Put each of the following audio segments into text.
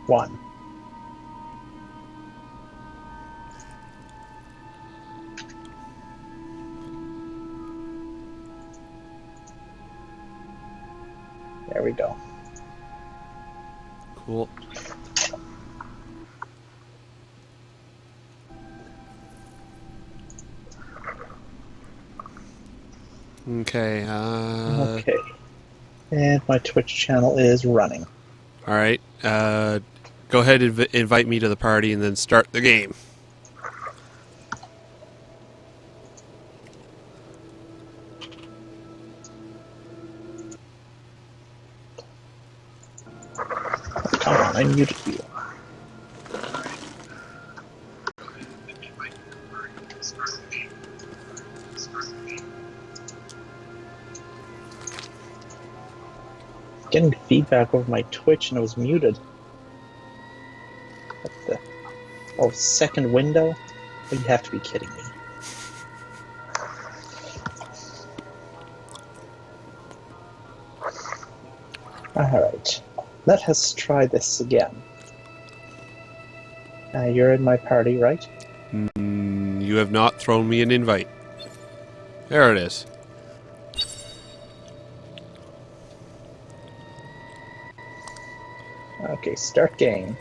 1. There we go. Cool. Okay. Okay. And my Twitch channel is running. All right. Go ahead and invite me to the party and then start the game. Come on, I muted you. Getting feedback over my Twitch and it was muted. What the? Oh, second window? Oh, you have to be kidding me. Alright, let us try this again. You're in my party, right? You have not thrown me an invite. There it is. Okay, start game.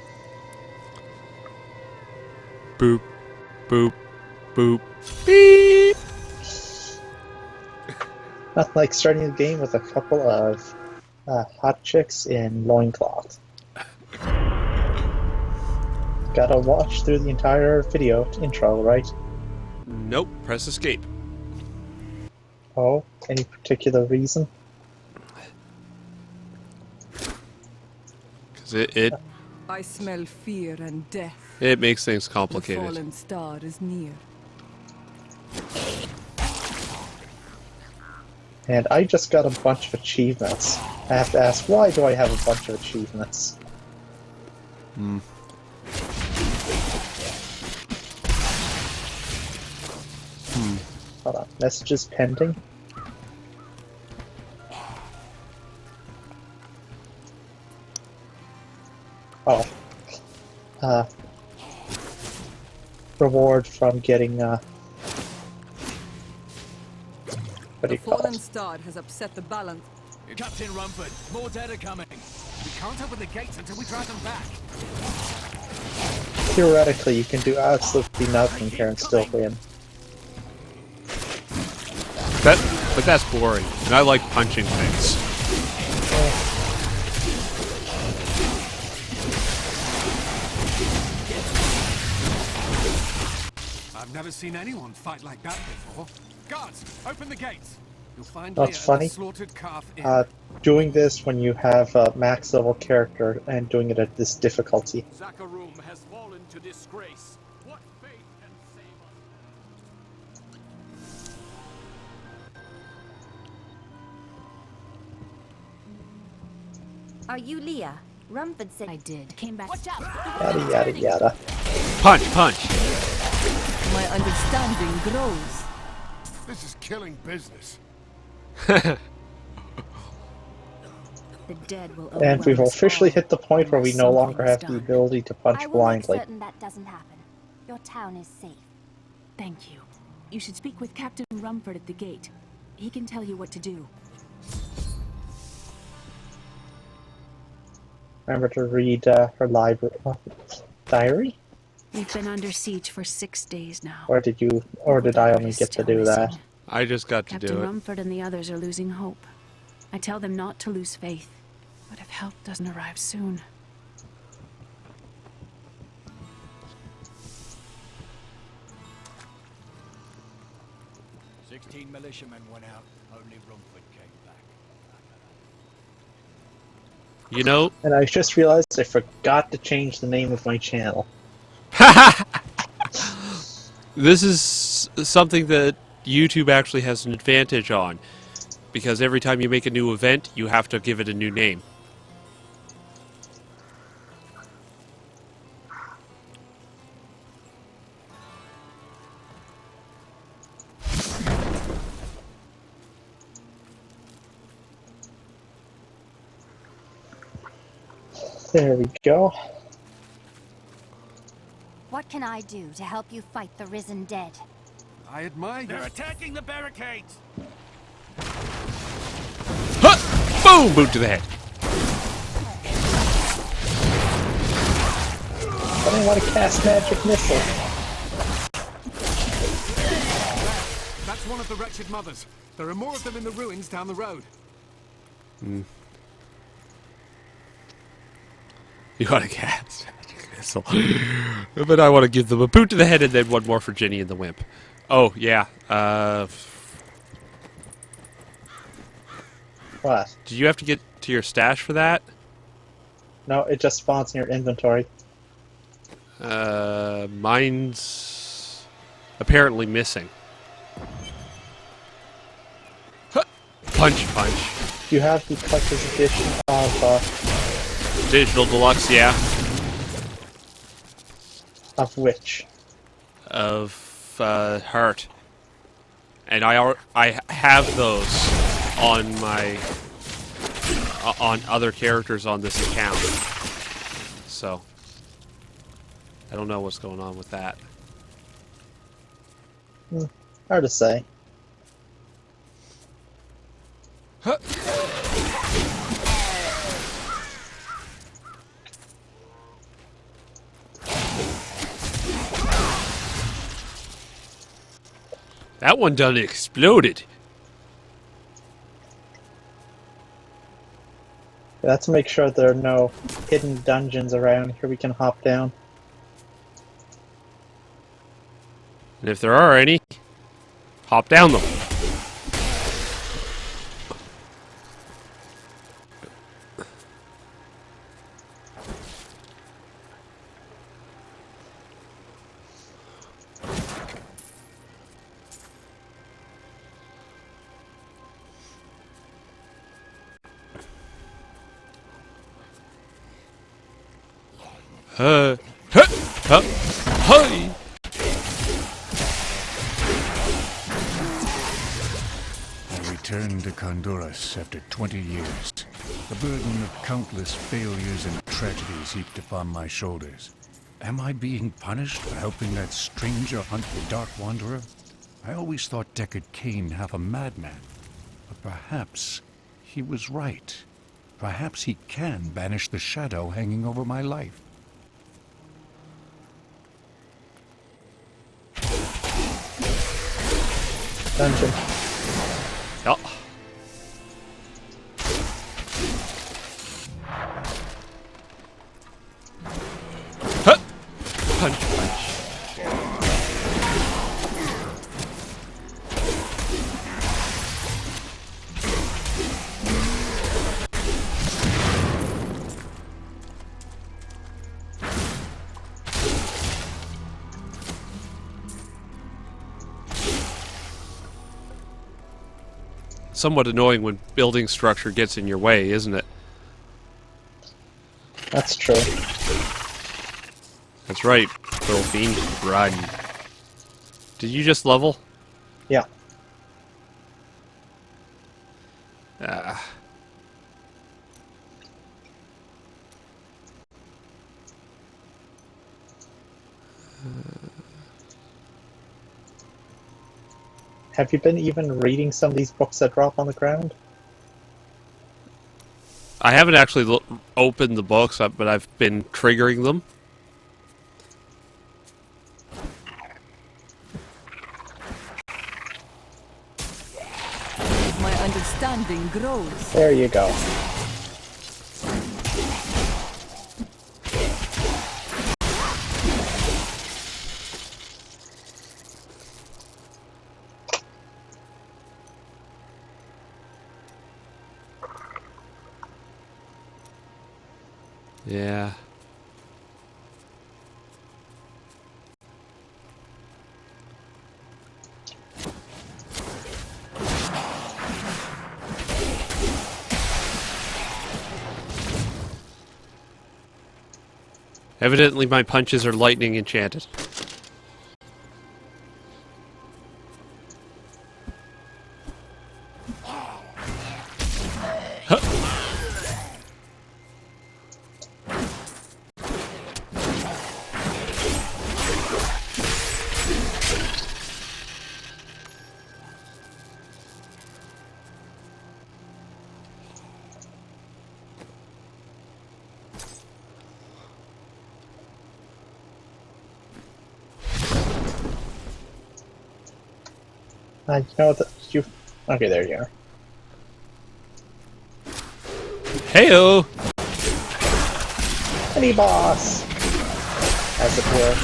Boop, boop, boop, beep. Not like starting the game with a couple of hot chicks in loincloth. Gotta watch through the entire video intro, right? Nope. Press escape. Oh, any particular reason? Because it I smell fear and death. makes things The complicated. fallen star is near. And I just got a bunch of achievements. I have to ask, why do I have a bunch of achievements? Hold on, messages pending? Oh. Reward from getting, what do The you call fallen it? star has upset the balance. Captain Rumford, more dead are coming. We can't open the gates until we drive them back. Theoretically, you can do absolutely nothing here and still win. But that's boring, and I like punching things. I've never seen anyone fight like that before. Guards, open the gates. You'll find That's Leah funny. and the slaughtered calf in. Doing this when you have a max level character and doing it at this difficulty. Zakarum has fallen to disgrace. What fate can save us? Are you Leah? Rumford said I did. Came back. Watch out! Yada yada yada. Punch, punch. My understanding grows. This is killing business. The dead will And we've overwhelm us officially all, hit the point where we unless no longer have something's the done. ability to punch I will blindly. make certain that doesn't happen. Your town is safe. Thank you. You should speak with Captain Rumford at the gate. He can tell you what to do. Remember to read her library diary? We've been under siege for 6 days now. Or did you? Or did I only get to do that? I just got to Captain do it. Rumford and the others are losing hope. I tell them not to lose faith. But if help doesn't arrive soon... 16 militiamen went out. Only Rumford came back. You know, And I just realized I forgot to change the name of my channel. this is something that YouTube actually has an advantage on. Because every time you make a new event, you have to give it a new name. There we go. What can I do to help you fight the risen dead? I admire you. They're attacking the barricades! Huh! Boom! Boot to the head. I don't want to cast magic missile. That's one of the wretched mothers. There are more of them in the ruins down the road. You want to cast magic missile. But I want to give them a boot to the head and then one more for Ginny and the Wimp. Oh, yeah. What? Did you have to get to your stash for that? No, it just spawns in your inventory. Mine's apparently missing. Huh. Punch, punch. Do you have the collector's edition of Digital Deluxe, yeah. which? Of Heart. And I have those on my on other characters on this account. So I don't know what's going on with that. Hard to say. Huh. That one done exploded. Let's make sure there are no hidden dungeons around here we can hop down. And if there are any, hop down them. Huh, huh, hey. I returned to Honduras after 20 years. The burden of countless failures and tragedies heaped upon my shoulders. Am I being punished for helping that stranger hunt the Dark Wanderer? I always thought Deckard Cain half a madman. But perhaps he was right. Perhaps he can banish the shadow hanging over my life. Dungeon. Oh. Huh. Punch, punch. Somewhat annoying when building structure gets in your way, isn't it? That's true. That's right, little fiend. Run. Did you just level? Yeah. Ah. Have you been even reading some of these books that drop on the ground? I haven't actually opened the books up, but I've been triggering them. My understanding grows. There you go. Yeah. Evidently my punches are lightning enchanted. Huh. You know what? You. Okay, there you are. Heyo! Mini boss, as it were.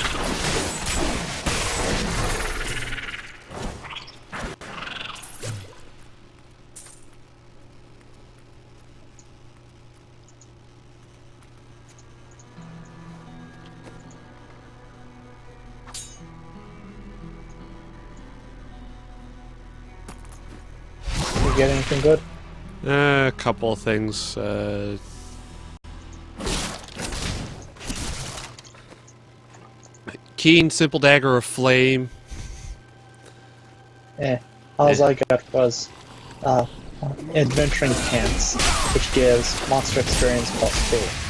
You get anything good? A couple of things. Keen simple dagger of flame. All I got was adventuring pants, which gives monster experience +2.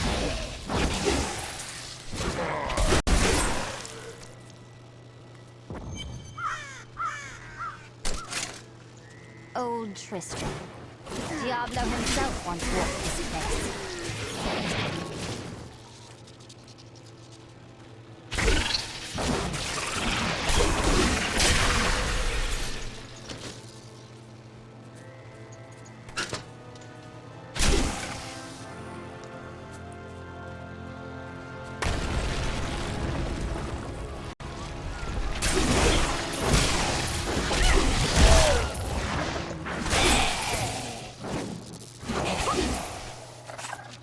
Old Tristram. Diablo himself once walked this place.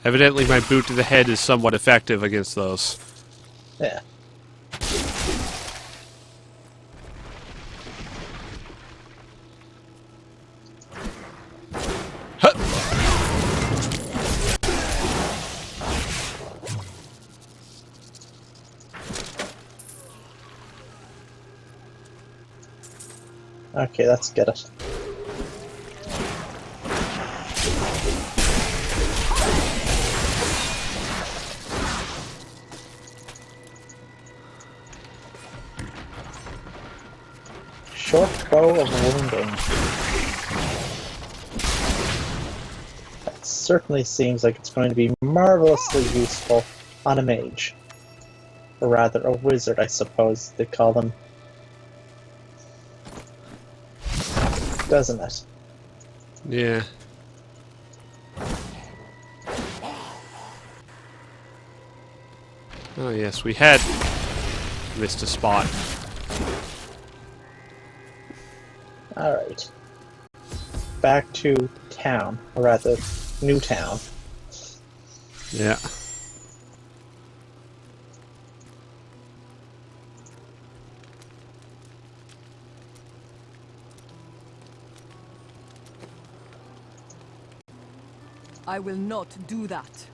Evidently my boot to the head is somewhat effective against those. Yeah. Huh. Okay, let's get it. Short bow of wounding. That certainly seems like it's going to be marvelously useful on a mage. Or rather, a wizard, I suppose they call them. Doesn't it? Yeah. Oh yes, we had missed a spot. Alright. Back to town, or rather, New Town. Yeah. I will not do that.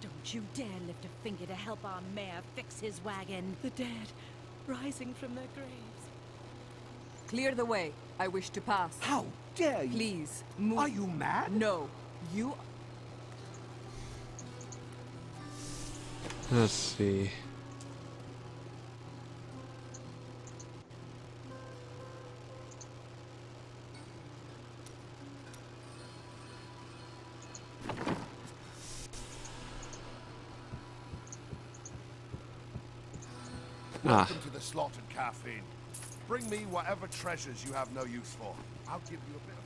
Don't you dare lift a finger to help our mayor fix his wagon. The dead, rising from their graves. Clear the way. I wish to pass. How dare you? Please, move. Are you mad? No. You... Let's see. Welcome to the slaughtered caffeine. Bring me whatever treasures you have no use for. I'll give you a bit of...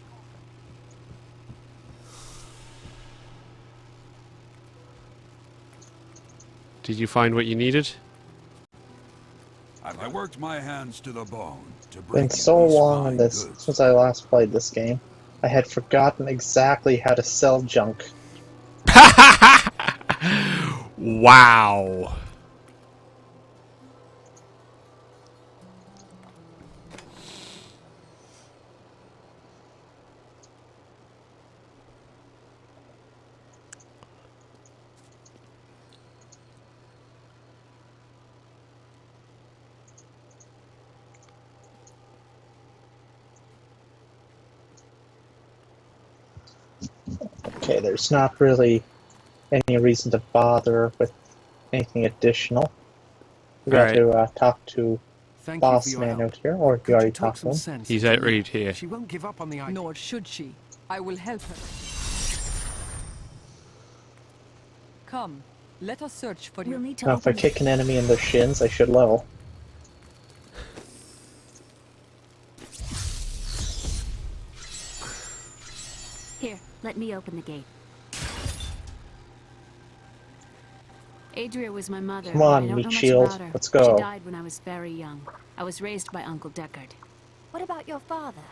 Did you find what you needed? I worked my hands to the bone to bring Been you so these long fine on this goods. since I last played this game. I had forgotten exactly how to sell junk. Wow. Okay, there's not really any reason to bother with anything additional. We got Alright. to talk to Thank you for Boss your Man help. out here, or you Could already you talk talked to some him. sense He's into out right her? here. She won't give up on the idea. Nor should she. I will help her. Come, let us search for We'll you. need to Now, if I open kick an enemy in their shins, I should level. Here, let me open the gate. Adria was my mother. Come but on, I don't meat know much shield. about her. Let's go. She died when I was very young. I was raised by Uncle Deckard. What about your father?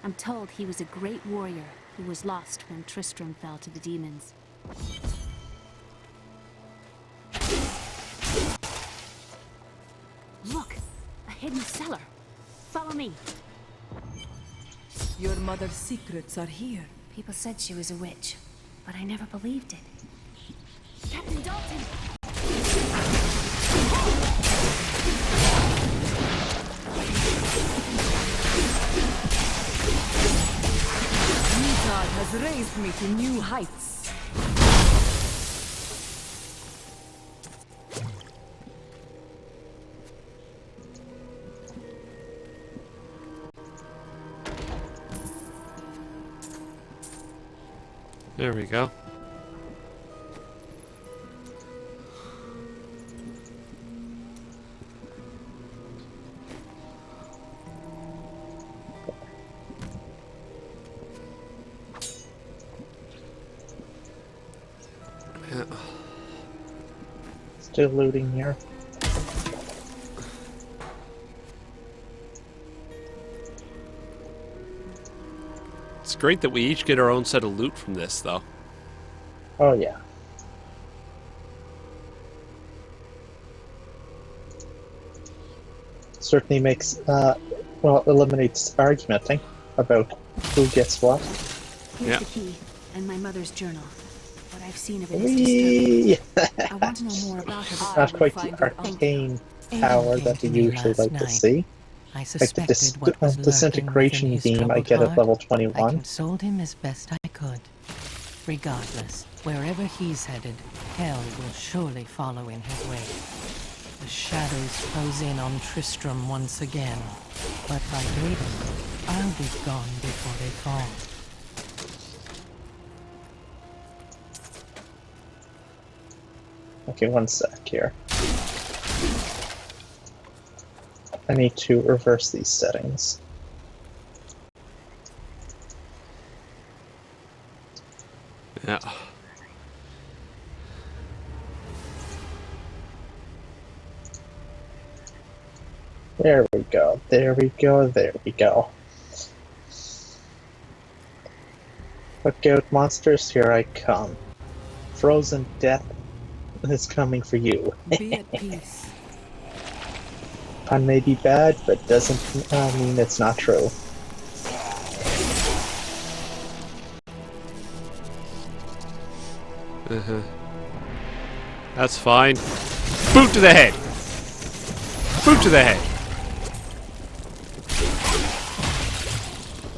I'm told he was a great warrior who was lost when Tristram fell to the demons. Look! A hidden cellar! Follow me! Your mother's secrets are here. People said she was a witch, but I never believed it. Captain Dalton! God has raised me to new heights. There we go. Yeah. Still looting here. It's great that we each get our own set of loot from this, though. Oh yeah. Certainly makes, well, eliminates argumenting about who gets what. Here's Yeah. the key, and my mother's journal. What I've seen of it is disturbing. Whee! I want to know more about her before Not will quite find the your uncle. arcane Aiden power came that to we me usually last like to night. see. I Like the suspected what was lurking disintegration within his beam I troubled get at heart. level I 21. consoled him as best I could. Regardless, wherever he's headed, hell will surely follow in his wake. The shadows close in on Tristram once again, but like Aiden, I'll be gone before they fall. Okay, one sec here. I need to reverse these settings. Yeah. There we go, there we go, there we go. Look out, monsters, here I come. Frozen death is coming for you. Be at peace. Pun may be bad, but doesn't mean it's not true. That's fine. Boot to the head! Boot to the head!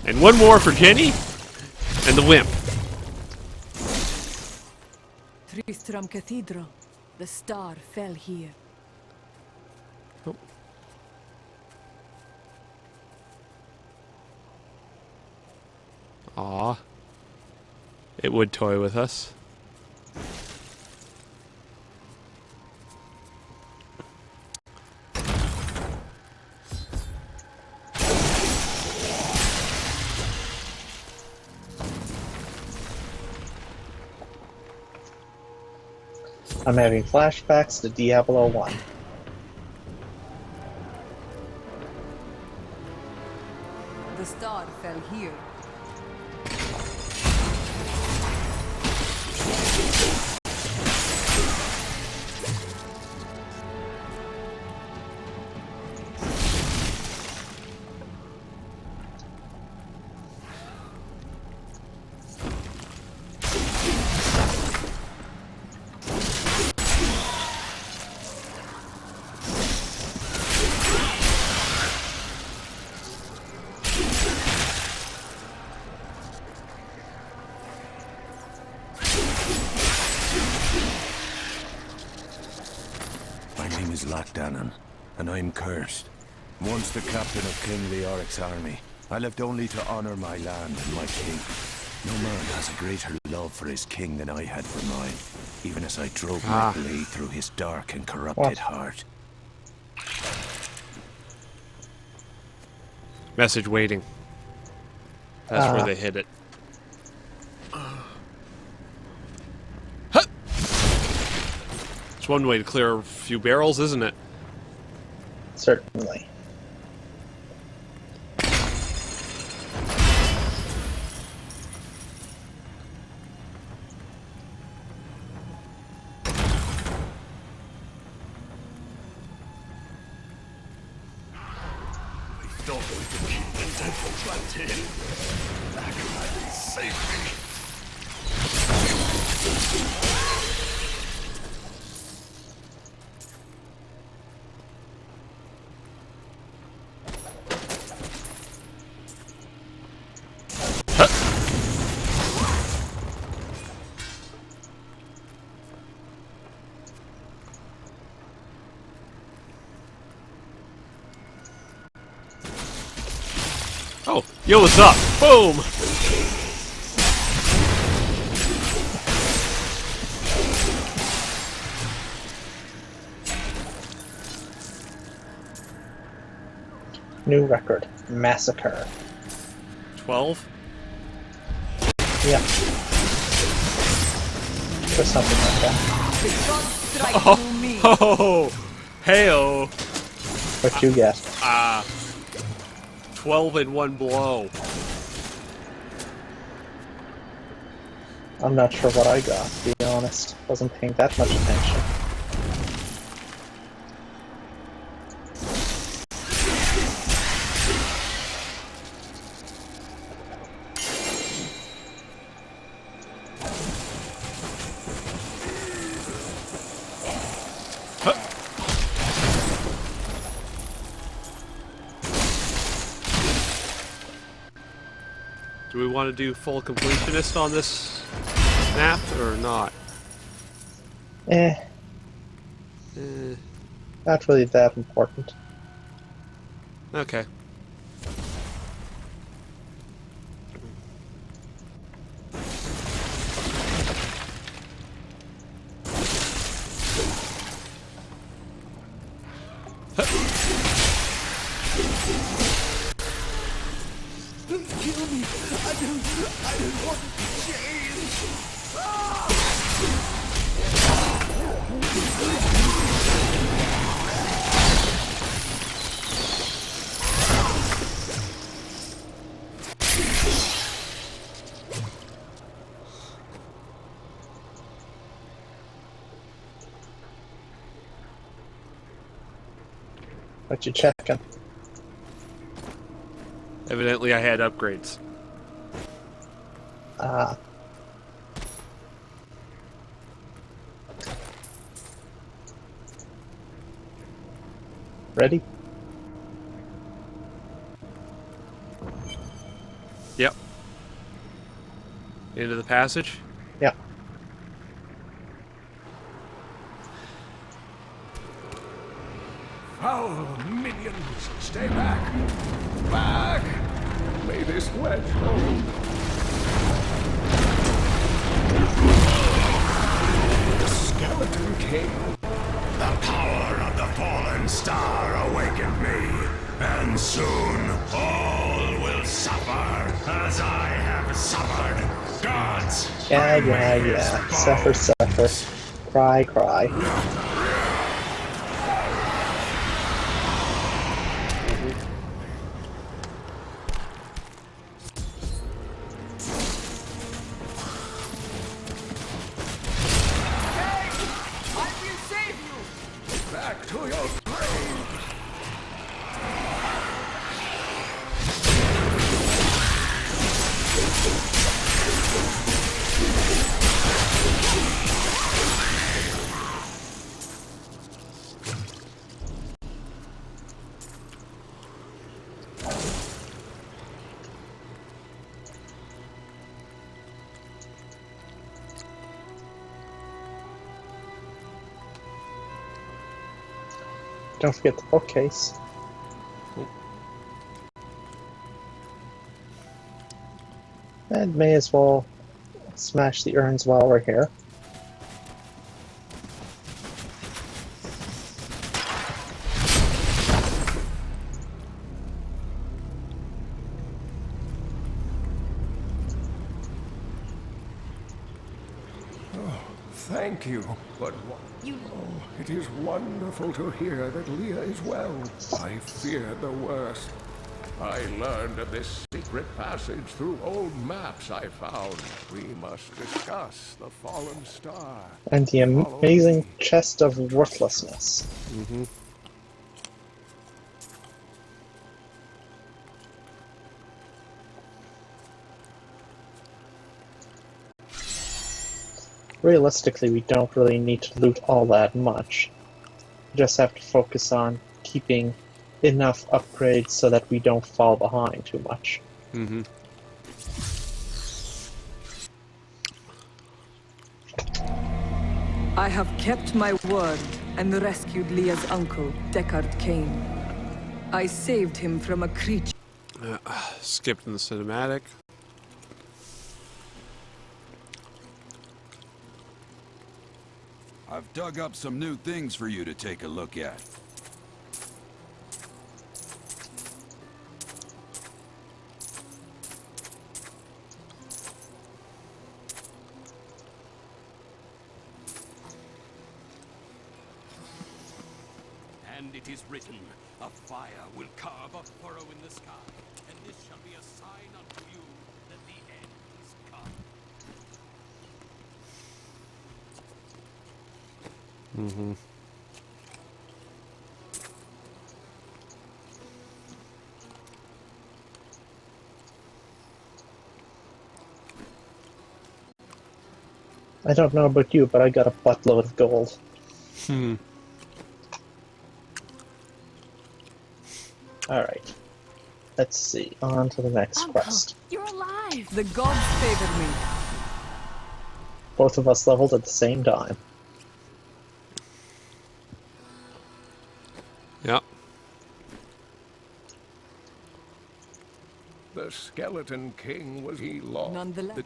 And one more for Jenny and the wimp. Tristram Cathedral. The star fell here. Aw. It would toy with us. I'm having flashbacks to Diablo 1. The star fell here. name's Lachdanan, and I'm cursed. Once the captain of King Leoric's army, I left only to honor my land and my king. No man has a greater love for his king than I had for mine, even as I drove my blade through his dark and corrupted heart. Message waiting. That's where they hit it. It's one way to clear a few barrels, isn't it? Certainly. Thought we could keep the devil trapped here. Acolyte, save me. Oh, yo, what's up? Boom! New record. Massacre. 12? Yeah. Or something like that. Oh! Hey-oh! What you get? 12 in one blow. I'm not sure what I got, to be honest. Wasn't paying that much attention. Do we want to do full completionist on this map or not? Not really that important. Okay. Kill me! I don't want to change! What you checking? Evidently I had upgrades. Ready? Yep. Into the passage? Yeah. Foul minions! Stay back! Back! May this wedge hold. The Skeleton King. The power of the fallen star awakened me, and soon all will suffer as I have suffered. Gods! Yeah. Suffer. Cry. Back to your grave! don't forget the bookcase. And may as well smash the urns while we're here. Thank you, but it is wonderful to hear that Leah is well. I feared the worst. I learned of this secret passage through old maps I found. We must discuss the fallen star. And the amazing chest of worthlessness. Mm-hmm. Realistically, we don't really need to loot all that much. We just have to focus on keeping enough upgrades so that we don't fall behind too much. Mm-hmm. I have kept my word and rescued Leah's uncle, Deckard Cain. I saved him from a creature. Skipped in the cinematic. I've dug up some new things for you to take a look at. And it is written, a fire will carve a furrow in the sky, and this shall be a sign unto you that the end is come. Mm-hmm. I don't know about you, but I got a buttload of gold. Hmm. Alright. Let's see. On to the next quest. You're alive! The gods favored me. Both of us leveled at the same time. Yep. The Skeleton King was he long. Nonetheless. The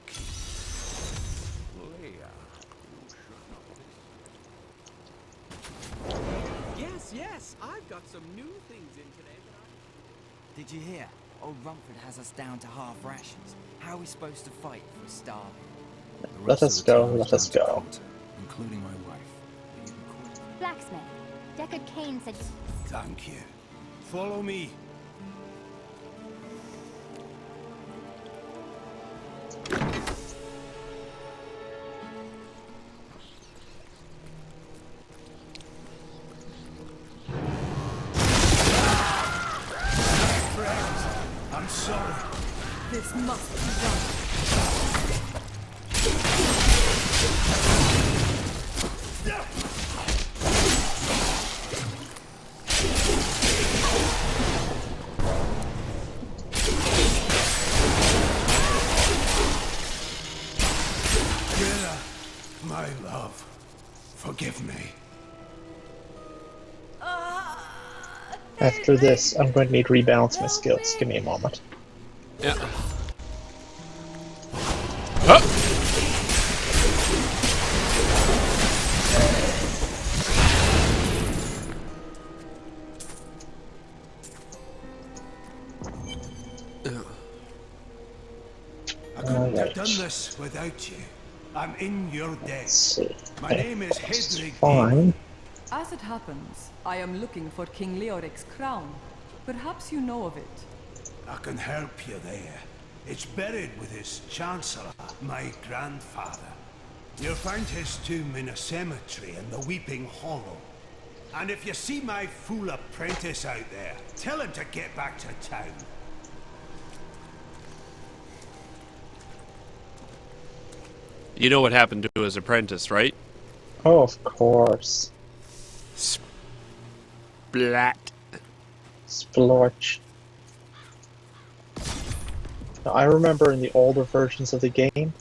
Leia. Yes, I've got some new things in today that Did you hear? Old Rumford has us down to half rations. How are we supposed to fight if we're starving? Let us go, let us go. Including my wife. Blacksmith. Deckard Cain said... Thank you. Follow me. I'm sorry. This must be done. Grilla, my love, forgive me. After this, I'm going to need to rebalance my skills. Give me a moment. Yeah. I couldn't have done this without you. I'm in your debt. My name is Hedrick. Fine. As it happens, I am looking for King Leoric's crown. Perhaps you know of it. I can help you there. It's buried with his chancellor, my grandfather. You'll find his tomb in a cemetery in the Weeping Hollow. And if you see my fool apprentice out there, tell him to get back to town. You know what happened to his apprentice, right? Oh, of course. Splat. Splorch. Now, I remember in the older versions of the game,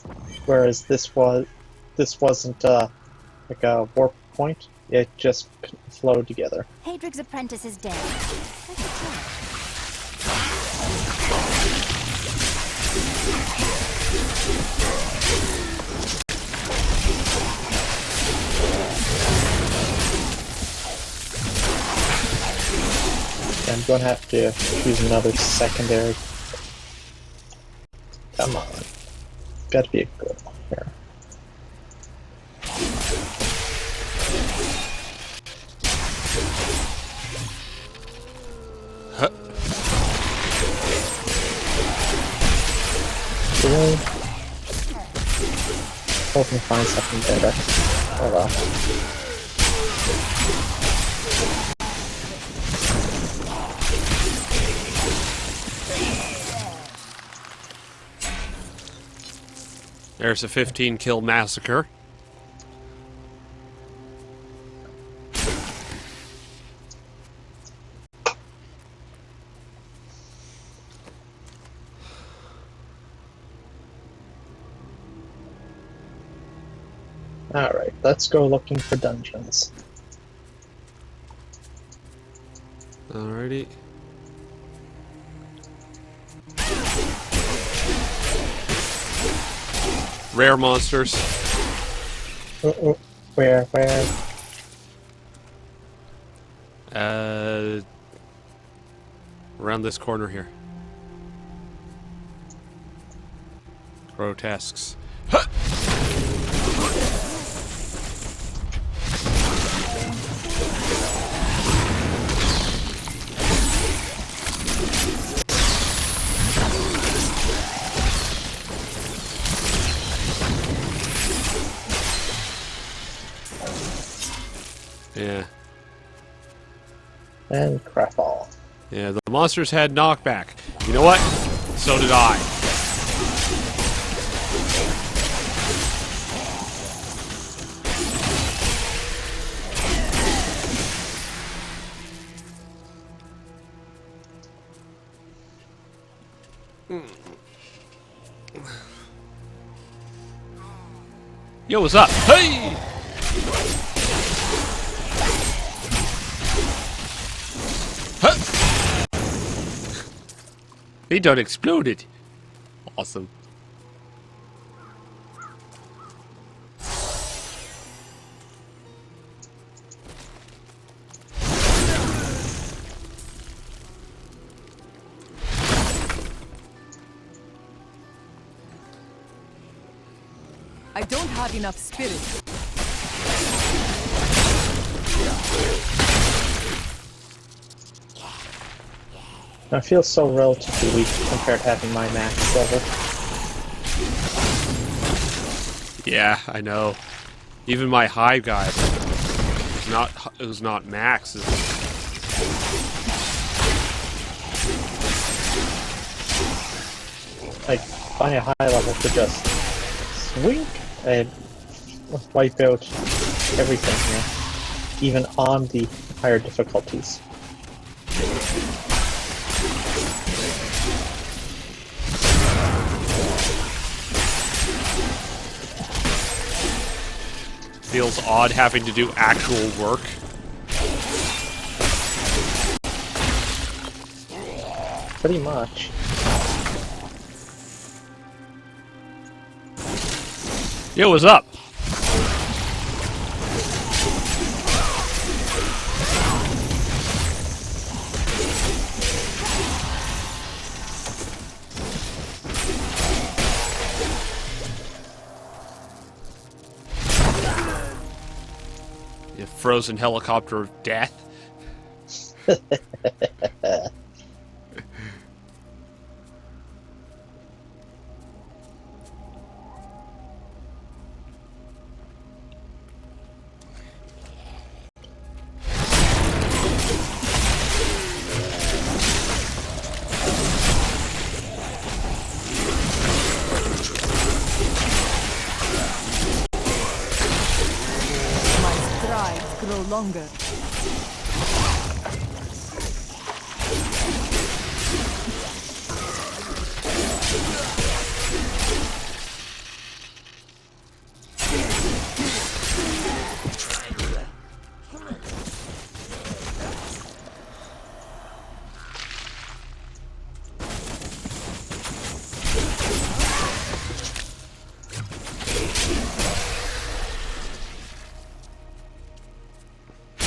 whereas this wasn't like a warp point. It just flowed together. Hadrig's apprentice is dead. I should try. I'm going to have to use another secondary. Come on. Got to be a good one here. Huh. Really? Hoping to find something better. Oh well. There's a 15-kill massacre. Alright, let's go looking for dungeons. Alrighty. Rare monsters. Where? Around this corner here. Grotesques. Huh! Yeah. And crap all. Yeah, the monsters had knockback. You know what? So did I. Yo, what's up? Hey! He done exploded. Awesome. I don't have enough spirit. I feel so relatively weak compared to having my max level. Yeah, I know. Even my high guy was not max. Like, by a high level to just swing and wipe out everything here, even on the higher difficulties. Feels odd having to do actual work. Pretty much. Yo, what's up? You frozen helicopter of death. Grow longer.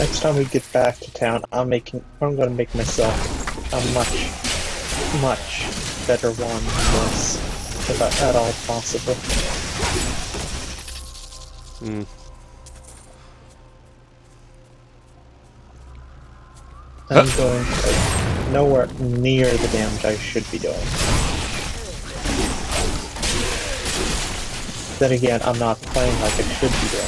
next time we get back to town, I'm going to make myself a much better one than this, if at all possible. I'm going nowhere near the damage I should be doing. Then again, I'm not playing like I should be doing.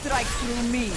Strike through me.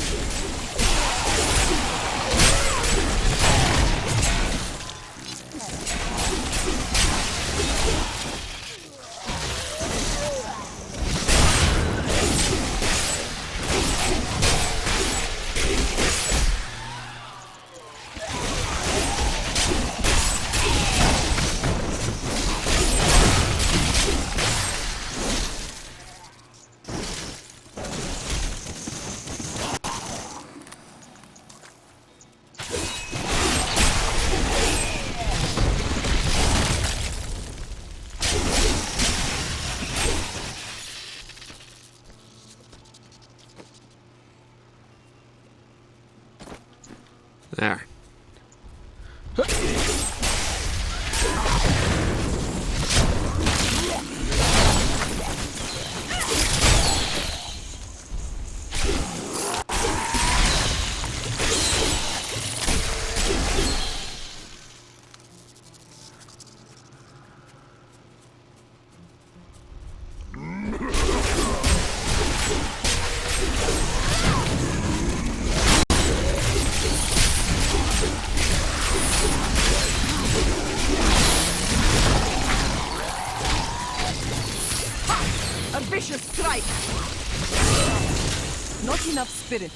There. A vicious strike! Not enough spirit.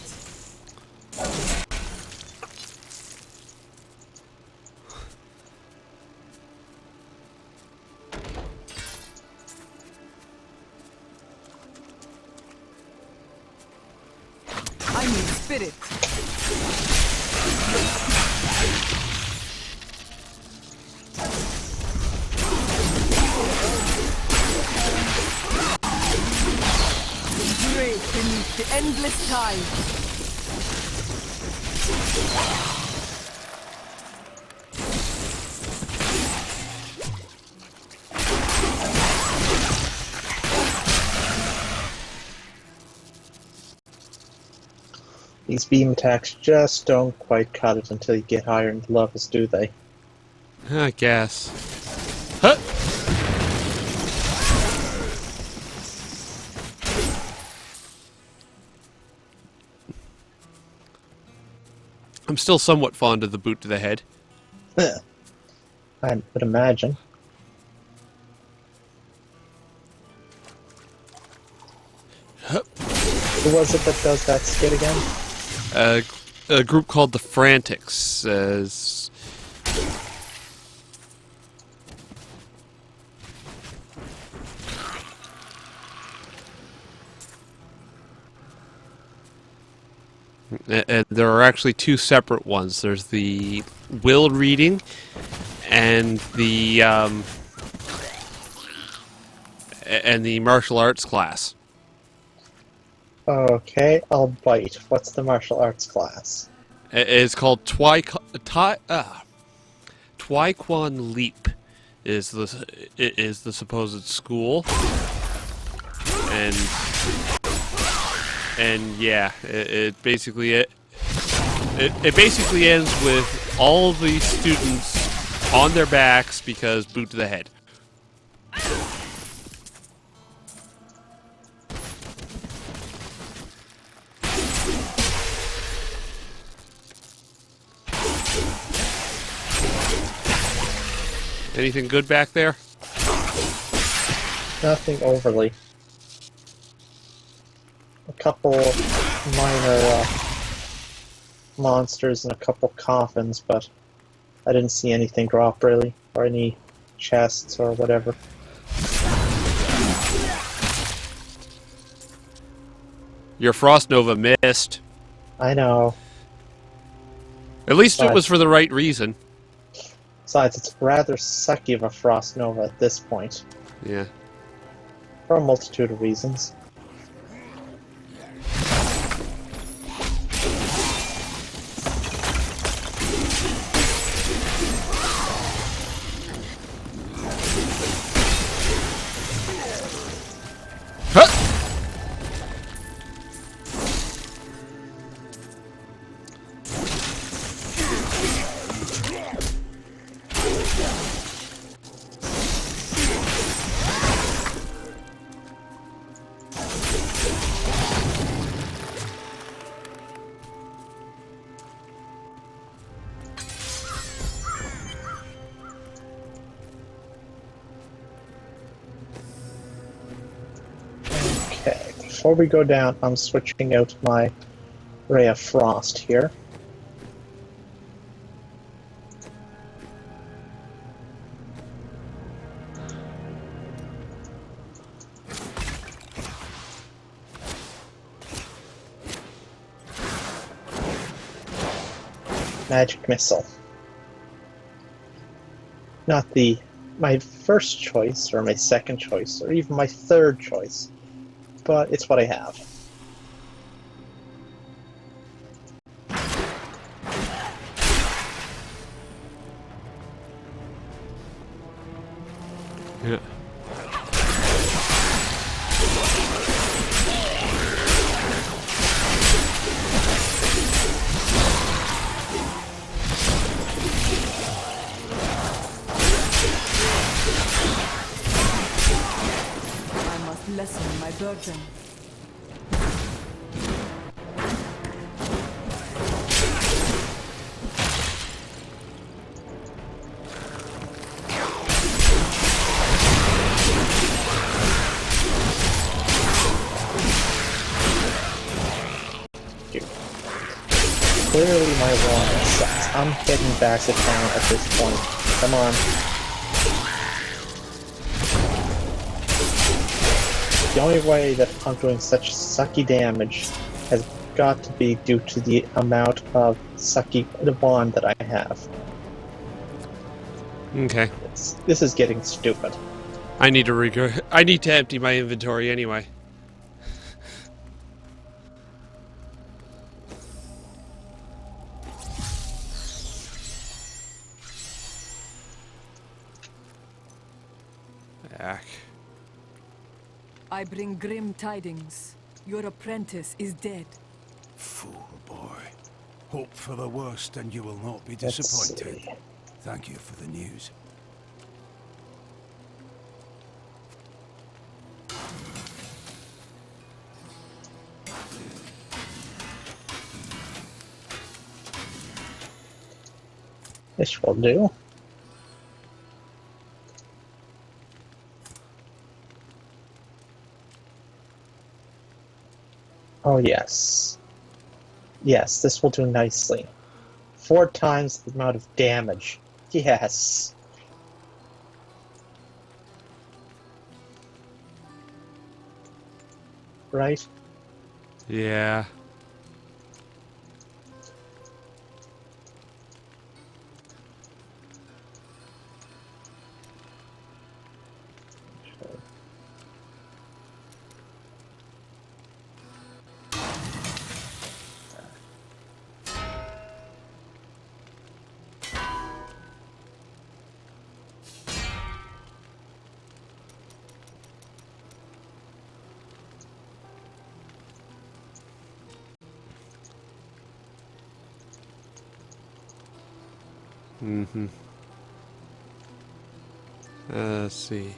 I need spirit. Great beneath the endless tide. These beam attacks just don't quite cut it until you get higher in levels, do they? I guess. Huh! I'm still somewhat fond of the boot to the head. I would imagine. Who was it that does that skit again? A group called the Frantics. There are actually two separate ones. There's the will reading and the martial arts class. Okay, I'll bite. What's the martial arts class? It's called Twiquan Leap. Is the supposed school, and yeah, it basically ends with all the students on their backs because boot to the head. Anything good back there? Nothing overly. A couple minor monsters and a couple coffins, but I didn't see anything drop really, or any chests or whatever. Your Frost Nova missed. I know. At least it But- was for the right reason. Besides, it's rather sucky of a Frost Nova at this point, Yeah. for a multitude of reasons. Okay, before we go down, I'm switching out my Ray of Frost here. Magic Missile. Not my first choice, or my second choice, or even my third choice, but it's what I have. Yeah. I must lessen my burden. Clearly my wand sucks. I'm heading back to town at this point. Come on. The only way that I'm doing such sucky damage has got to be due to the amount of sucky wand that I have. Okay. This is getting stupid. I need to empty my inventory anyway. Back. I bring grim tidings. Your apprentice is dead. Fool boy. Hope for the worst and you will not be Let's disappointed. see. Thank you for the news. This will do. Oh yes. Yes, this will do nicely. 4 times the amount of damage. Yes. Right? Yeah. Mm-hmm. Let's see.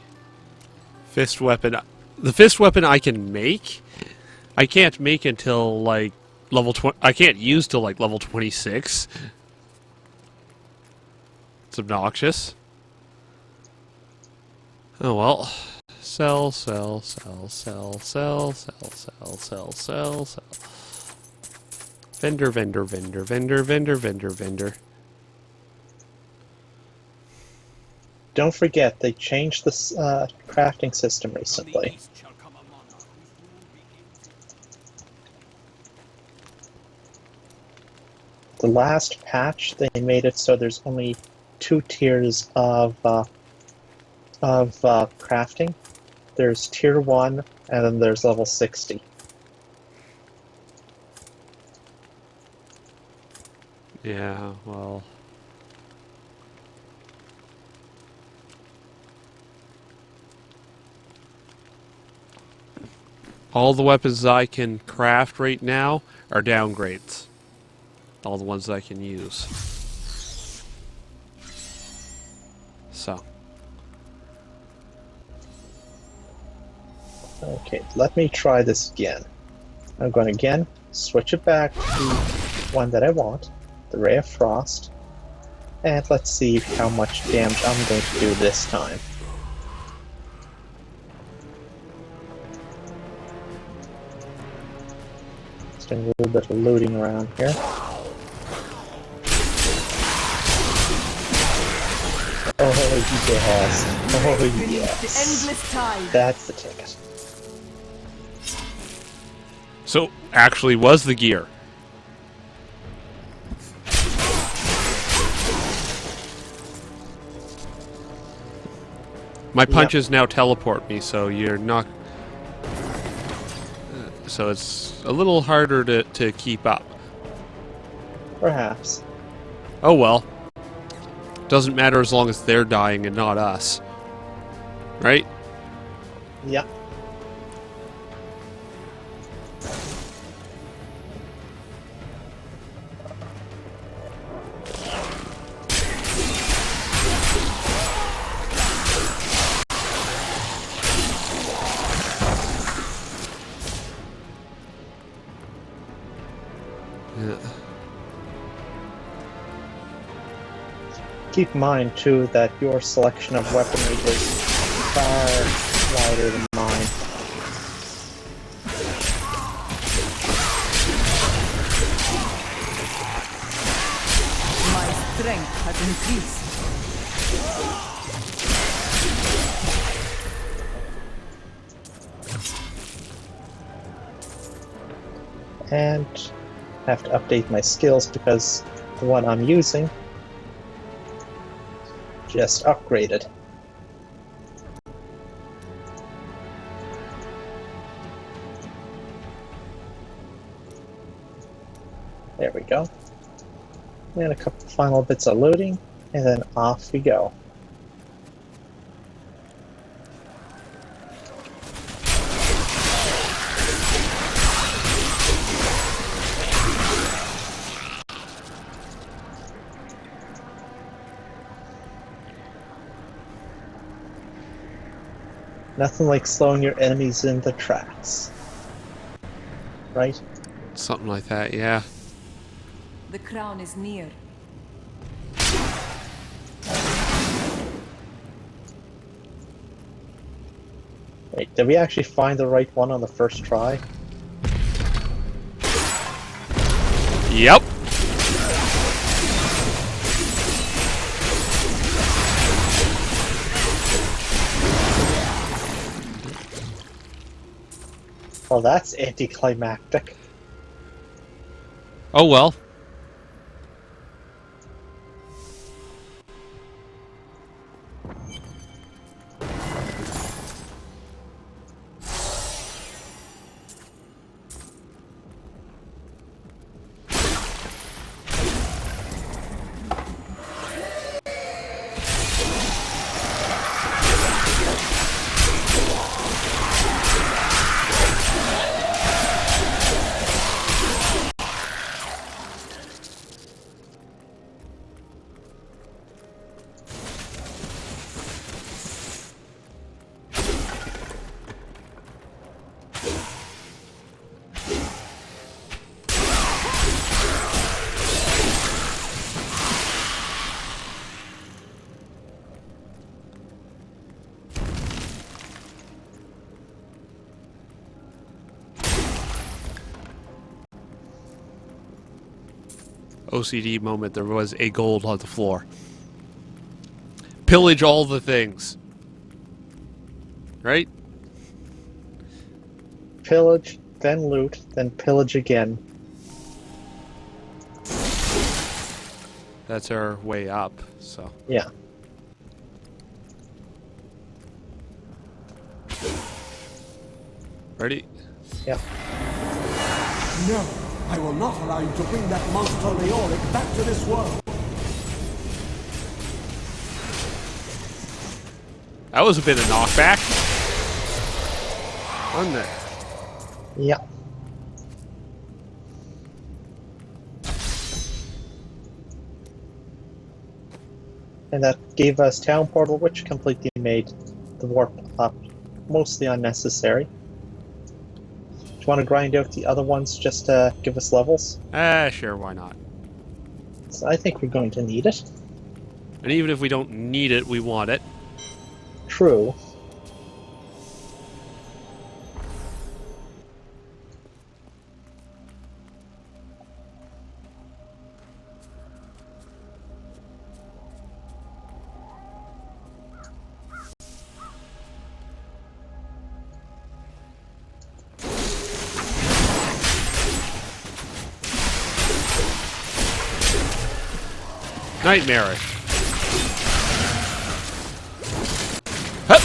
Fist weapon. The fist weapon I can make. I can't make until like level 20. I can't use till like level 26. It's obnoxious. Oh well. Sell, sell, sell, sell, sell, sell, sell, sell, sell, sell. Vendor, vendor, vendor, vendor, vendor, vendor, vendor. Don't forget, they changed the crafting system recently. The last patch, they made it so there's only 2 tiers of crafting. There's tier 1, and then there's level 60. Yeah, well... all the weapons I can craft right now are downgrades. All the ones that I can use. So. Okay, let me try this again. I'm going to again switch it back to one that I want, the Ray of Frost, and let's see how much damage I'm going to do this time. Just doing a little bit of looting around here. Oh yes! Oh yes! Endless tide. That's the ticket. So, actually was the gear. My punches now teleport me, so you're not... so it's a little harder to keep up. Perhaps. Oh well. Doesn't matter as long as they're dying and not us. Right? Yep. Keep in mind, too, that your selection of weaponry is far wider than mine. My strength has increased. And have to update my skills because the one I'm using just upgraded. There we go. And a couple final bits of looting, and then off we go. Nothing like slowing your enemies in the tracks. Right? Something like that, yeah. The crown is near. Wait, did we actually find the right one on the first try? Yep. Well, that's anticlimactic. Oh well. OCD moment, there was a gold on the floor. Pillage all the things. Right? Pillage, then loot, then pillage again. That's our way up, so. Yeah. Ready? Yep. No, I will not allow you to bring that monster Leoric back to this world. That was a bit of knockback. Wasn't it? Yeah. And that gave us Town Portal, which completely made the warp up mostly unnecessary. Do you want to grind out the other ones just to give us levels? Sure, why not? So I think we're going to need it. And even if we don't need it, we want it. True. Nightmarish. Hup.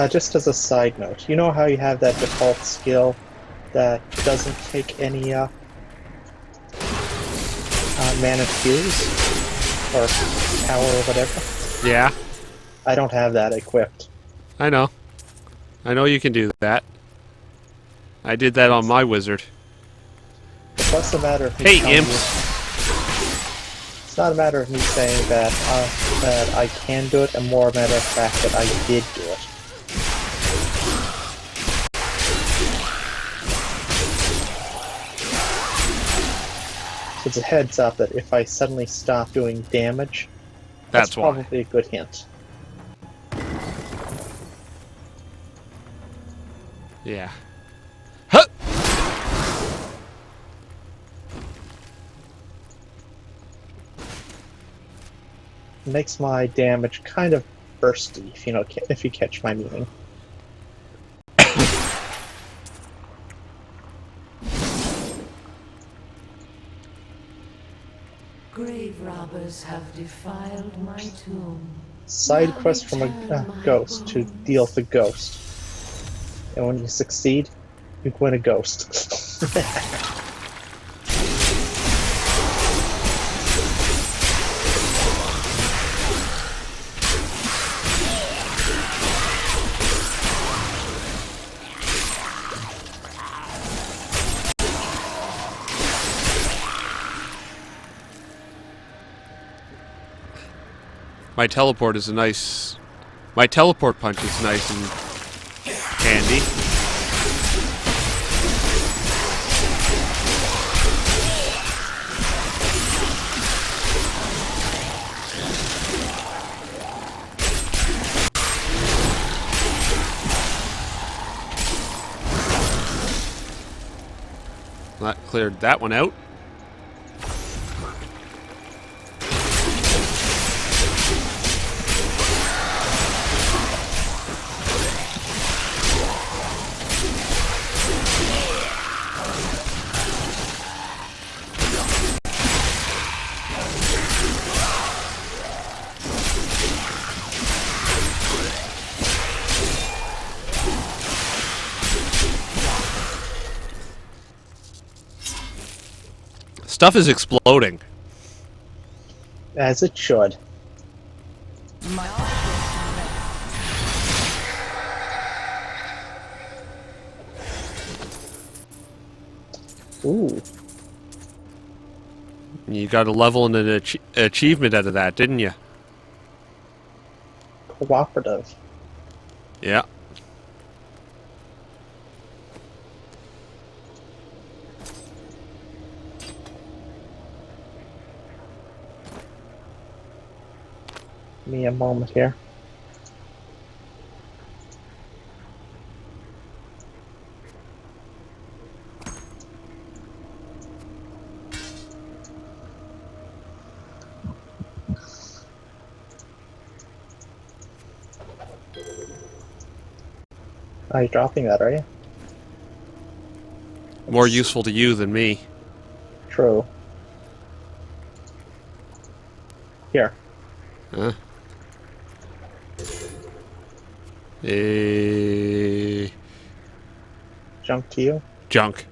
Just as a side note, you know how you have that default skill that doesn't take any mana cubes or power or whatever? Yeah. I don't have that equipped. I know. I know you can do that. I did that on my wizard. It's less a matter of me Hey, telling imps! you, it's not a matter of me saying that that I can do it, and more a matter of fact that I did do it. So it's a heads up that if I suddenly stop doing damage, that's why. probably a good hint. Yeah. Huh! It makes my damage kind of bursty, if you catch my meaning. Grave robbers have defiled my tomb. Side quest from a ghost to deal with the ghost. And when you succeed, you win a ghost. My teleport is my teleport punch is nice and handy. That cleared that one out. Stuff is exploding. As it should. Ooh. You got a level and an achievement out of that, didn't you? Cooperative. Yeah. Give me a moment here. Are you dropping that, are you? More useful to you than me. True. Here. Huh? Junk to you? Junk.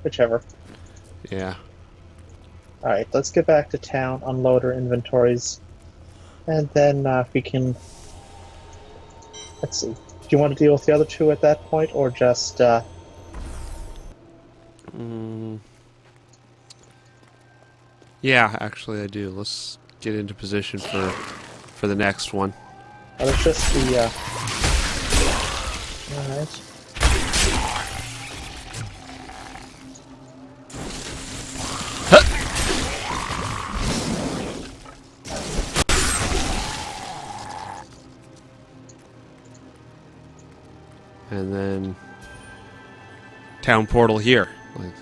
Whichever. Yeah. Alright, let's get back to town, unload our inventories, and then we can... Let's see. Do you want to deal with the other two at that point, or just... Yeah, actually I do. Let's get into position for the next one. Oh, it's just the... Alright. And then town portal here. Like,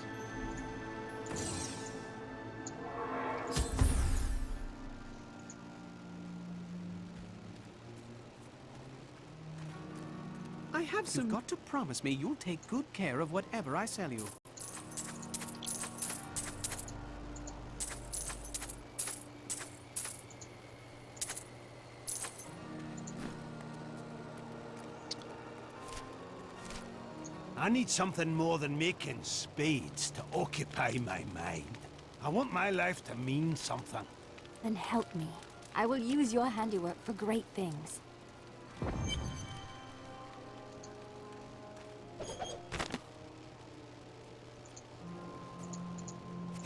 I have some... You've got to promise me you'll take good care of whatever I sell you. I need something more than making spades to occupy my mind. I want my life to mean something. Then help me. I will use your handiwork for great things.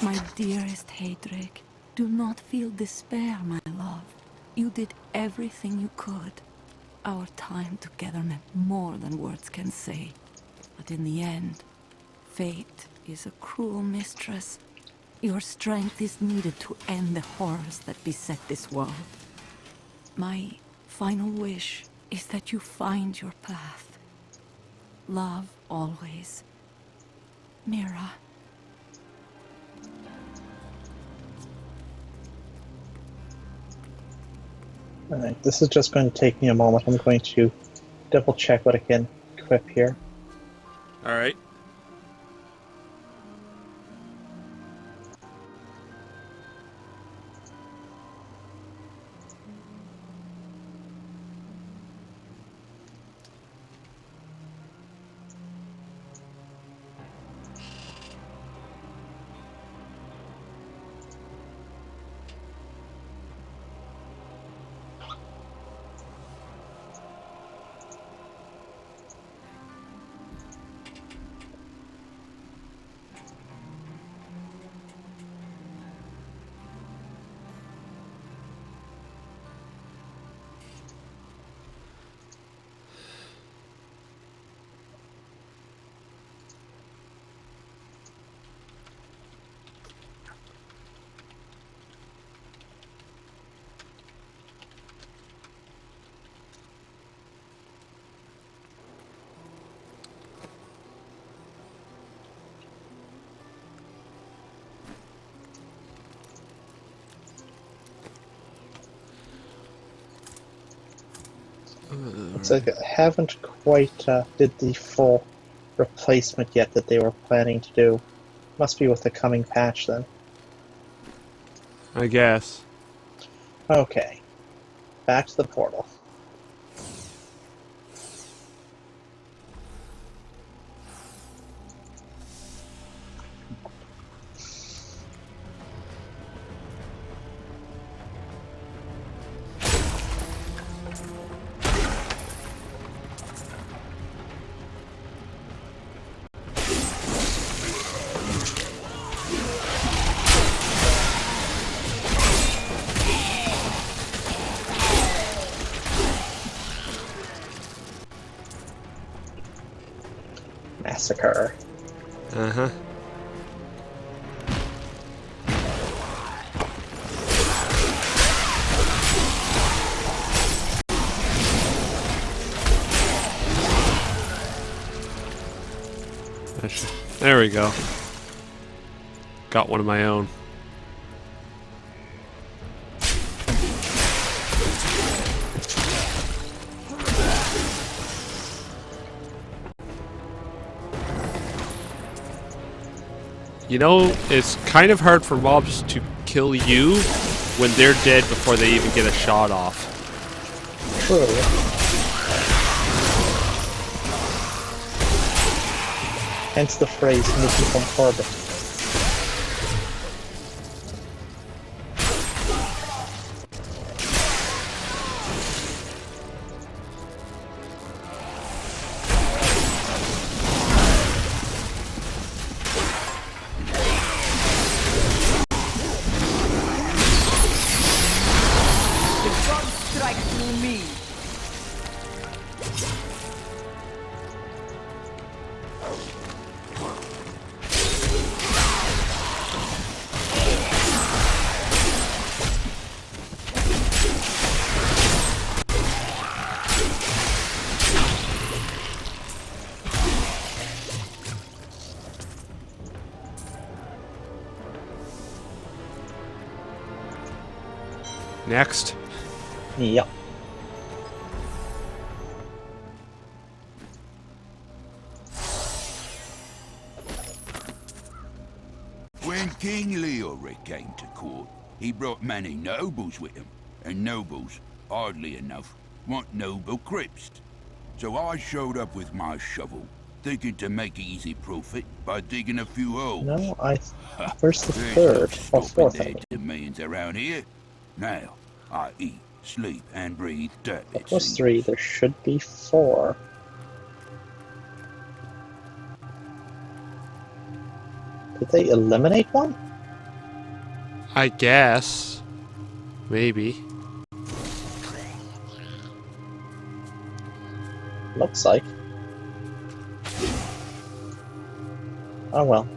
My dearest Heydrich, do not feel despair, my love. You did everything you could. Our time together meant more than words can say. But in the end, fate is a cruel mistress. Your strength is needed to end the horrors that beset this world. My final wish is that you find your path. Love always. Mira. Alright, this is just going to take me a moment. I'm going to double check what I can equip here. alright. Looks like I haven't quite did the full replacement yet that they were planning to do. Must be with the coming patch then. I guess. Okay. Back to the portal. Massacre. Uh-huh. There we go. Got one of my own. You know, it's kind of hard for mobs to kill you when they're dead before they even get a shot off. True. Hence the phrase "Nikki from orbit." Next. Yep. When King Leoric came to court, he brought many nobles with him, and nobles, oddly enough, want noble crypts. So I showed up with my shovel, thinking to make easy profit by digging a few holes. No, where's the There's third no or stopping fourth? their demands around here. Now, I eat, sleep, and breathe dirt. That was 3. There should be 4. Did they eliminate one? I guess. Maybe. Looks like. Oh well.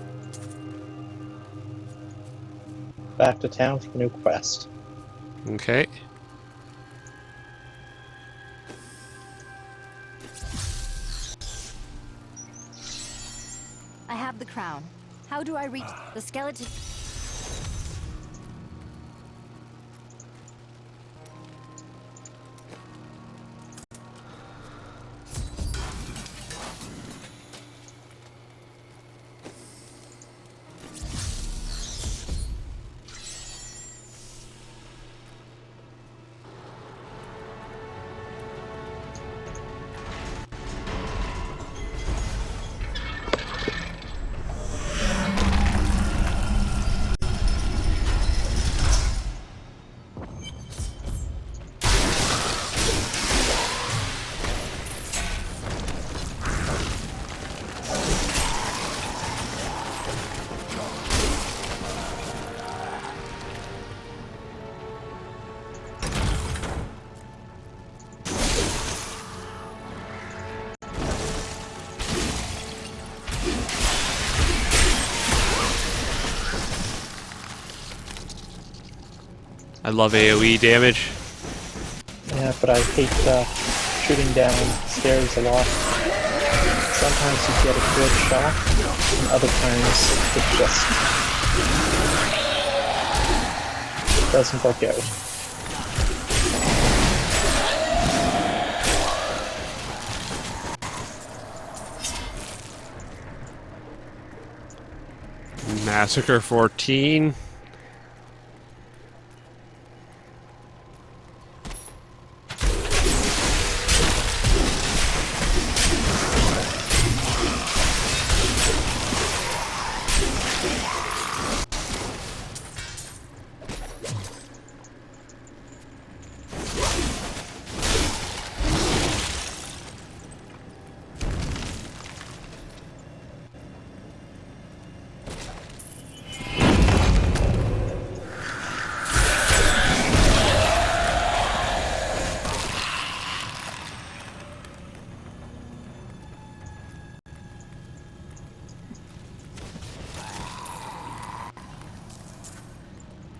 Back to town for a new quest. Okay. I have the crown. How do I reach the skeleton? I love AoE damage. Yeah, but I hate shooting down stairs a lot. Sometimes you get a good shot, and other times it just doesn't work out. Massacre 14.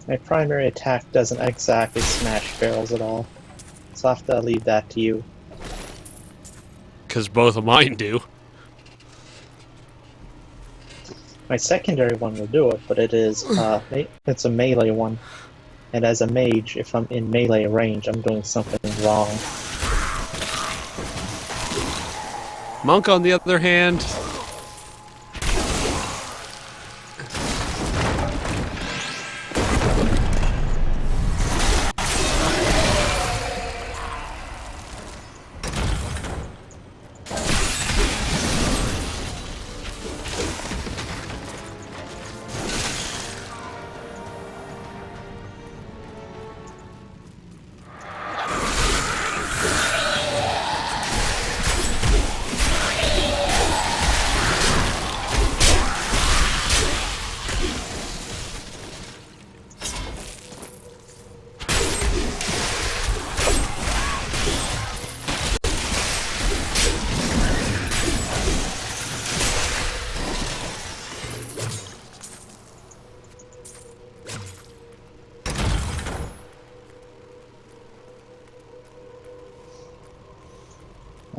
My primary attack doesn't exactly smash barrels at all, so I'll have to leave that to you. Because both of mine do. My secondary one will do it, but it is it's a melee one. And as a mage, if I'm in melee range, I'm doing something wrong. Monk, on the other hand,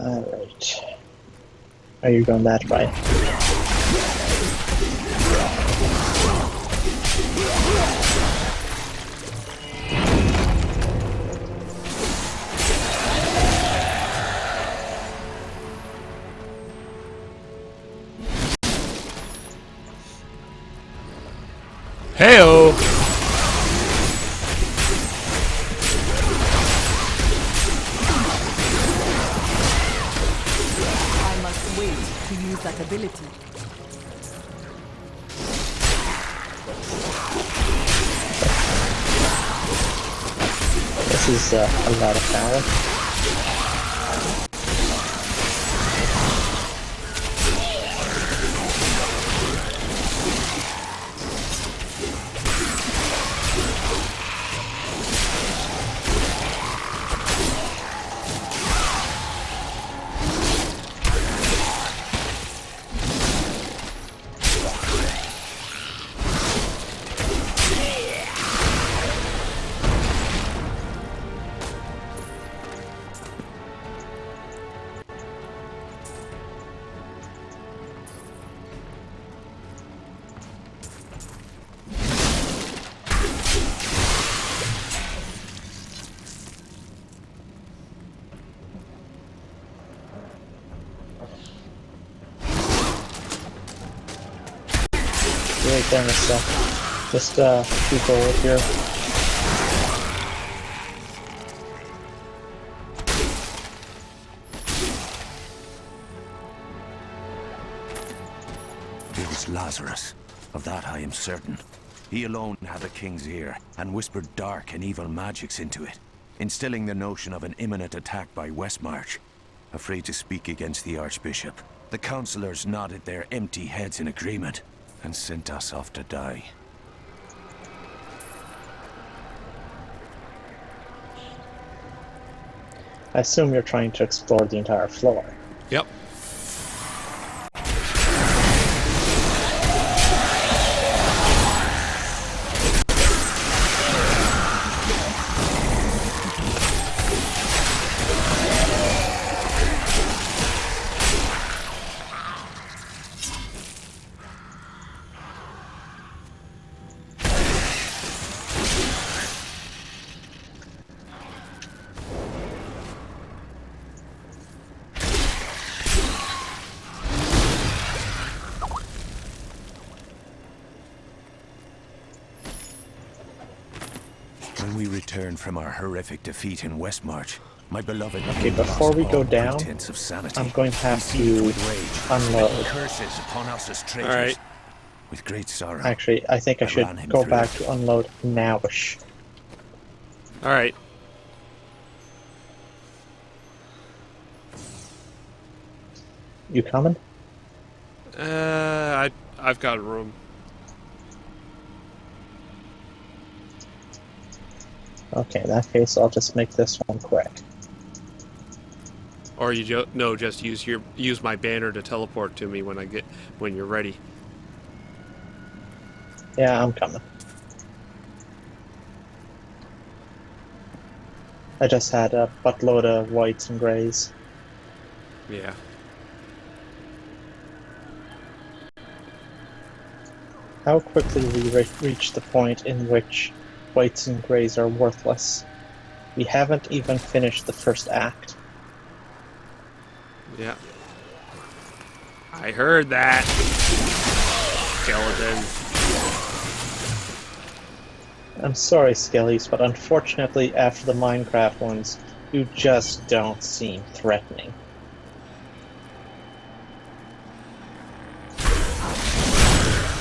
Alright. Are you going that way? Heyo! I must wait to use that ability. This is a lot of power. Right there, Mister. Just keep over here. It was Lazarus. Of that I am certain. He alone had the king's ear, and whispered dark and evil magics into it, instilling the notion of an imminent attack by Westmarch. Afraid to speak against the Archbishop, the councillors nodded their empty heads in agreement, and sent us off to die. I assume you're trying to explore the entire floor. Yep. When we returned from our horrific defeat in Westmarch, my beloved Okay, before we go down, of sanity, I'm going to have to unload. Curses upon us as traitors. Alright. With great sorrow. Actually, I think I should ran him go through. back to unload nowish. Alright. You coming? I've got room. Okay, in that case, I'll just make this one quick. Or just use my banner to teleport to me when you're ready. Yeah, I'm coming. I just had a buttload of whites and greys. Yeah. How quickly we reach the point in which whites and greys are worthless. We haven't even finished the first act. Yeah. I heard that. Skeleton. I'm sorry, Skellies, but unfortunately after the Minecraft ones, you just don't seem threatening.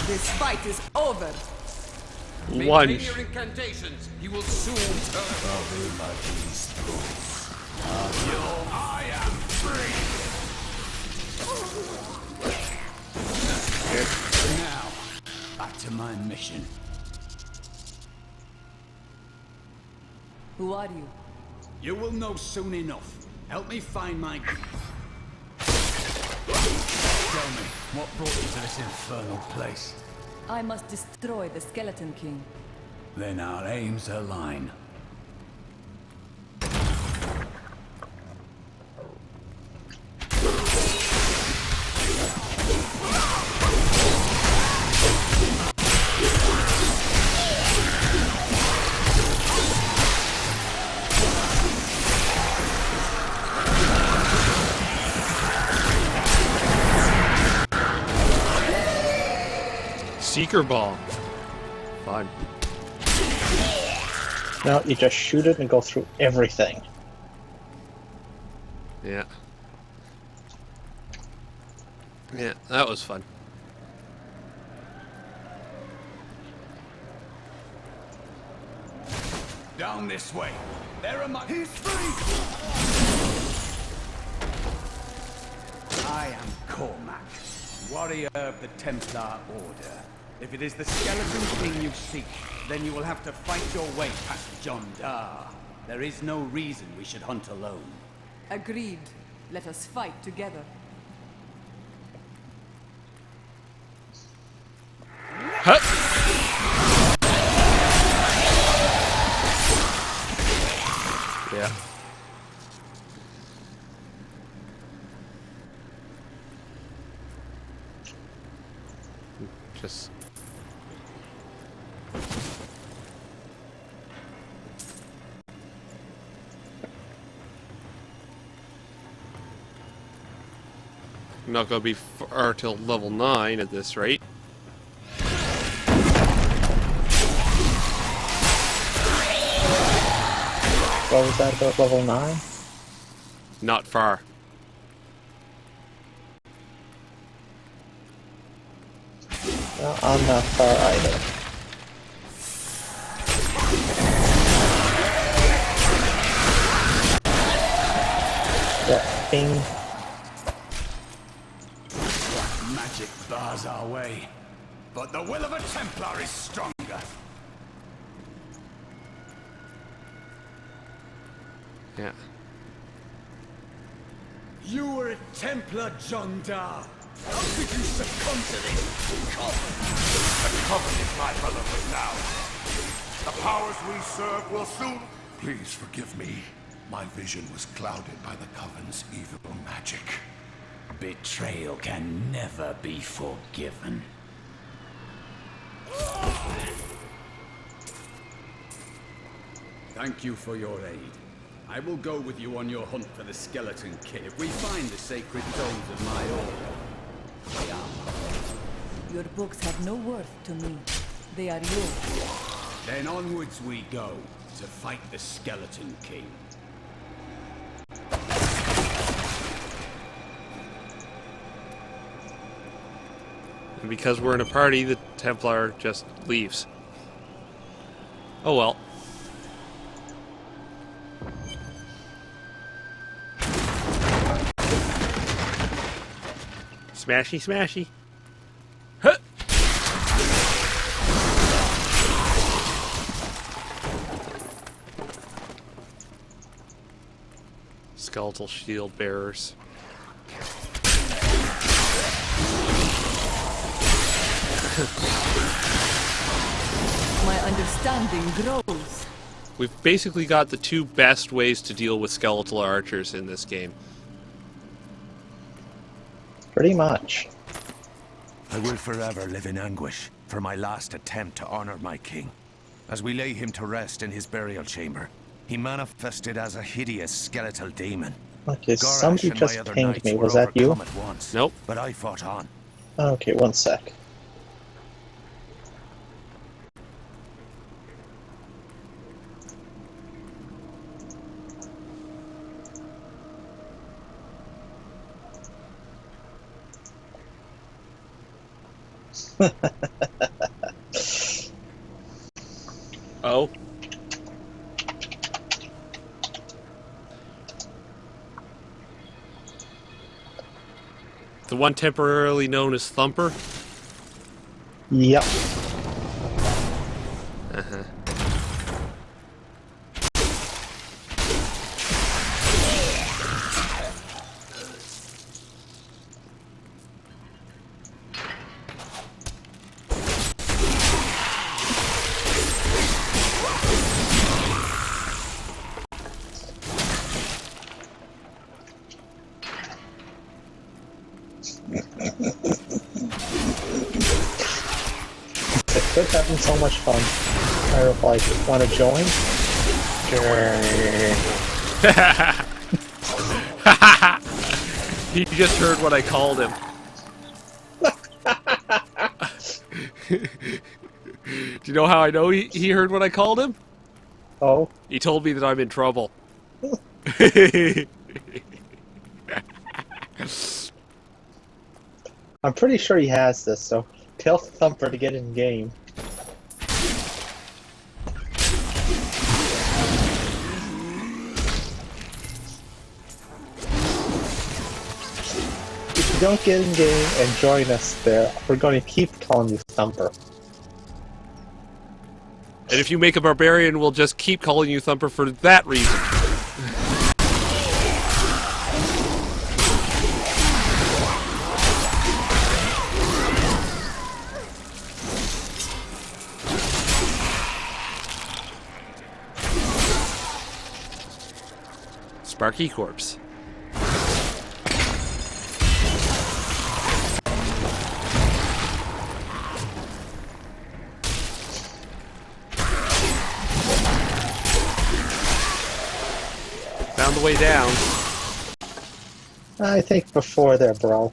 This fight is over. One. Maintain your incantations. You will soon turn. I am free. Now, back to my mission. Who are you? You will know soon enough. Help me find my... Tell me, what brought you to this infernal place? I must destroy the Skeleton King. Then our aims align. Seeker ball. Fun. No, you just shoot it and go through everything. Yeah. Yeah, that was fun. Down this way. There are my... He's free! I am Cormac, warrior of the Templar Order. If it is the Skeleton King you seek, then you will have to fight your way past John Dar. There is no reason we should hunt alone. Agreed. Let us fight together. Yeah. Just... I'm not gonna be far till level 9 at this rate. What was that about level 9? Not far. Well, I'm not far either. Yeah, ping. Black magic bars our way, but the will of a Templar is stronger. Yeah. You were a Templar, John Dar. How could you succumb to this coven? The coven is my brotherhood now. The powers we serve will soon... Please forgive me. My vision was clouded by the coven's evil magic. Betrayal can never be forgiven. Thank you for your aid. I will go with you on your hunt for the Skeleton King if we find the sacred tomes of my order. Your books have no worth to me. They are yours. Then onwards we go to fight the Skeleton King. And because we're in a party, the Templar just leaves. Oh well. Smashy, smashy. Huh. Skeletal shield bearers. My understanding grows. We've basically got the two best ways to deal with skeletal archers in this game. Pretty much. I will forever live in anguish for my last attempt to honor my king. As we lay him to rest in his burial chamber, he manifested as a hideous skeletal demon. Okay, Gorash somebody and my just other pinged knights me. were Was that you? overcome at once, Nope. but I fought on. Okay, one sec. Oh. The one temporarily known as Thumper? Yep. Uh-huh. Quit having so much fun. I replied, want to join? He just heard what I called him. Do you know how I know he heard what I called him? Oh? He told me that I'm in trouble. I'm pretty sure he has this, so tell Thumper to get in game. If you don't get in game and join us there, we're going to keep calling you Thumper. And if you make a barbarian, we'll just keep calling you Thumper for that reason. Sparky Corpse. Found the way down. I think before there, bro.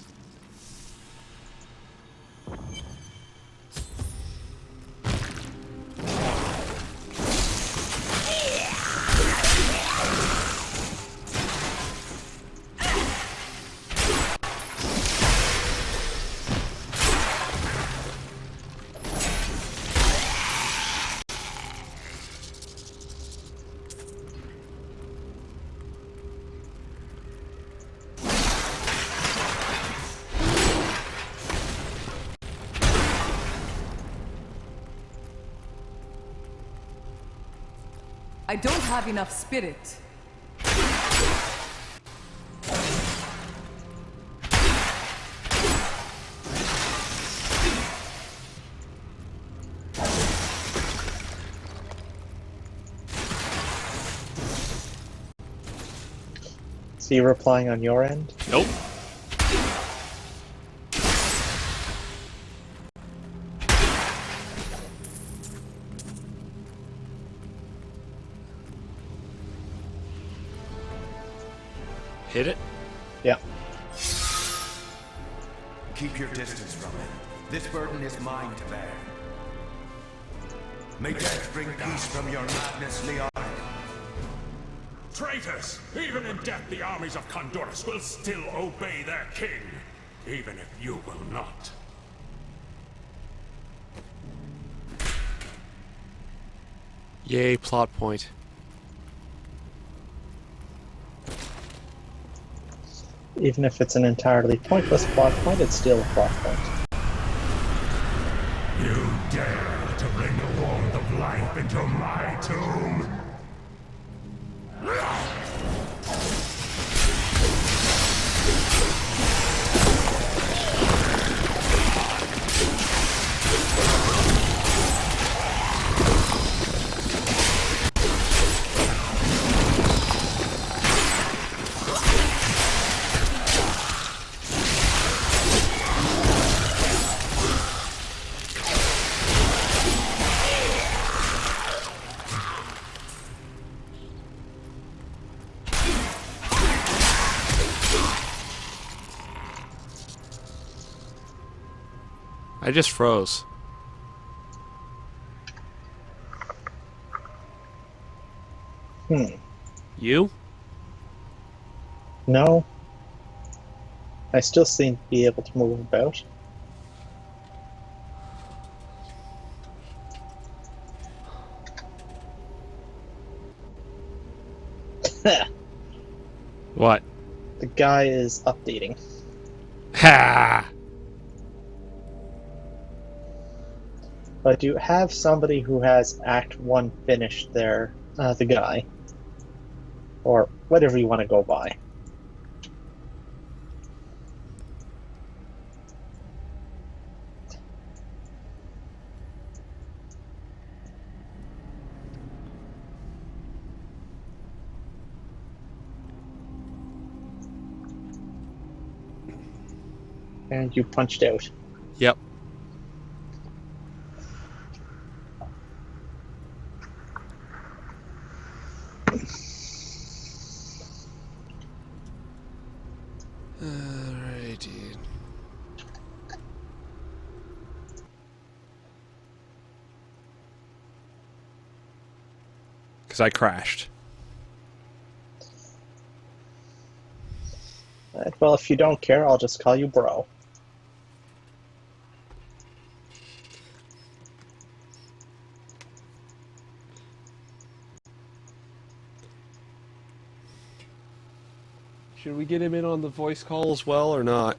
I don't have enough spirit. So you replying on your end? Nope. Hit it? Yeah. Keep your distance from him. This burden is mine to bear. May death bring peace from your madness, Leoric. Traitors! Even in death, the armies of Condorus will still obey their king, even if you will not. Yay, plot point. Even if it's an entirely pointless plot point, it's still a plot point. You dare to bring the warmth of life into my tomb? I just froze. You? No. I still seem to be able to move about. What? The guy is updating. Ha! But you have somebody who has Act 1 finished there, the guy. Or whatever you want to go by. And you punched out. Yep. Alrighty. because I crashed. Alright, well, if you don't care, I'll just call you bro. Should we get him in on the voice call as well, or not?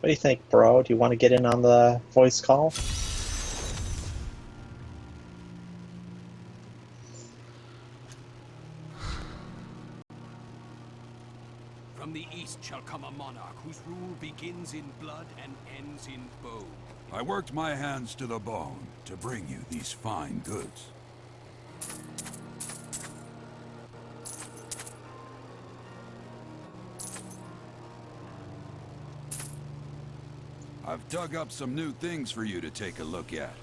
What do you think, bro? Do you want to get in on the voice call? From the east shall come a monarch whose rule begins in blood and ends in bone. I worked my hands to the bone to bring you these fine goods. I've dug up some new things for you to take a look at.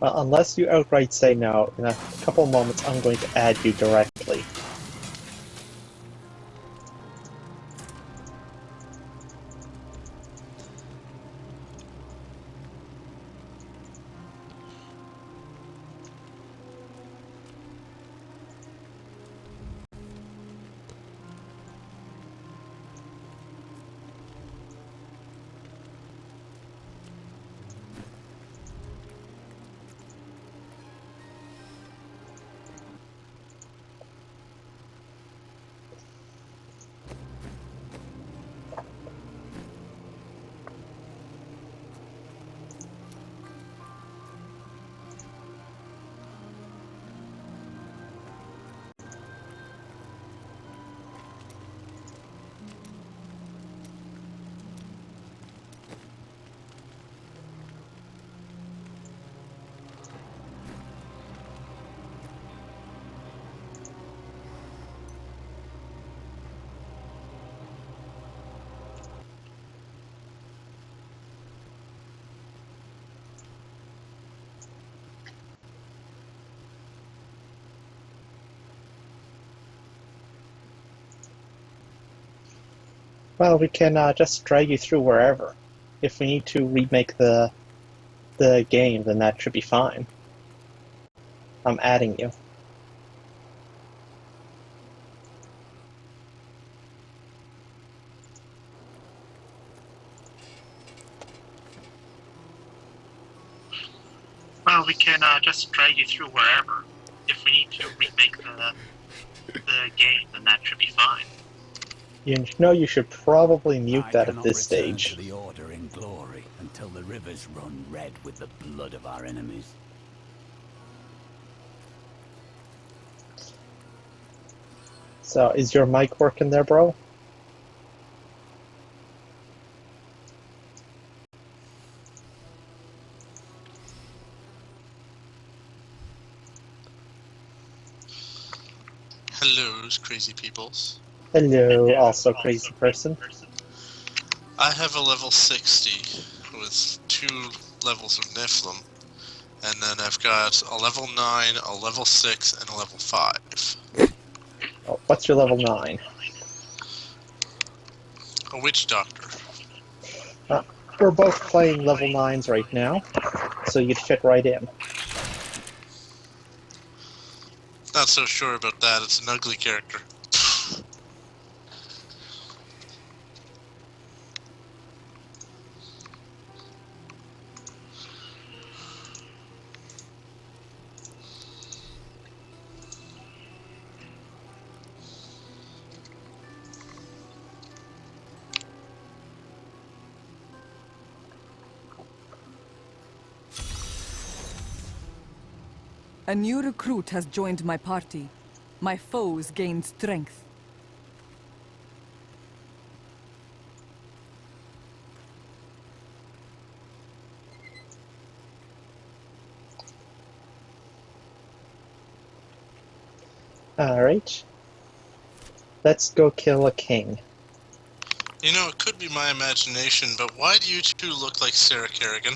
Well, unless you outright say no, in a couple moments I'm going to add you directly. Well, we can just drag you through wherever. If we need to remake the game, then that should be fine. I'm adding you. Well, we can just drag you through wherever. If we need to remake the game, then that should be fine. You know you should probably mute that at this stage. To the Order in glory until the rivers run red with the blood of our enemies. So, is your mic working there, bro? Hello, crazy peoples. Hello, also crazy person. I have a level 60 with 2 levels of Niflheim, and then I've got a level 9, a level 6, and a level 5. Oh, what's your level 9? A witch doctor. We're both playing level 9s right now, so you'd fit right in. Not so sure about that, it's an ugly character. A new recruit has joined my party. My foes gain strength. Alright. Let's go kill a king. You know, it could be my imagination, but why do you two look like Sarah Kerrigan?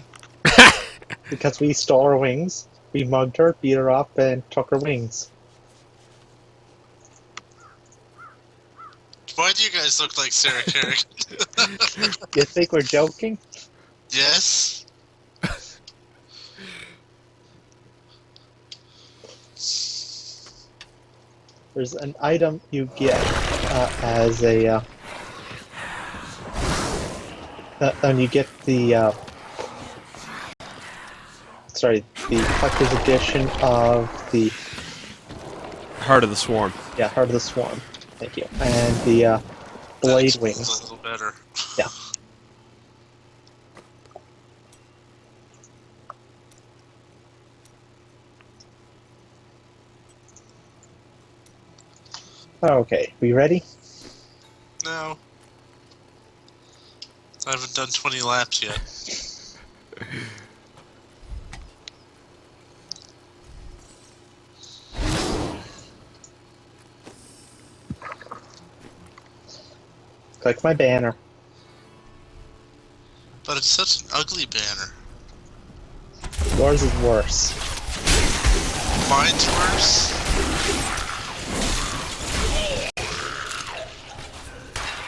Because we stole her wings. We mugged her, beat her up, and took her wings. Why do you guys look like Sarah Carrick? You think we're joking? Yes. There's an item you get as a and you get the sorry, the collector's edition of the Heart of the Swarm. Yeah, Heart of the Swarm. Thank you. And the blade wings. It's a little better. Yeah. Okay, we ready? No. I haven't done 20 laps yet. Click my banner. But it's such an ugly banner. Yours is worse. Mine's worse?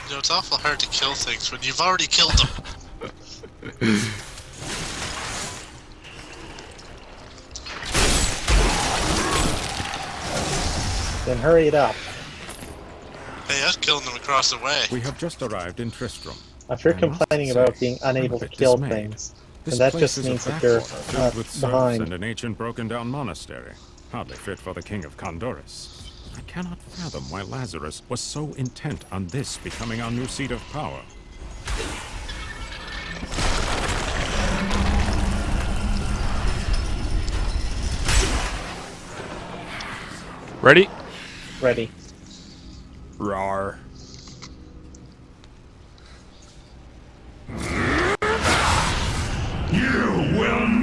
You know, it's awful hard to kill things when you've already killed them. Then hurry it up. Hey, I was killing them across the way. We have just arrived in Tristram. If you're I must complaining say, about being unable I'm a to bit kill dismayed. things, This then that place just is a means that you're backwater filled with serfs behind. and an ancient broken-down monastery. Hardly fit for the king of Condorus. I cannot fathom why Lazarus was so intent on this becoming our new seat of power. Ready? Ready. Rawr.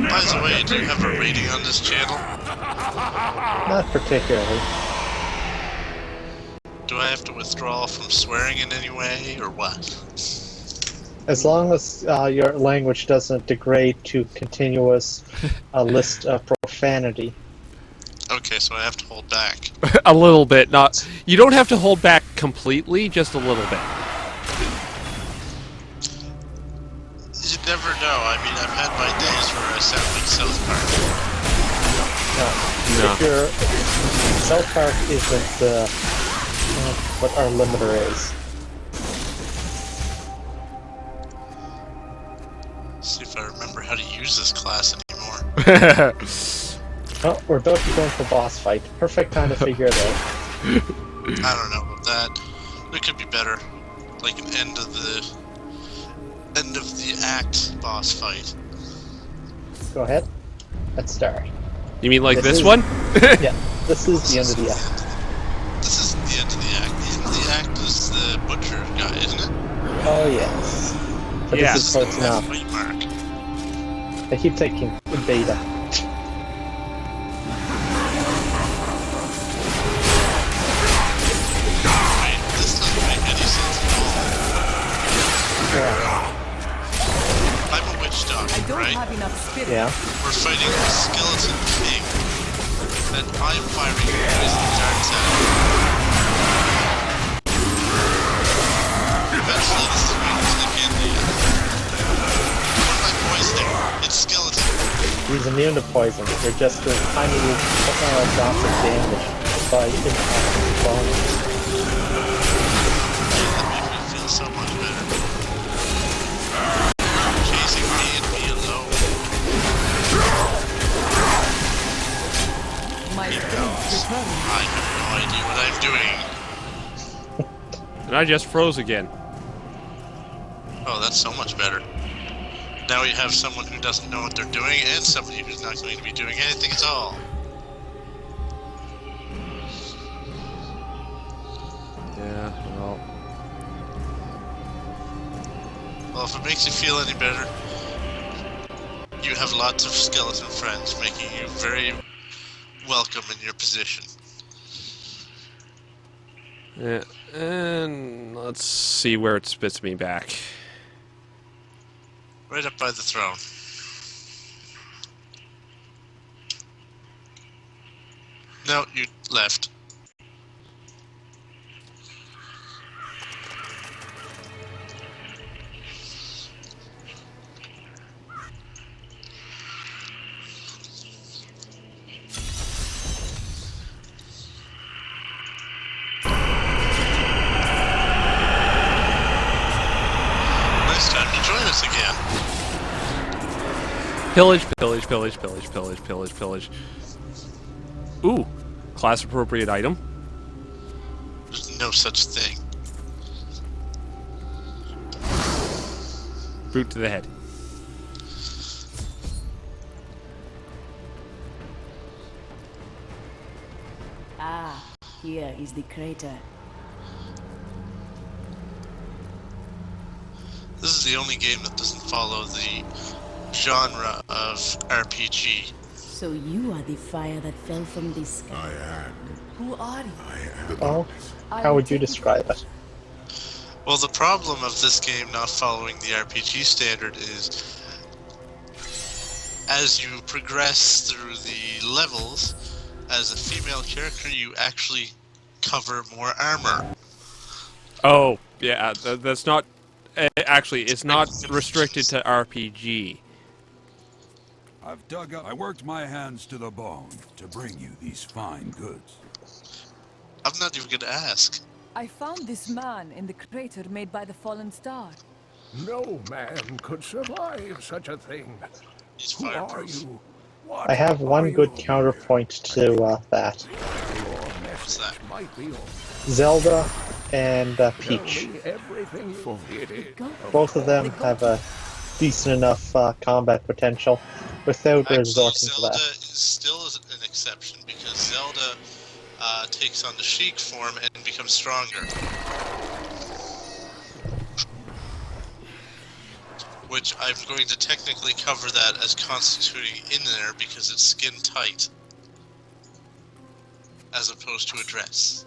By the way, do you have a rating on this channel? Not particularly. Do I have to withdraw from swearing in any way, or what? As long as your language doesn't degrade to continuous list of profanity. Okay, so I have to hold back. A little bit, not. You don't have to hold back completely, just a little bit. You never know. I mean, I've had my days where I sound like South Park. No. If your South Park isn't what our limiter is. Let's see if I remember how to use this class anymore. Oh, we're about to go into the boss fight. Perfect time to figure it out. I don't know about that. It could be better. Like an end of the act boss fight. Go ahead. Let's start. You mean like this is, one? Yeah, this is the end of the act. This isn't the end of the act. The end of the act is the butcher guy, isn't it? Oh yes. But yes. This is close enough. Fight mark. I keep taking beta. Wait, this doesn't make any sense at all. I'm a witch doctor, right? Yeah. We're fighting a skeleton king, and I'm firing poison darts at him. Eventually, this is going to kick in the end. What am I poisoning? It's skeleton. He's immune to poison. They're just a tiny little dots of damage by impacting his bones. That makes me feel so much better. Chasing me and me alone. My strength returns. I have no idea what I'm doing. And I just froze again. Oh, that's so much better. Now you have someone who doesn't know what they're doing, and somebody who's not going to be doing anything at all. Yeah, well. Well, if it makes you feel any better, you have lots of skeleton friends, making you very welcome in your position. Yeah, and let's see where it spits me back. Right up by the throne. No, you left. Pillage, pillage, pillage, pillage, pillage, pillage, pillage. Ooh, class appropriate item. There's no such thing. Boot to the head. Ah, here is the crater. This is the only game that doesn't follow the genre of RPG. So you are the fire that fell from the sky. I am. Who are you? I am. Oh, how would you describe it? Well, the problem of this game not following the RPG standard is as you progress through the levels, as a female character, you actually cover more armor. Oh, yeah, that's not... actually, it's not restricted to RPG. I've dug up. I worked my hands to the bone to bring you these fine goods. I'm not even going to ask. I found this man in the crater made by the fallen star. No man could survive such a thing. He's Who are fireproof. you? What I have one are good you? counterpoint to that. Your What's that? message might be all. Zelda and Peach. Tell me everything you did. Both of them have a decent enough combat potential without Actually, resorting to Zelda that. is still an exception because Zelda takes on the Sheik form and becomes stronger. Which I'm going to technically cover that as constituting in there because it's skin tight. As opposed to a dress.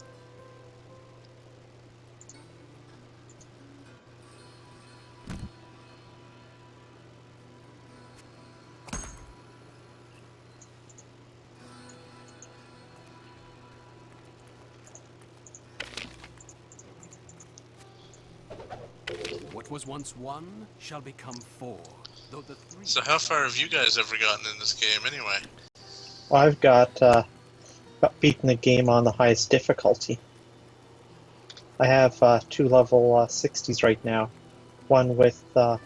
What was once one shall become four, though the three... So how far have you guys ever gotten in this game anyway? Well, I've got beaten the game on the highest difficulty. I have 2 level 60s right now. One with, I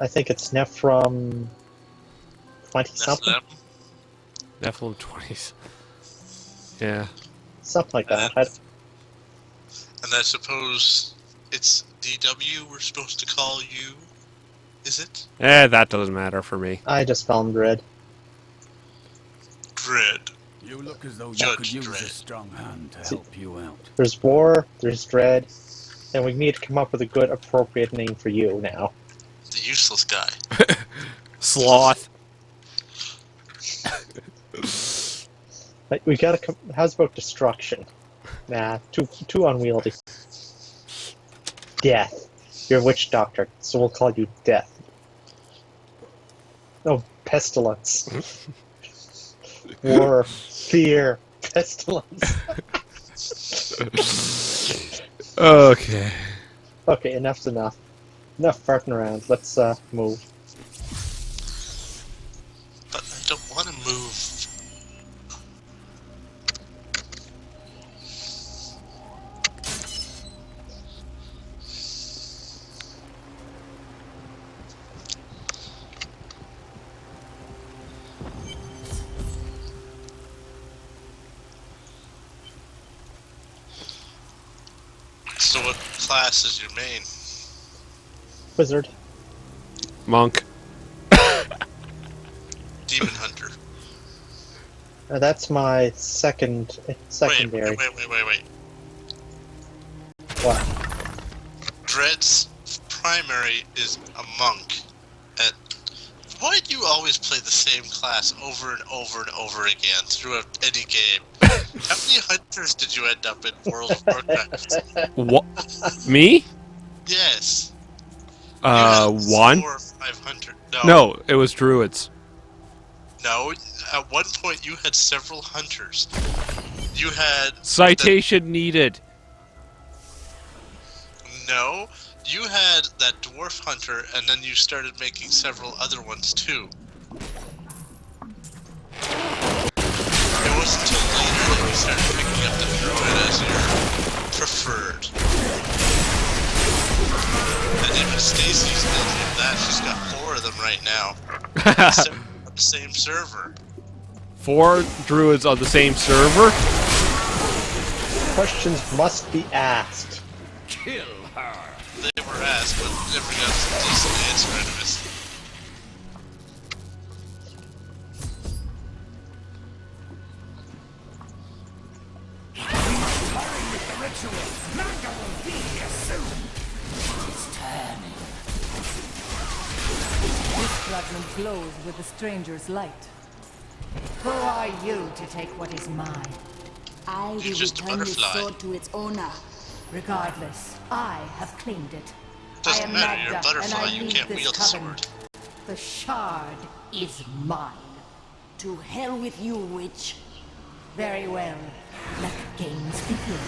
think it's Nephilim 20-something? Nephilim 20s. Yeah. Something like that. And I suppose it's DW we're supposed to call you, is it? That doesn't matter for me. I just found Dread. Dread. You look as though you Judge could use Dredd. a strong hand to help you out. There's War, there's Dread, and we need to come up with a good, appropriate name for you now. The useless guy. Sloth. Like, we gotta come. How's about Destruction? Nah, too unwieldy. Death. You're a witch doctor, so we'll call you Death. No, Pestilence. War, fear, pestilence. Okay. Okay, enough's enough. Enough farting around. Let's move. But I don't want to move. So what class is your main? Wizard. Monk. Demon Hunter. That's my secondary. Wait. What? Dread's primary is a monk. Why do you always play the same class over and over and over again throughout any game? How many hunters did you end up in World of Warcraft? What? Me? Yes. One? 4 or 5 hunters. No, it was druids. No, at one point you had several hunters. You had... Citation needed. No, you had that dwarf hunter, and then you started making several other ones too. It wasn't until later that you started picking up the druid as your preferred. And even Stacy's building of that, she's got 4 of them right now. On the same server. 4 druids on the same server? Questions must be asked. Kill her. They were asked, but never got a decent answer out of it. This fragment glows with the stranger's light. Who are you to take what is mine? I will You're just a return this butterfly. sword to its owner. Regardless, I have claimed it. Doesn't I am matter, you're a Magda, and butterfly, I you lead can't this wield the coven. sword. The shard is mine. To hell with you, witch. Very well. Let the games begin.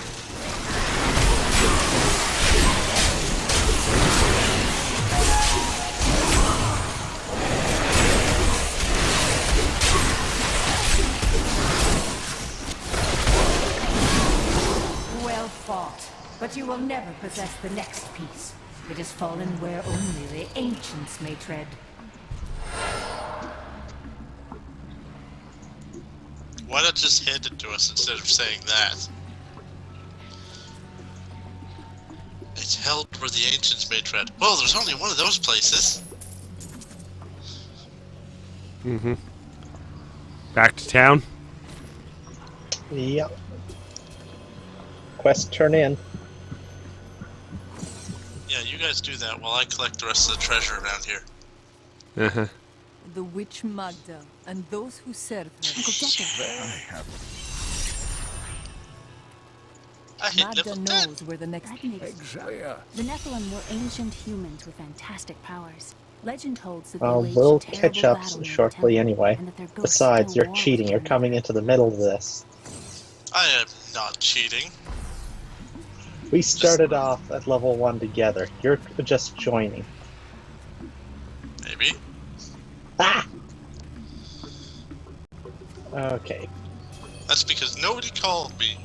Well fought, but you will never possess the next piece. It has fallen where only the ancients may tread. Why not just hand it to us instead of saying that? It's held where the ancients may tread. Well, there's only one of those places. Mm-hmm. Back to town? Yep. Quest turn in. Yeah, you guys do that while I collect the rest of the treasure around here. Uh-huh. The witch Magda and those who serve her. I hit Magda level 10. knows where the next That makes The Nephilim were ancient humans with fantastic powers. Legend holds that they waged We'll a terrible catch up battle near the shortly temple, anyway. and that their ghosts Besides, still you're walk cheating. You're down coming into the middle of this. I am not cheating. We started off at level 1 together. You're just joining. Maybe. Ah! Okay. That's because nobody called me.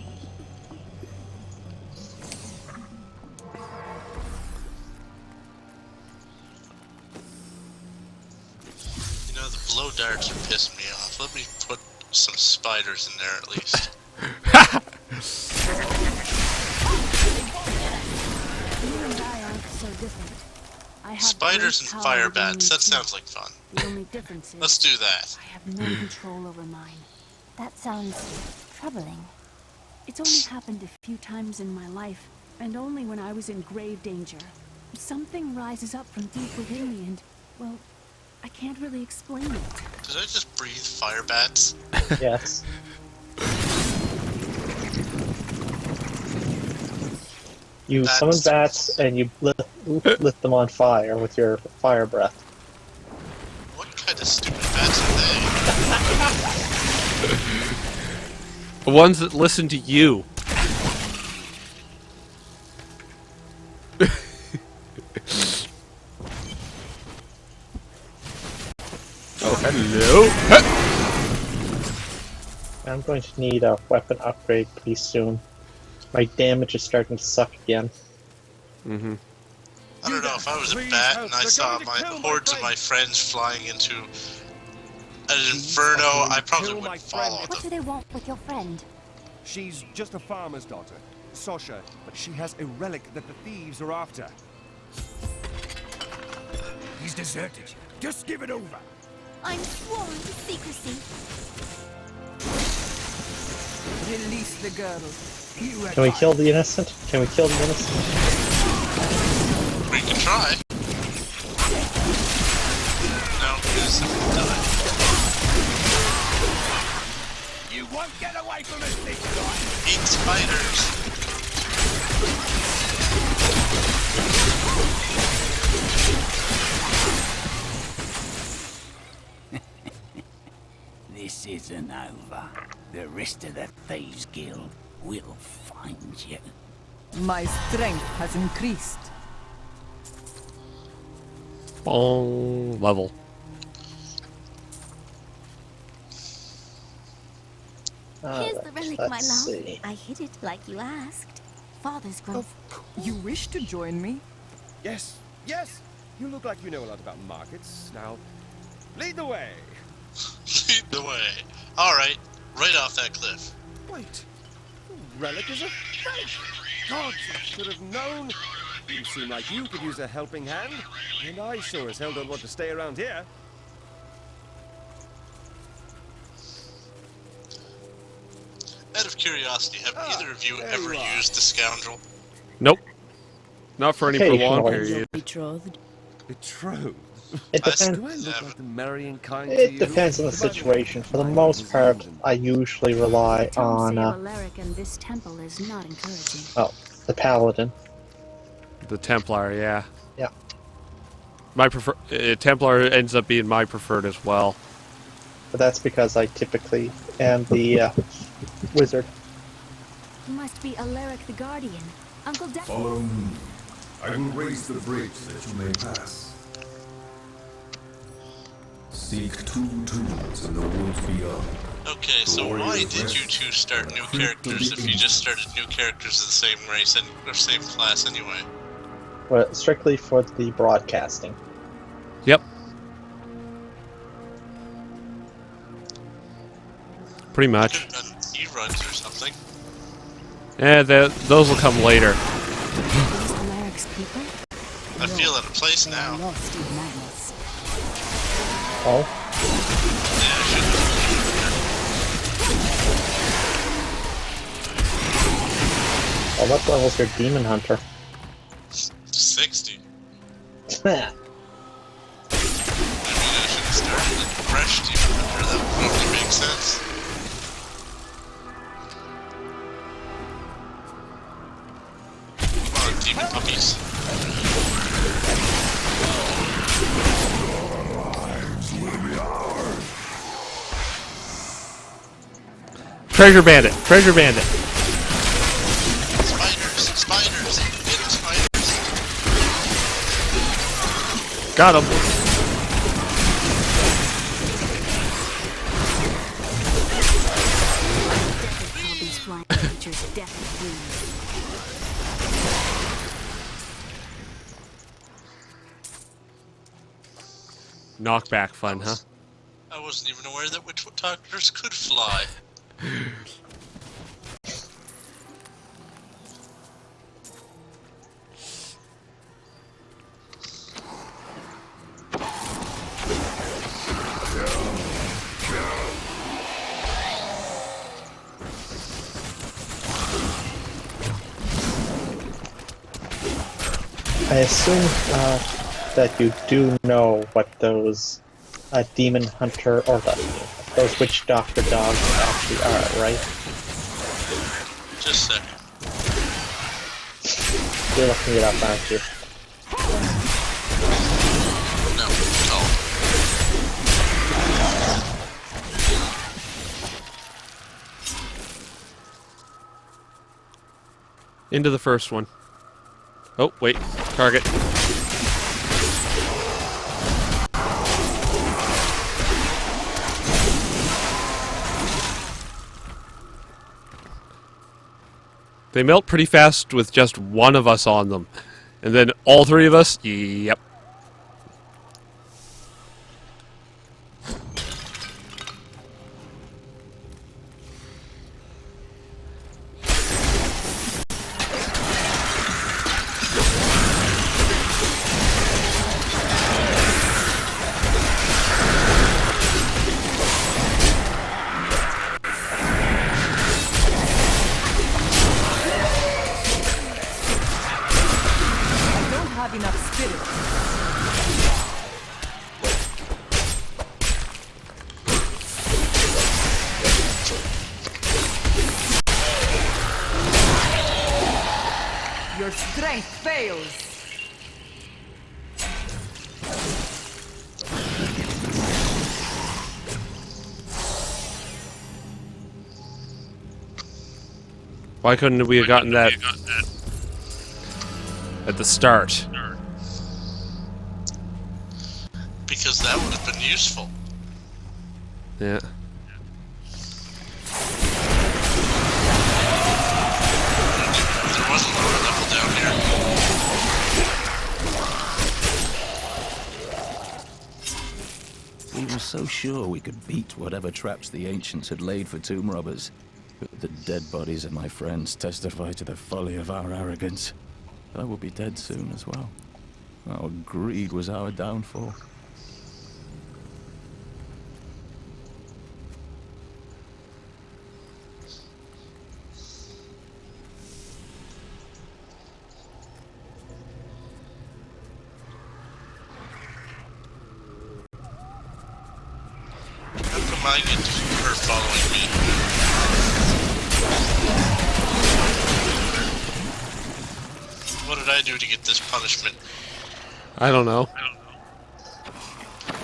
You know, the blow darts are pissing me off. Let me put some spiders in there at least. You and I aren't so different. I have Spiders and great fire power within bats. me, That too. sounds like fun. The only difference is Let's do that. I have no control over mine. That sounds troubling. It's only happened a few times in my life, and only when I was in grave danger. Something rises up from deep within me and, well, I can't really explain it. Did I just breathe fire bats? Yes. You summon bats and you lit them on fire with your fire breath. What kind of stupid bats are they? The ones that listen to you. Oh, hello. I'm going to need a weapon upgrade pretty soon. My damage is starting to suck again. Mm-hmm. I don't know, if I was a bat and I saw my hordes of my friends flying into an inferno, I probably would follow What them. do they want with your friend? She's just a farmer's daughter, Sosha, but she has a relic that the thieves are after. He's deserted you. Just give it over. I'm sworn to secrecy. Release the girl. Can we kill the innocent? Can we kill the innocent? We can try. No, innocent will die. You won't get away from us this time. Eat spiders. This isn't over. The rest of the Thieves Guild will find you. My strength has increased. Bong level. Here's the relic, my let's love. see. I hid it like you asked. Father's growth. You wish to join me? Yes, yes! You look like you know a lot about markets. Now, Lead the way. Lead the way. Alright, right off that cliff. Wait. Relic is a fake. Gods, I should have known. You seem like you could use a helping hand. And I sure as hell don't want to stay around here. Out of curiosity, have either of you ever used the scoundrel? Nope. Not for any prolonged period. Betrothed? Betrothed? It depends. Do I look like the marrying kind to It you? depends on the situation. For the most part, I usually rely on Alaric and this temple is not encouraging. the paladin. The Templar, yeah. Yeah. My Templar ends up being my preferred as well. But that's because I typically am the wizard. Must be Alaric the Guardian. Uncle Deck. Follow me. I will raise the bridge that you may pass. Seek 2 tombs in the woods beyond. Okay, so why did you two start new characters if you just started new characters of the same race or same class anyway? Well, strictly for the broadcasting. Yep. Pretty much. E-runs or something. Yeah, those will come later. Alaric's people? I feel out of place now. Lost in madness. Oh. Oh, what level's your demon hunter? 60. I mean, I should have started a fresh demon hunter. That would probably make sense. Come on, demon puppies. Treasure bandit! Treasure bandit! Spiders! Spiders! Get spiders! Got him! These flying creatures definitely. Knockback fun, huh? I wasn't even aware that witch doctors could fly. I assume that you do know what those demon hunter or those witch doctor dogs actually are, right? Just a second. You're looking it up, aren't you? No, Into the first one. Oh, wait. Target. They melt pretty fast with just one of us on them. And then all three of us, yep. enough spirit. Your strength fails. Why couldn't we have gotten that at the start? Because that would have been useful. Yeah. There was a lower level down here. so sure we could beat whatever traps the ancients had laid for tomb robbers. But the dead bodies of my friends testify to the folly of our arrogance. I will be dead soon as well. Our greed was our downfall. How come I get her following me? What did I do to get this punishment? I don't know.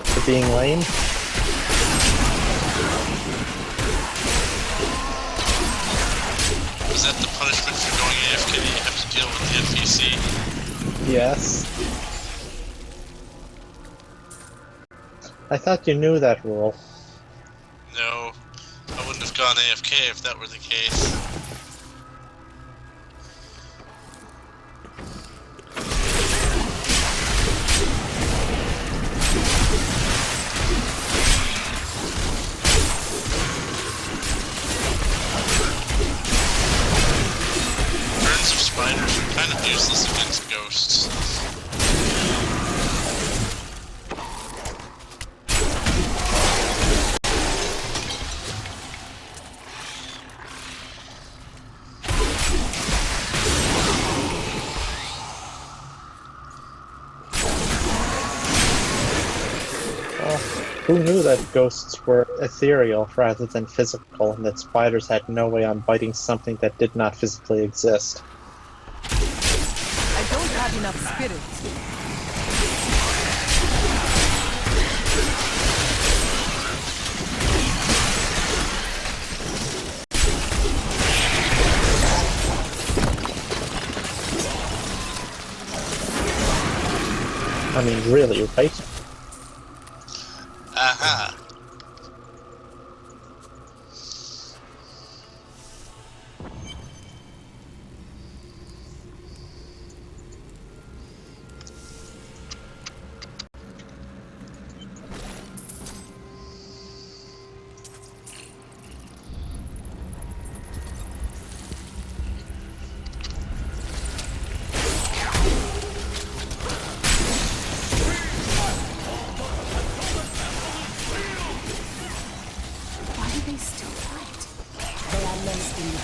For being lame? Was that the punishment for going AFK? You have to deal with the NPC? Yes. I thought you knew that rule. No, I wouldn't have gone AFK if that were the case. Burns of spiders are kind of useless against ghosts. Who knew that ghosts were ethereal rather than physical, and that spiders had no way on biting something that did not physically exist? I don't have enough spirit. I mean, really, right? Aha. Why do they still fight? They are lost in the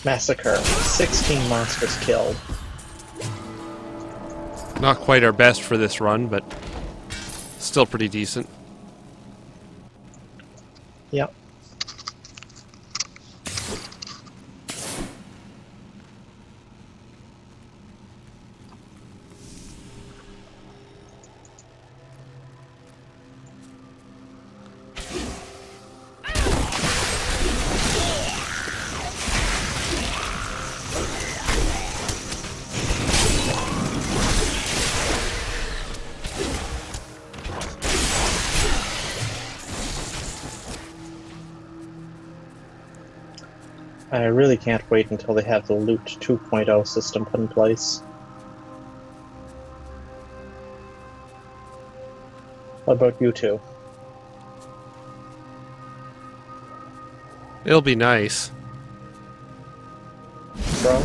Massacre. 16 monsters killed. Not quite our best for this run, but still pretty decent. Yep. I really can't wait until they have the Loot 2.0 system put in place. What about you two? It'll be nice. Bro?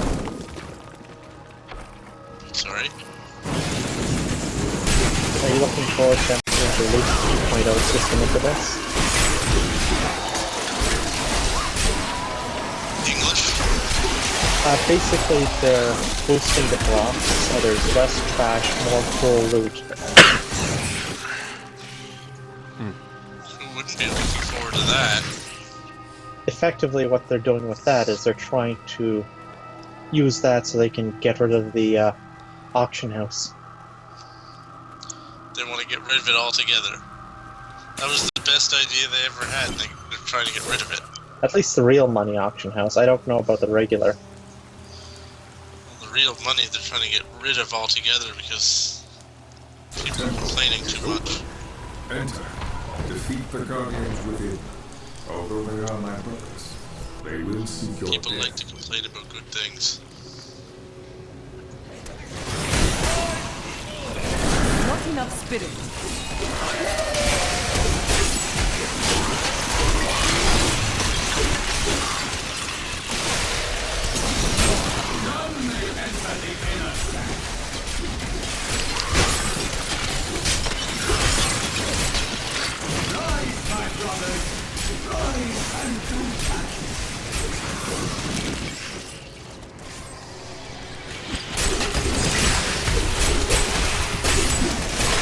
Sorry? Are you looking forward to the Loot 2.0 system into this? Basically, they're boosting the drops, so there's less trash, more cool loot. Who wouldn't be looking forward to that? Effectively, what they're doing with that is they're trying to use that so they can get rid of the auction house. They want to get rid of it altogether. That was the best idea they ever had, and they're trying to get rid of it. At least the real money auction house. I don't know about the regular. The real money they're trying to get rid of altogether because people are complaining too much. Enter. Defeat the guardians within. Although they are my brothers, they will seek your People death. like to complain about good things. enough spirit. None may enter the inner sanctum. Rise, my brothers! Rise and do battle!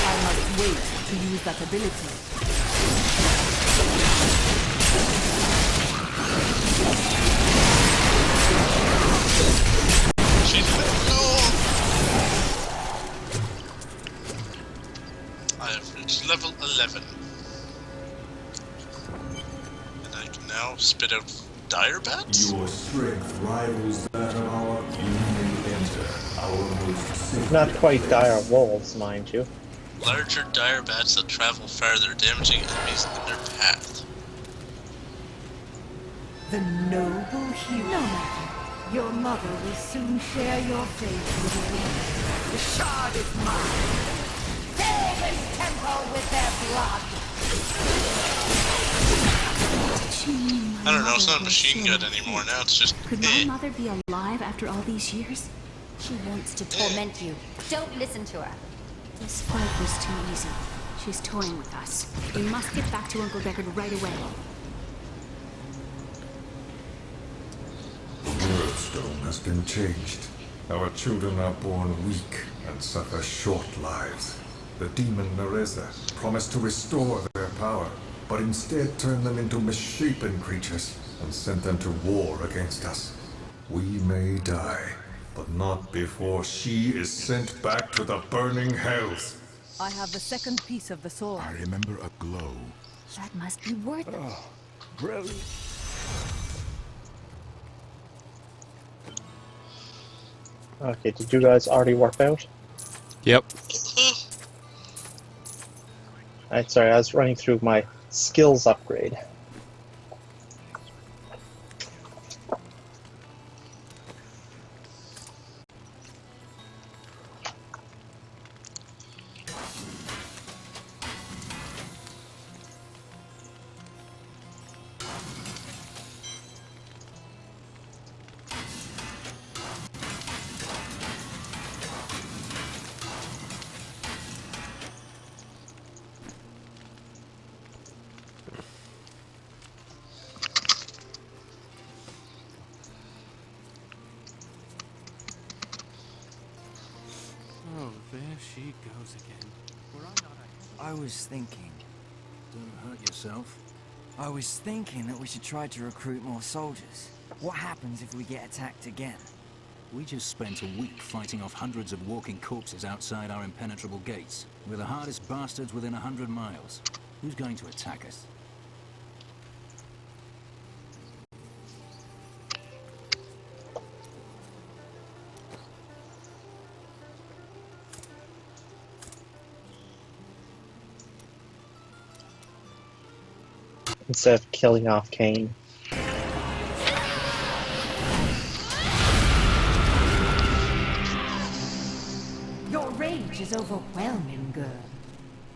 I must wait to use that ability. I have reached level 11. And I can now spit out dire bats? Your strength rivals that of our... You may enter our most sacred Not quite place. dire wolves, mind you. Larger dire bats that travel farther, damaging enemies in their path. The noble hero. No matter. Your mother will soon share your fate with me. The shard is mine. Fill this temple with their blood. I don't know, it's not a machine gun anymore, now it's just Could my mother be alive after all these years? She wants to torment you. Don't listen to her. This fight was too easy. She's toying with us. We must get back to Uncle Deckard right away. The world stone has been changed. Our children are born weak and suffer short lives. The demon Nereza promised to restore their power, but instead turned them into misshapen creatures and sent them to war against us. We may die, but not before she is sent back to the burning hells. I have the second piece of the sword. I remember a glow. That must be worth it. Oh, brilliant. Okay, did you guys already work out? Yep. Alright, sorry, I was running through my skills upgrade. Oh, there she goes again. I was thinking. Don't hurt yourself. I was thinking that we should try to recruit more soldiers. What happens if we get attacked again? We just spent a week fighting off hundreds of walking corpses outside our impenetrable gates. We're the hardest bastards within 100 miles. Who's going to attack us? Instead of killing off Cain. Your rage is overwhelming, girl.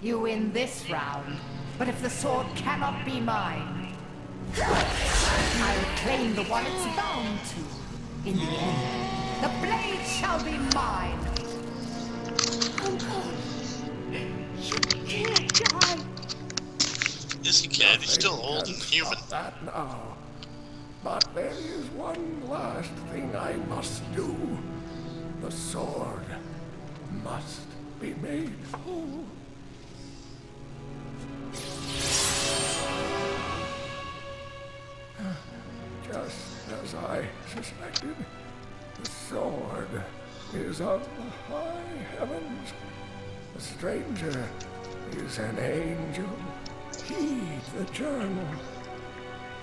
You win this round, but if the sword cannot be mine, I'll claim the one it's bound to. In the end, the blade shall be mine. You can't die. Yes, he can. He's still old and human. That now. But there is one last thing I must do. The sword must be made whole. Just as I suspected, the sword is of the high heavens. The stranger is an angel. Heed the journal.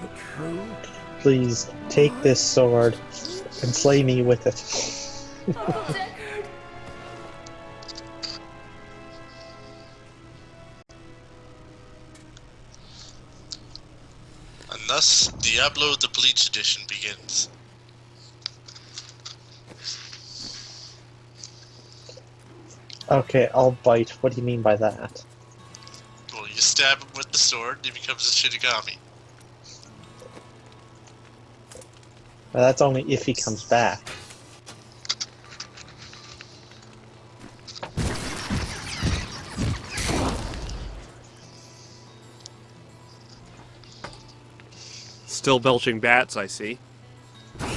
The true. Please take this sword and slay me with it. Uncle Deckard. And thus, Diablo the Bleach Edition begins. Okay, I'll bite. What do you mean by that? Well, you stab him with the sword, and he becomes a Shinigami. Well, that's only if he comes back. Still belching bats, I see. That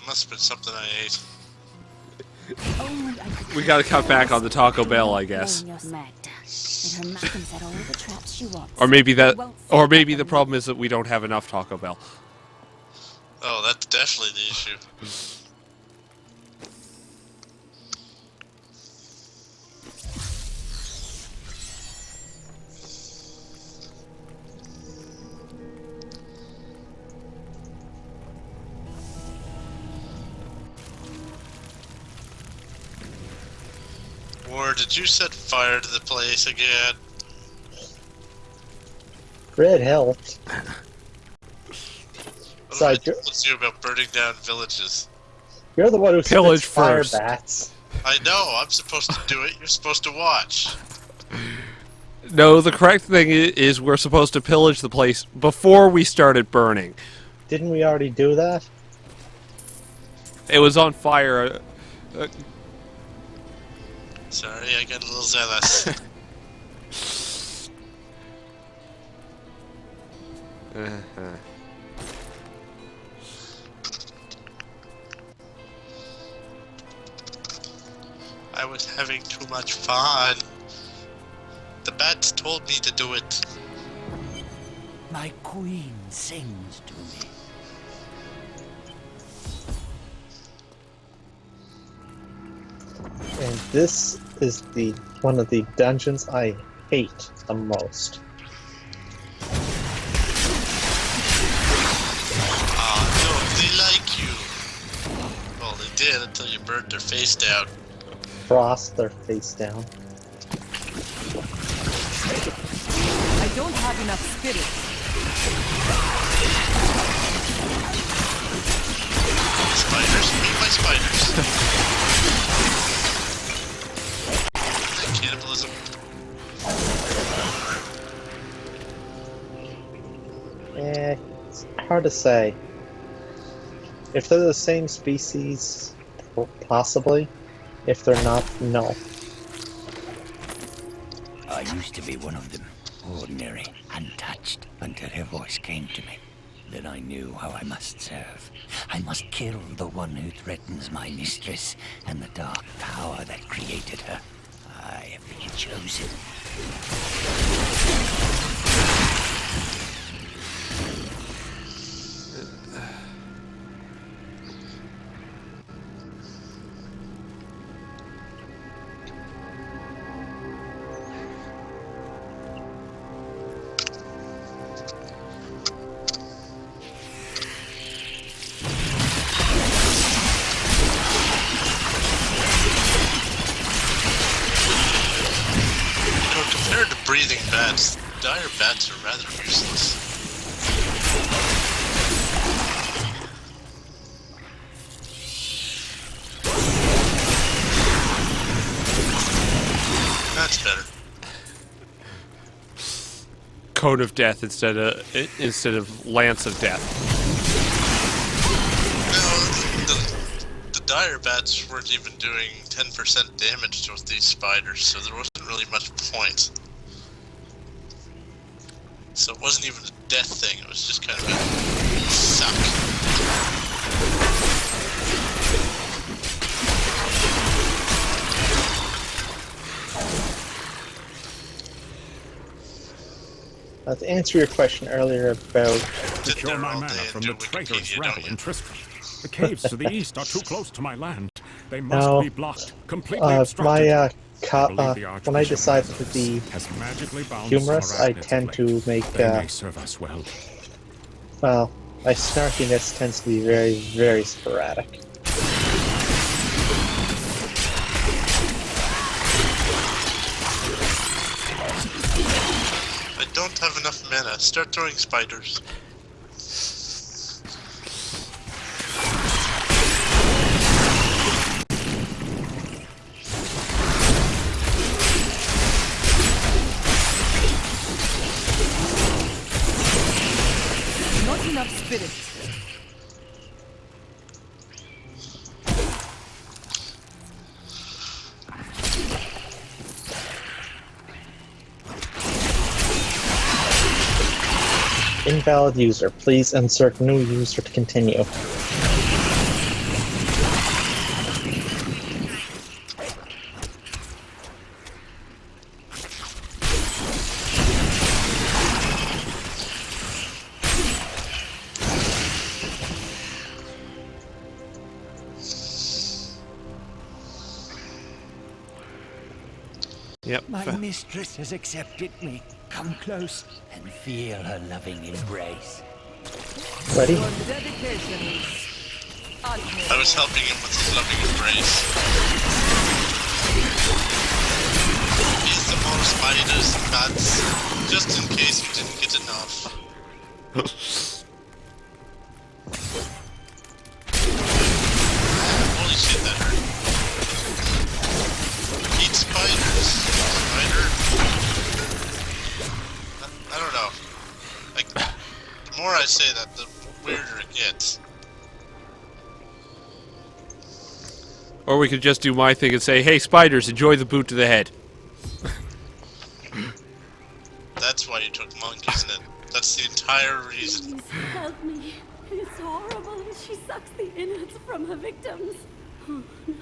must have been something I ate. We gotta cut back on the Taco Bell, I guess. Or maybe the problem is that we don't have enough Taco Bell. Oh, that's definitely the issue. Or did you set fire to the place again? Red helped. What do I told you about burning down villages? You're the one who pillage spits fire first. bats. I know, I'm supposed to do it, you're supposed to watch. No, the correct thing is we're supposed to pillage the place before we started burning. Didn't we already do that? It was on fire. Sorry, I got a little zealous. I was having too much fun. The bats told me to do it. My queen sings to me. And this is one of the dungeons I hate the most. No, they like you. Well, they did until you burnt their face down. Frost their face down. I don't have enough spirit. Spiders? Meet my spiders. Cannibalism. It's hard to say. If they're the same species, possibly. If they're not, no. I used to be one of them, ordinary, untouched, until her voice came to me. Then I knew how I must serve. I must kill the one who threatens my mistress and the dark power that created her. I have been chosen. Compared to breathing bats, dire bats are rather useless. That's better. Cone of Death instead of Lance of Death. The dire bats weren't even doing 10% damage to these spiders, so there wasn't really much point. So it wasn't even a death thing, it was just kind of a suck. To answer your question earlier about... Secure my mana from the traitorous rabble in Tristram. The caves to the east are too close to my land. They must be blocked, completely obstructed. When I decide to be humorous, I tend to make... They may serve us well. Well, my snarkiness tends to be very, very sporadic. I don't have enough mana. Start throwing spiders. enough spirit. Invalid user. Please insert new user to continue. Yep. My mistress has accepted me. Come close and feel her loving embrace. Ready? Your dedication is I was helping him with his loving embrace. He's the more spiders and bats, just in case you didn't get enough. Holy shit, that hurt. Eat spiders. Spider. I don't know. Like, the more I say that, the weirder it gets. Or we could just do my thing and say, hey, spiders, enjoy the boot to the head. That's why you took Monk, isn't it? That's the entire reason. Please help me. It's horrible. She sucks the innards from her victims. Oh, no.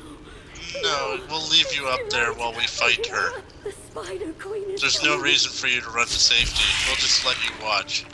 No, we'll leave you up there while we fight her. The Spider Queen is There's no coming. reason for you to run to safety. We'll just let you watch.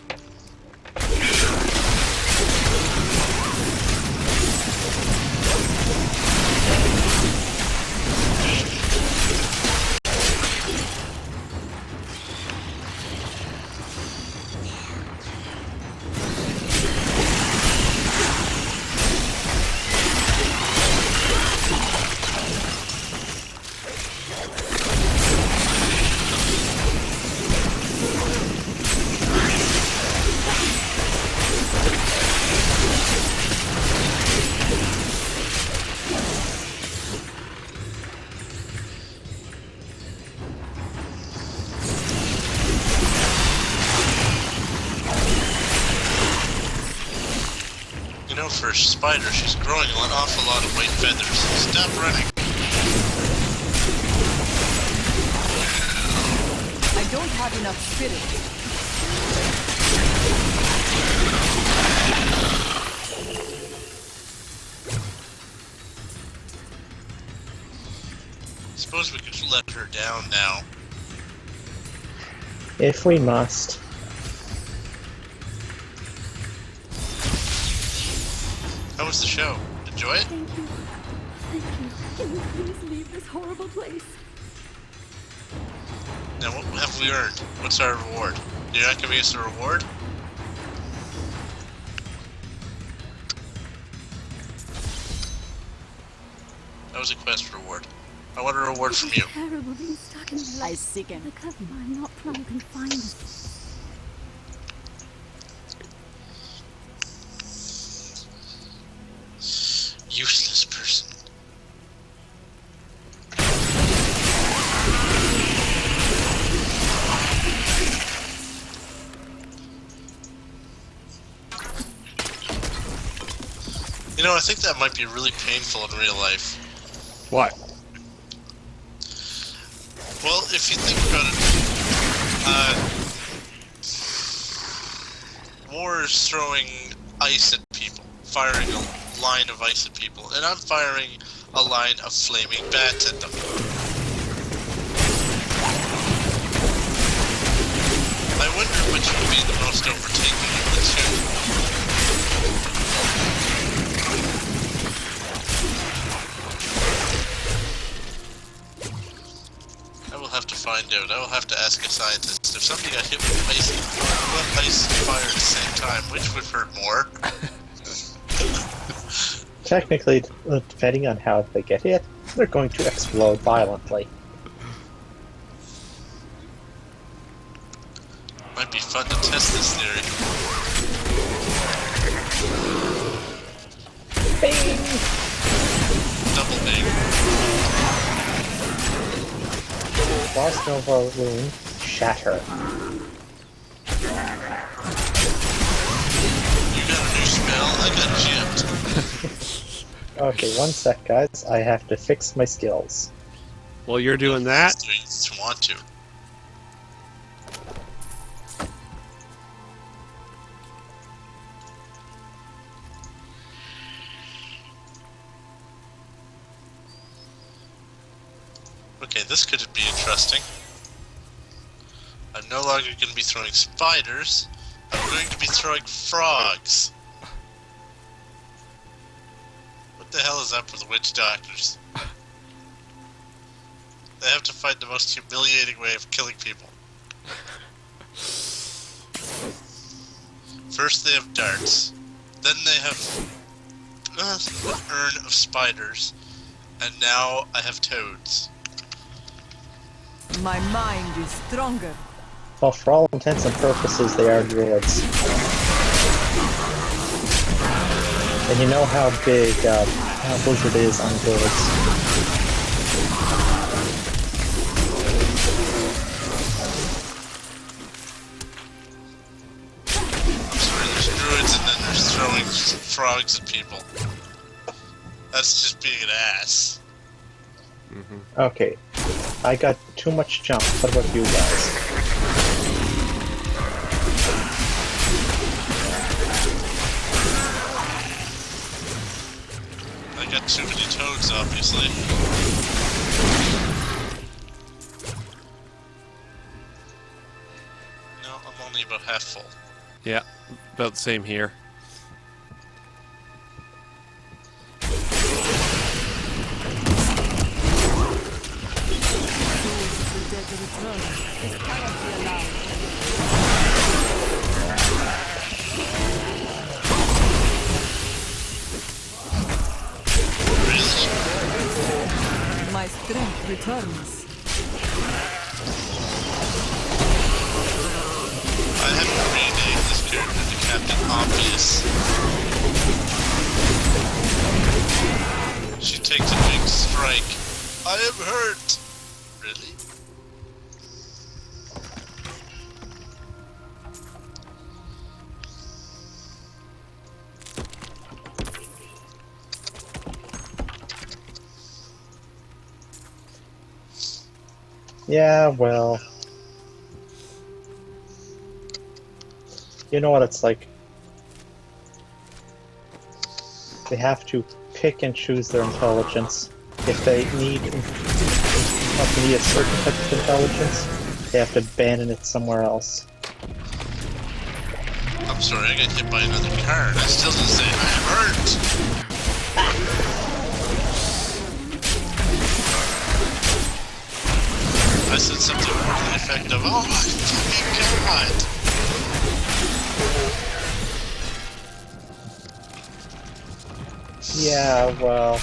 You know, for a spider, she's growing an awful lot of white feathers. Stop running. I don't have enough spirit. Suppose we could let her down now. If we must. How was the show? Enjoy it? Thank you. Thank you. Can you please leave this horrible place? Now, what have we earned? What's our reward? You're not giving us a reward? That was a quest reward. I want a reward from you. Terrible being stuck in the I sicken. The coven. I'm not proud and find it. Useless person. You know, I think that might be really painful in real life. What? Well, if you think about it, war is throwing ice at people, firing a line of ice at people, and I'm firing a line of flaming bats at them. I wonder which would be the most overtaking of the two. I will have to find out. I will have to ask a scientist. If somebody got hit with ice and fire at the same time, which would hurt more? Technically, depending on how they get hit, they're going to explode violently. Might be fun to test this theory. Bing! Double bang. Boss Nova wound, shatter. You I got gypped. Okay, one sec, guys. I have to fix my skills. Well, you're doing that? You want to. Okay, this could be interesting. I'm no longer going to be throwing spiders. I'm going to be throwing frogs. What the hell is up with witch doctors? They have to find the most humiliating way of killing people. First they have darts, then they have an urn of spiders, and now I have toads. My mind is stronger. Well, for all intents and purposes, they are druids. And you know how big Blizzard is on druids. I'm sorry, there's druids and then there's throwing frogs at people. That's just being an ass. Okay, I got too much jump. What about you guys? I got too many toads, obviously. No, I'm only about half full. Yeah, about the same here. My strength returns. I haven't renamed this character to Captain Obvious. She takes a big strike. I am hurt! Really? Yeah, well... You know what it's like. They have to pick and choose their intelligence. If they need a certain type of intelligence, they have to abandon it somewhere else. I'm sorry, I got hit by another car and I still didn't say I am hurt! I said something more to the effect of, oh my fucking god! Yeah, well...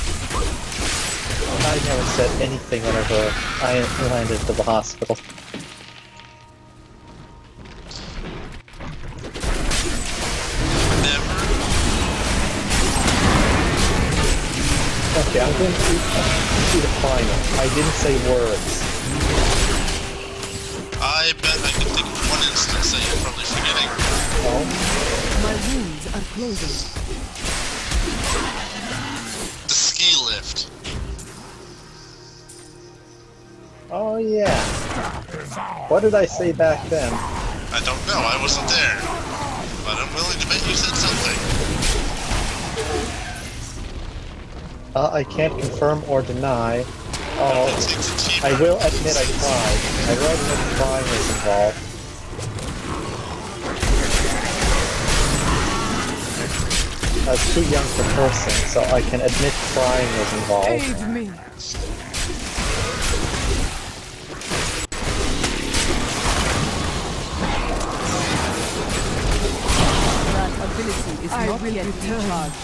I never said anything whenever I landed at the hospital. Okay, I'm going to the final. I didn't say words. I bet I can think of one instance that you're probably forgetting. My wounds are closing. The ski lift. Oh yeah. What did I say back then? I don't know, I wasn't there. But I'm willing to bet you said something. I can't confirm or deny. Oh, I will admit I tried. I will admit trying was involved. I was too young for cursing, so I can admit trying was involved. Aid me. That ability is not yet recharged.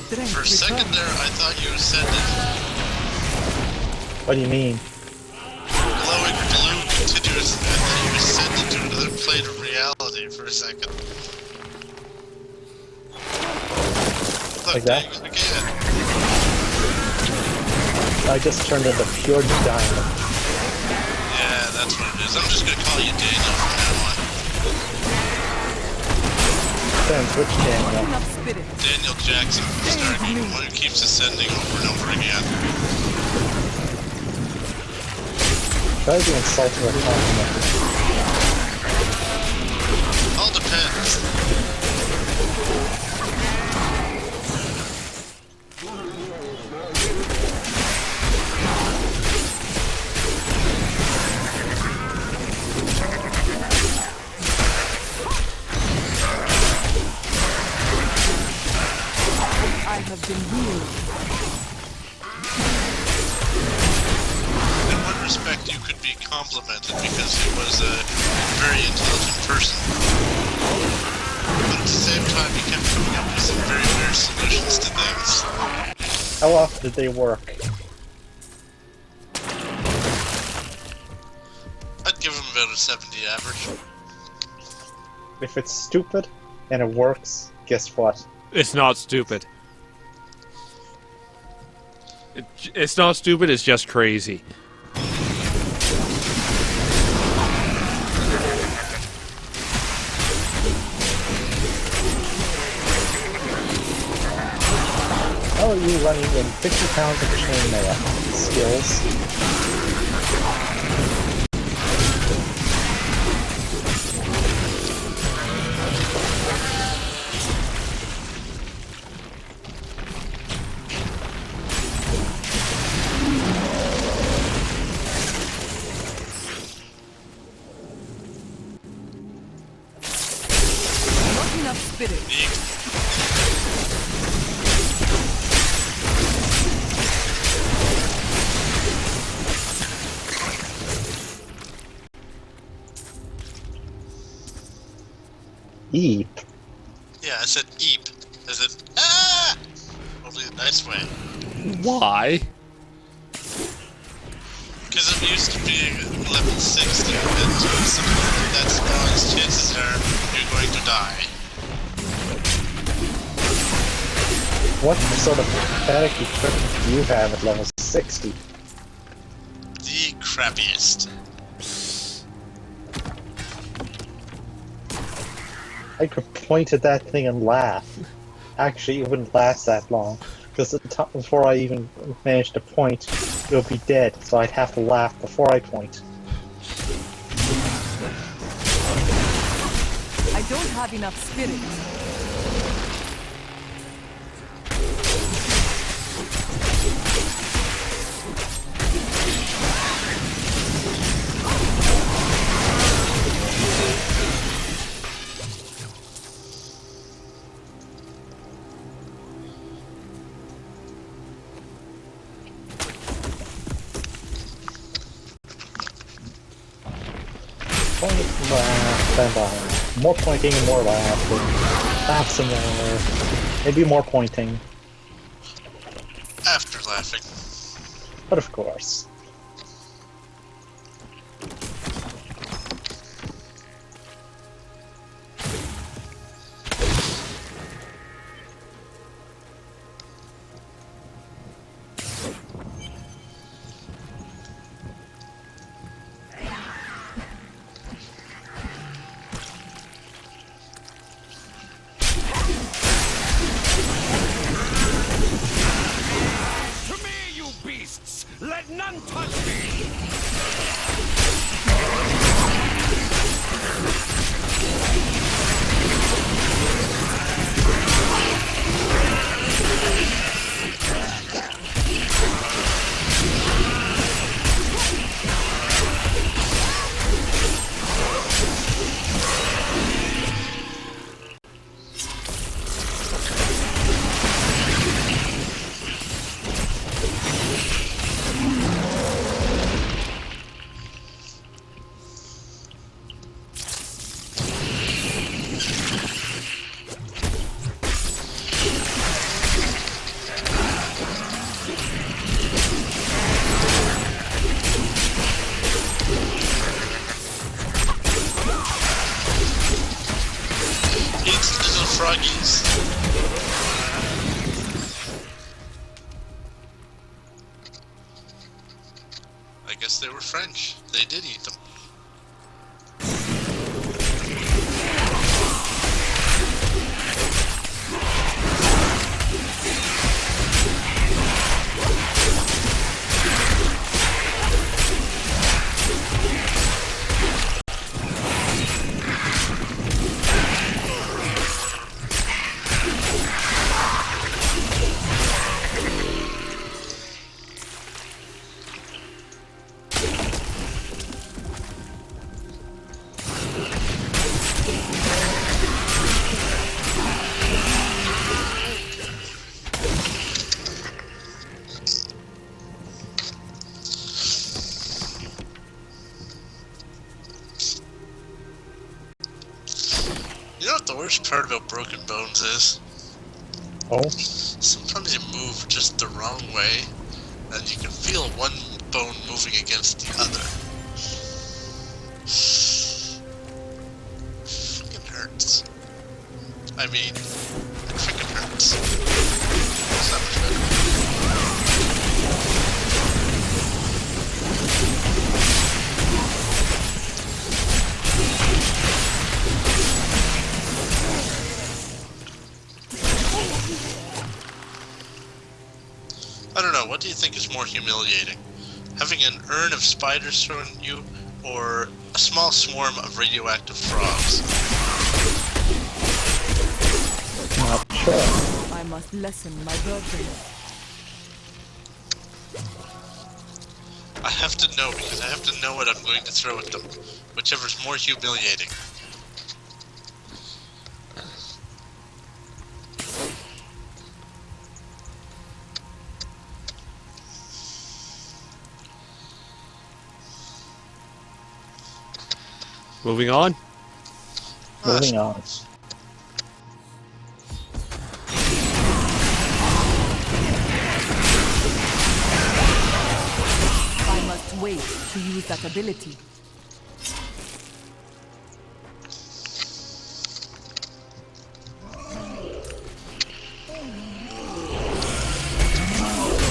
strength For a second returns. there, I thought you ascended. What do you mean? Glowing blue continuous. I thought you ascended to another plane of reality for a second. Look, Like that? there you go again. I just turned into pure diamond. Yeah, that's what it is. I'm just gonna call you Daniel from now on. Depends which Daniel. Daniel Jackson from Stargate, the one who keeps ascending over and over again. Try to insult or compliment. All depends. I have been healed. In one respect, you could be complimented because he was a very intelligent person. But at the same time, he kept coming up with some very weird solutions to things. How often did they work? I'd give him about a 70 average. If it's stupid and it works, guess what? It's not stupid. It's not stupid, it's just crazy. How are you running in 50 pounds of chainmail skills? Not enough spirit. Eep. Yeah, I said eep. I said, ah! Only a nice way. Why? Because I'm used to being level 60, and something like that spawns, chances are you're going to die. What sort of pathetic equipment do you have at level 60? The crappiest. I could point at that thing and laugh. Actually, it wouldn't last that long, because before I even managed to point, it would be dead, so I'd have to laugh before I point. I don't have enough spirit. Point, laugh, and laugh. More pointing and more laughing. Laugh some more. Maybe more pointing. After laughing. But of course. To me, you beasts! Let none touch me! Yes, they were French. They did eat them. You know what the worst part about Broken Bones is? Oh? Sometimes you move just the wrong way, and you can feel one bone moving against the other. Fucking hurts. I mean, it freaking hurts. It's not much better. I don't know, what do you think is more humiliating? Having an urn of spiders thrown at you, or a small swarm of radioactive frogs? Not sure. I must lessen my burden. I have to know, because I have to know what I'm going to throw at them. Whichever's more humiliating. Moving on. Moving on. I must wait to use that ability.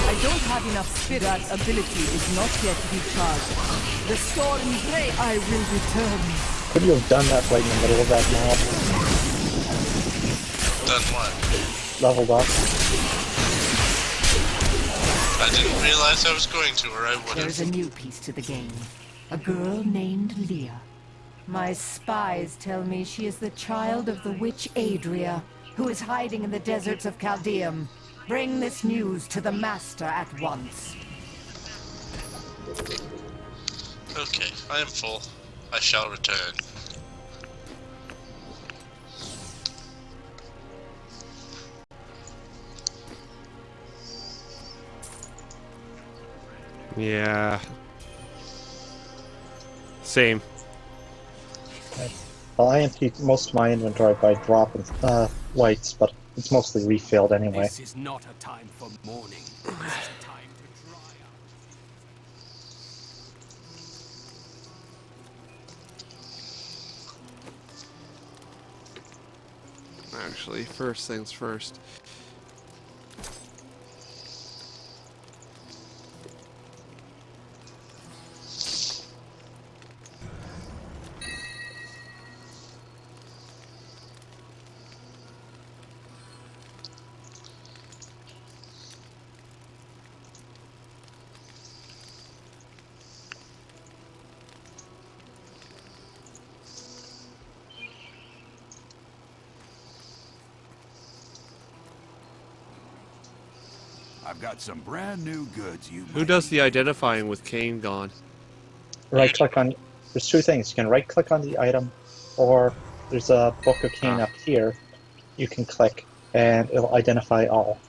I don't have enough spirit. That ability is not yet recharged. The storm's ray, I will return. Could you have done that right in the middle of that map? Done what? Leveled up. I didn't realize I was going to, or I would have. There's a new piece to the game. A girl named Leah. My spies tell me she is the child of the witch Adria, who is hiding in the deserts of Chaldeum. Bring this news to the Master at once. Okay, I am full. I shall return. Yeah. Same. Well, I emptied most of my inventory by dropping lights, but it's mostly refilled anyway. This is not a time for mourning. This is a time to dry out. Actually, first things first. I've got some brand new goods you Who does the identifying with Kane gone? Right click on. There's two things. You can right click on the item, or there's a Book of Cain up here. You can click, and it'll identify all.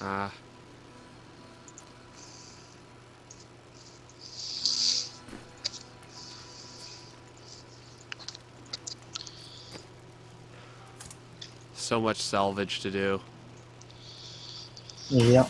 Ah. So much salvage to do. Yeah.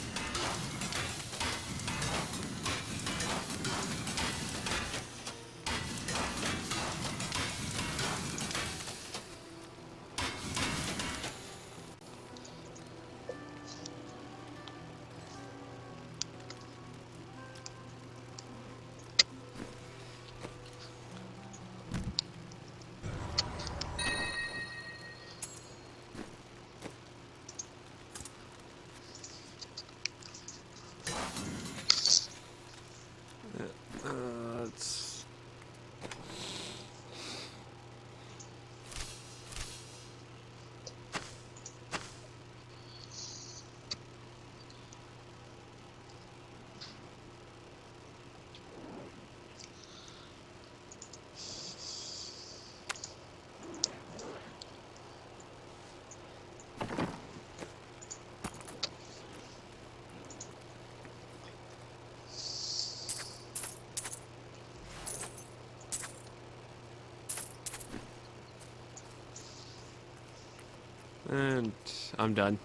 And I'm done.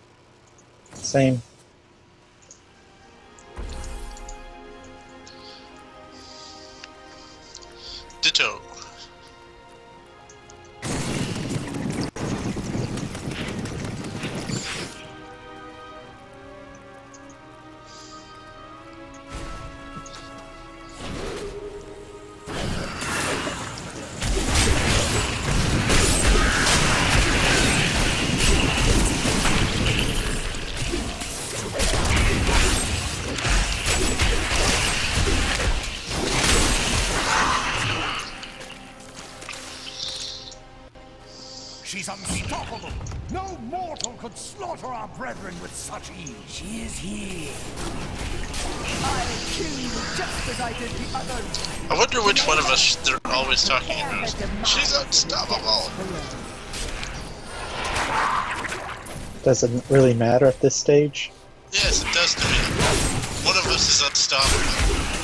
Same. Ditto. She's unstoppable! No mortal could slaughter our brethren with such ease. She is here. I'll kill you just as I did the others. I wonder which one of us they're always talking about. She's unstoppable. Does it really matter at this stage? Yes, it does to me. One of us is unstoppable.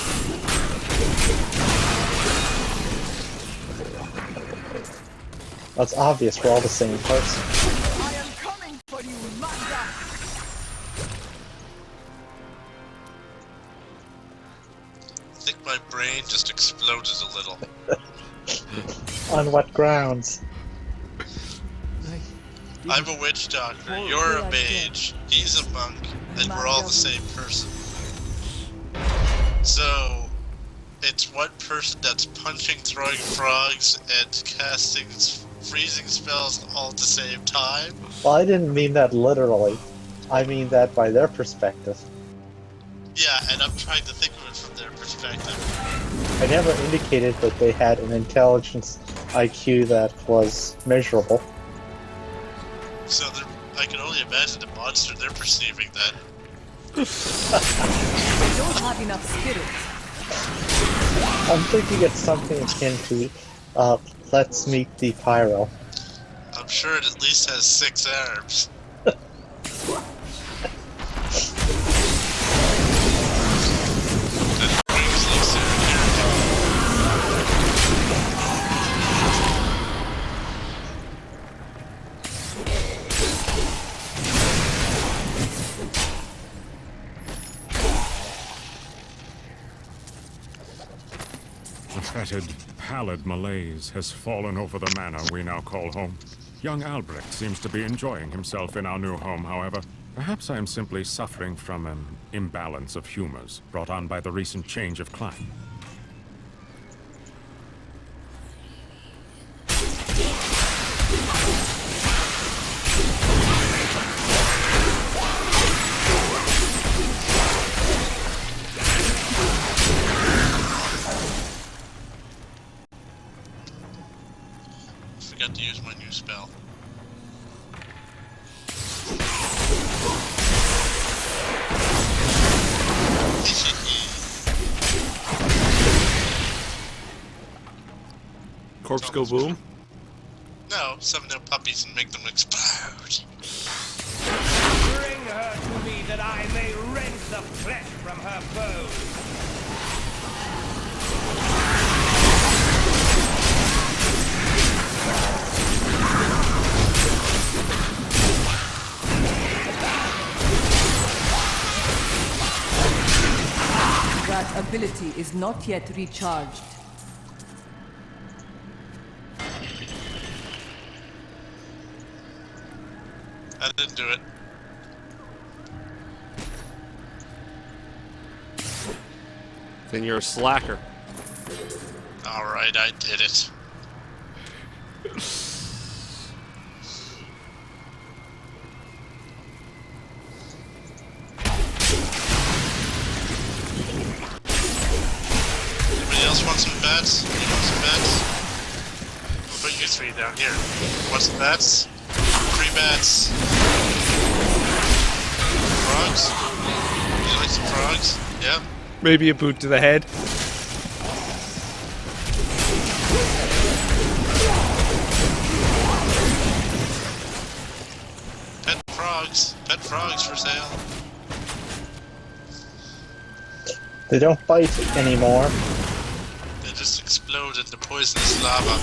That's obvious, we're all the same person. I am coming for you, Manda! I think my brain just exploded a little. On what grounds? I'm a witch doctor, you're a mage, he's a monk, and we're all the same person. So, it's one person that's punching, throwing frogs, and casting freezing spells all at the same time? Well, I didn't mean that literally. I mean that by their perspective. Yeah, and I'm trying to think of it from their perspective. I never indicated that they had an intelligence IQ that was measurable. So I can only imagine the monster they're perceiving then. I don't have enough spirit. I'm thinking it's something akin to, let's meet the Pyro. I'm sure it at least has 6 arms. A fetid, pallid malaise has fallen over the manor we now call home. Young Albrecht seems to be enjoying himself in our new home, however. Perhaps I am simply suffering from an imbalance of humors brought on by the recent change of climate. Forgot to use my new spell. Corpse go boom? No, summon no puppies and make them explode. Bring her to me that I may rend the flesh from her bones. That ability is not yet recharged. I didn't do it. Then you're a slacker. Alright, I did it. Anybody else want some bats? You want some bats? We'll put you 3 down here. Want some bats? 3 bats. Frogs? Would you like some frogs? Yeah? Maybe a boot to the head. Pet frogs for sale. They don't bite anymore. They just explode into poisonous lava.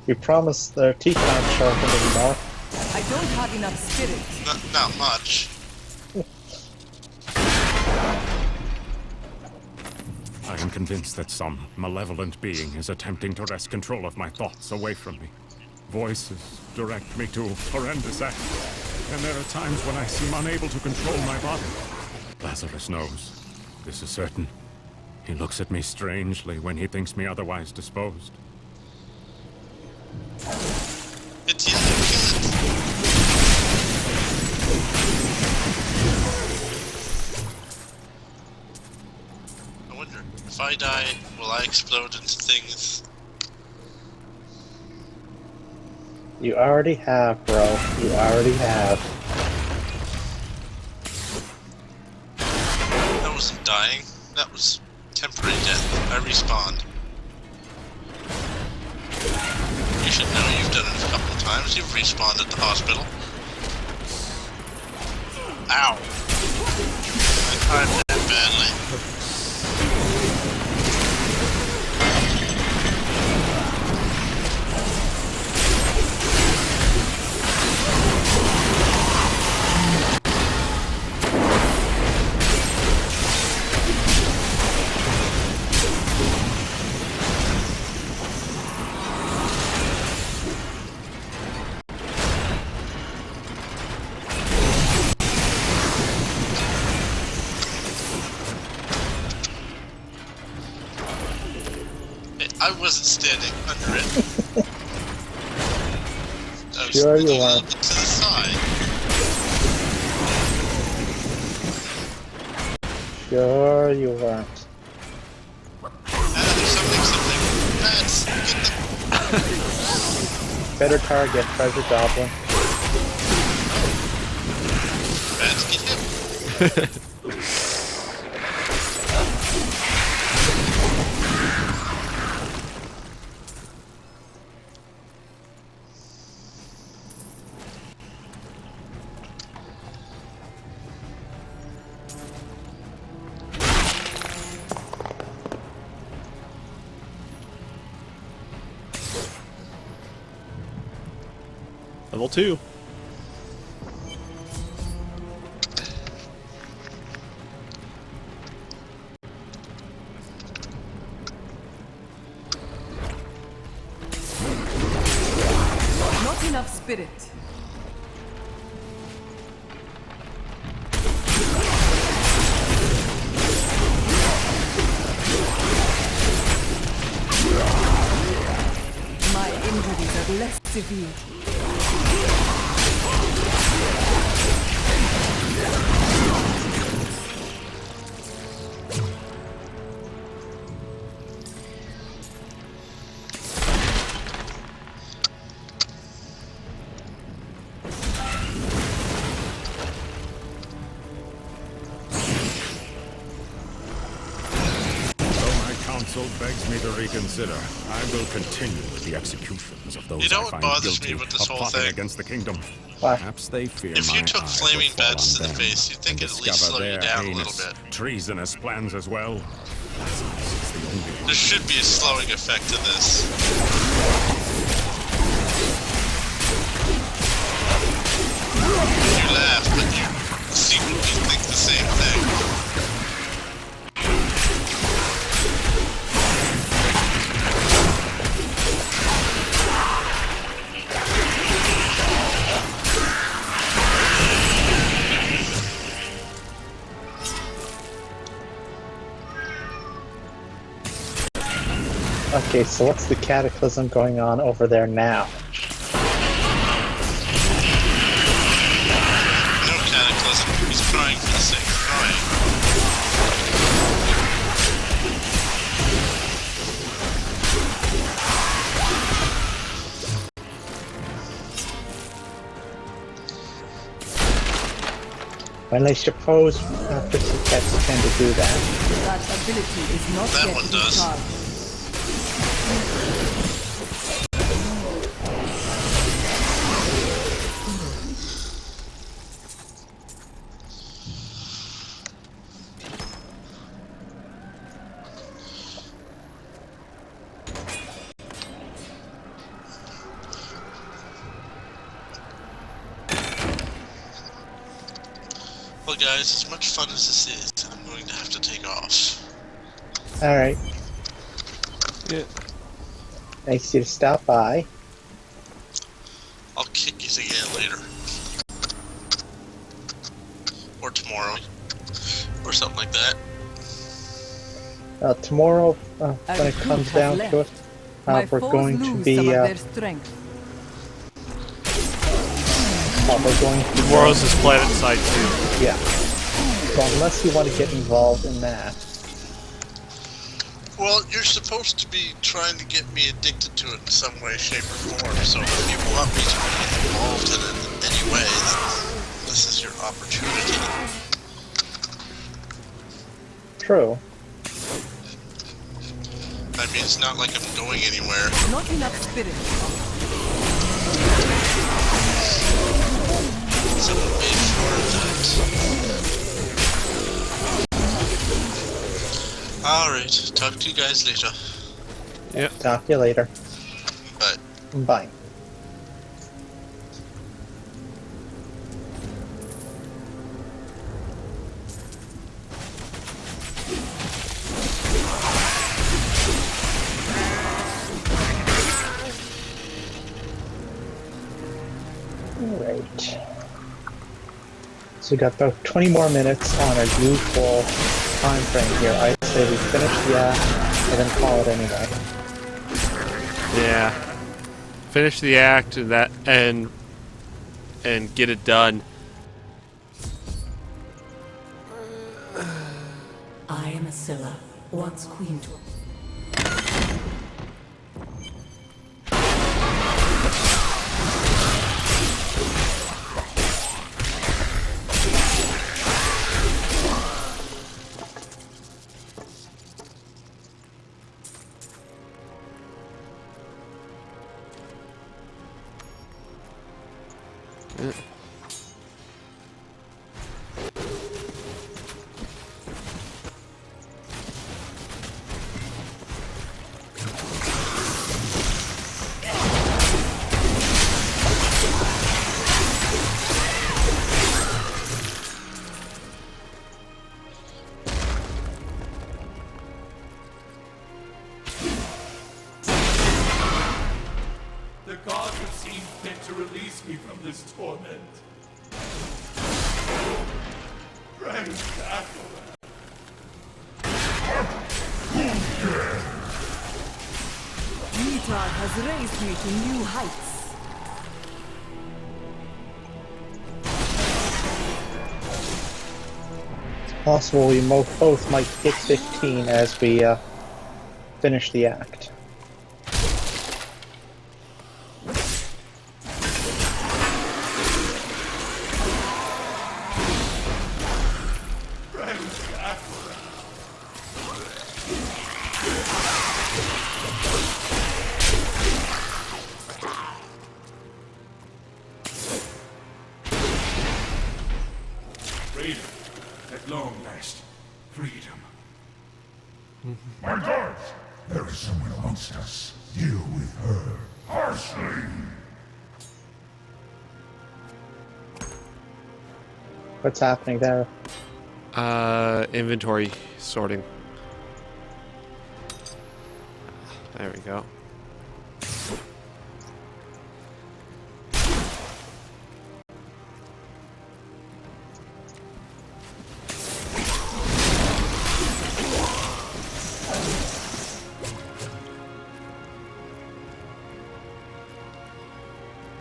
You promised their teeth aren't sharpened anymore. I don't have enough spirit. Not much. I am convinced that some malevolent being is attempting to wrest control of my thoughts away from me. Voices direct me to horrendous acts, and there are times when I seem unable to control my body. Lazarus knows. This is certain. He looks at me strangely when he thinks me otherwise disposed. It's you. I wonder, if I die, will I explode into things? You already have, bro. You already have. That wasn't dying. That was temporary death. I respawned. You should know you've done it a couple of times. You've respawned at the hospital. Ow. I timed that badly. I wasn't standing under it. I was Sure you a little are. bit to the side. Sure you weren't. Something. Bats, get them. Better target, Treasure Goblin. Bats, get him. Level 2. Not enough spirit. My injuries are less severe. Begs me to reconsider. I will continue with the executions of those You know I what find bothers guilty me with this of whole plotting thing? against the kingdom. What? Perhaps they fear If my you took eye flaming will fall bats to on the them face, you'd think and it'd at least discover slow you their down a little heinous, bit. treasonous plans as well. Lazarus is the only one. There should be a slowing effect to this. You laugh, but you secretly think the same thing. Okay, so what's the cataclysm going on over there now? No cataclysm. He's crying for the sake of crying. Well, I suppose pixie cats tend to do that. That ability is not That yet one does. discharged. Well, guys, as much fun as this is, I'm going to have to take off. Alright. Yeah. Nice you to stop by. I'll kick you again later. Or tomorrow. Or something like that. Tomorrow, when it comes down to it, we're going to be, we're going to... Tomorrow's is Planet Side 2. Yeah. So unless you want to get involved in that... Well, you're supposed to be trying to get me addicted to it in some way, shape, or form, so if you want me to be involved in it in any way, this is your opportunity. True. I mean, it's not like I'm going anywhere. Not enough spirit. Someone made sure of that. Alright, talk to you guys later. Yep. Talk to you later. Bye. Bye. Alright. So we got about 20 more minutes on our usual time frame here. I say we finish the act and then call it anyway. Yeah. Finish the act and get it done. I am Asilla, once queen to... The gods have seen fit to release me from this torment. Friends, Metar has raised me to new heights. It's possible we both might hit 15 as we finish the act. Freedom. At long last. Freedom. My guards! There is someone amongst us. Deal with her harshly. What's happening there? Inventory sorting. There we go.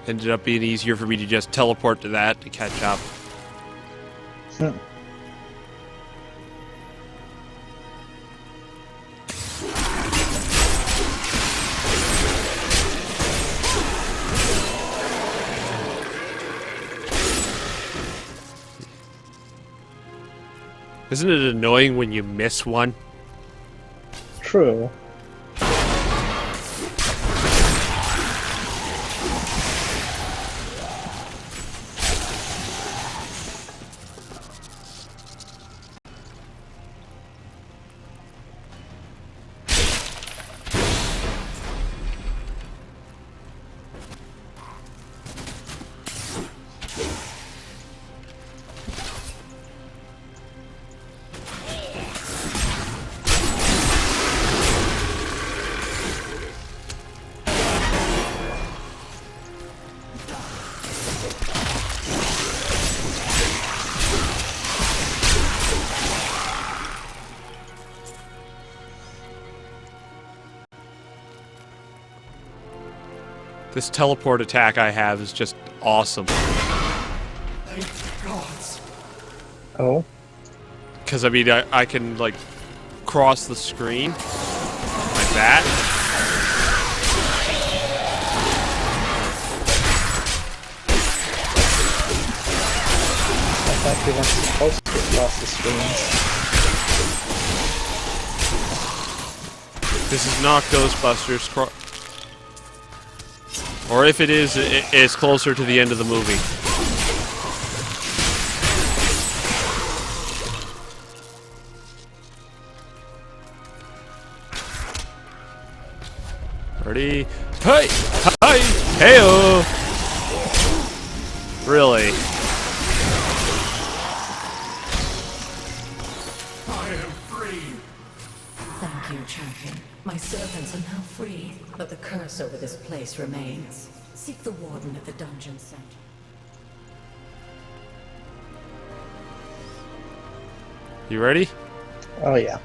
Ended up being easier for me to just teleport to that to catch up. Isn't it annoying when you miss one? True. This teleport attack I have is just awesome. Thank the gods. Oh? Because, I mean, I can, like, cross the screen like that. I thought you weren't supposed to cross the screens. This is not Ghostbusters. Or if it is, it's closer to the end of the movie. Ready? Hey! Hi! Heyo! Really? I am free. Thank you, champion. My servants are now free, but the curse over this place remains. Seek the warden at the dungeon center. You ready? Oh yeah.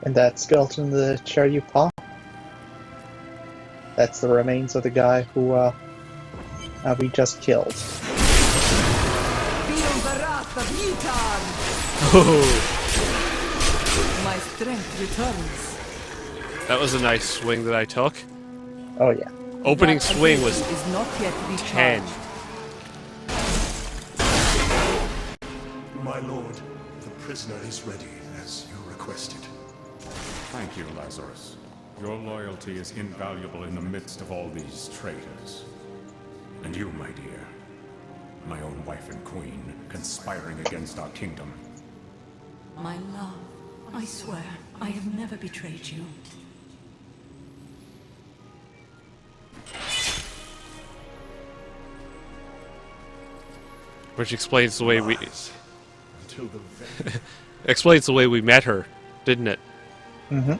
And that skeleton in the chair you pop? That's the remains of the guy who we just killed. Feel the wrath of Yitar! Oh, My strength returns. that was a nice swing that I took. Oh yeah. Opening That swing was ability is not yet 10. recharged. My lord, the prisoner is ready, as you requested. Thank you, Lazarus. Your loyalty is invaluable in the midst of all these traitors. And you, my dear, my own wife and queen, conspiring against our kingdom. My love, I swear, I have never betrayed you. Which explains the way we... Until the very explains the way we met her, didn't it? Mm-hmm.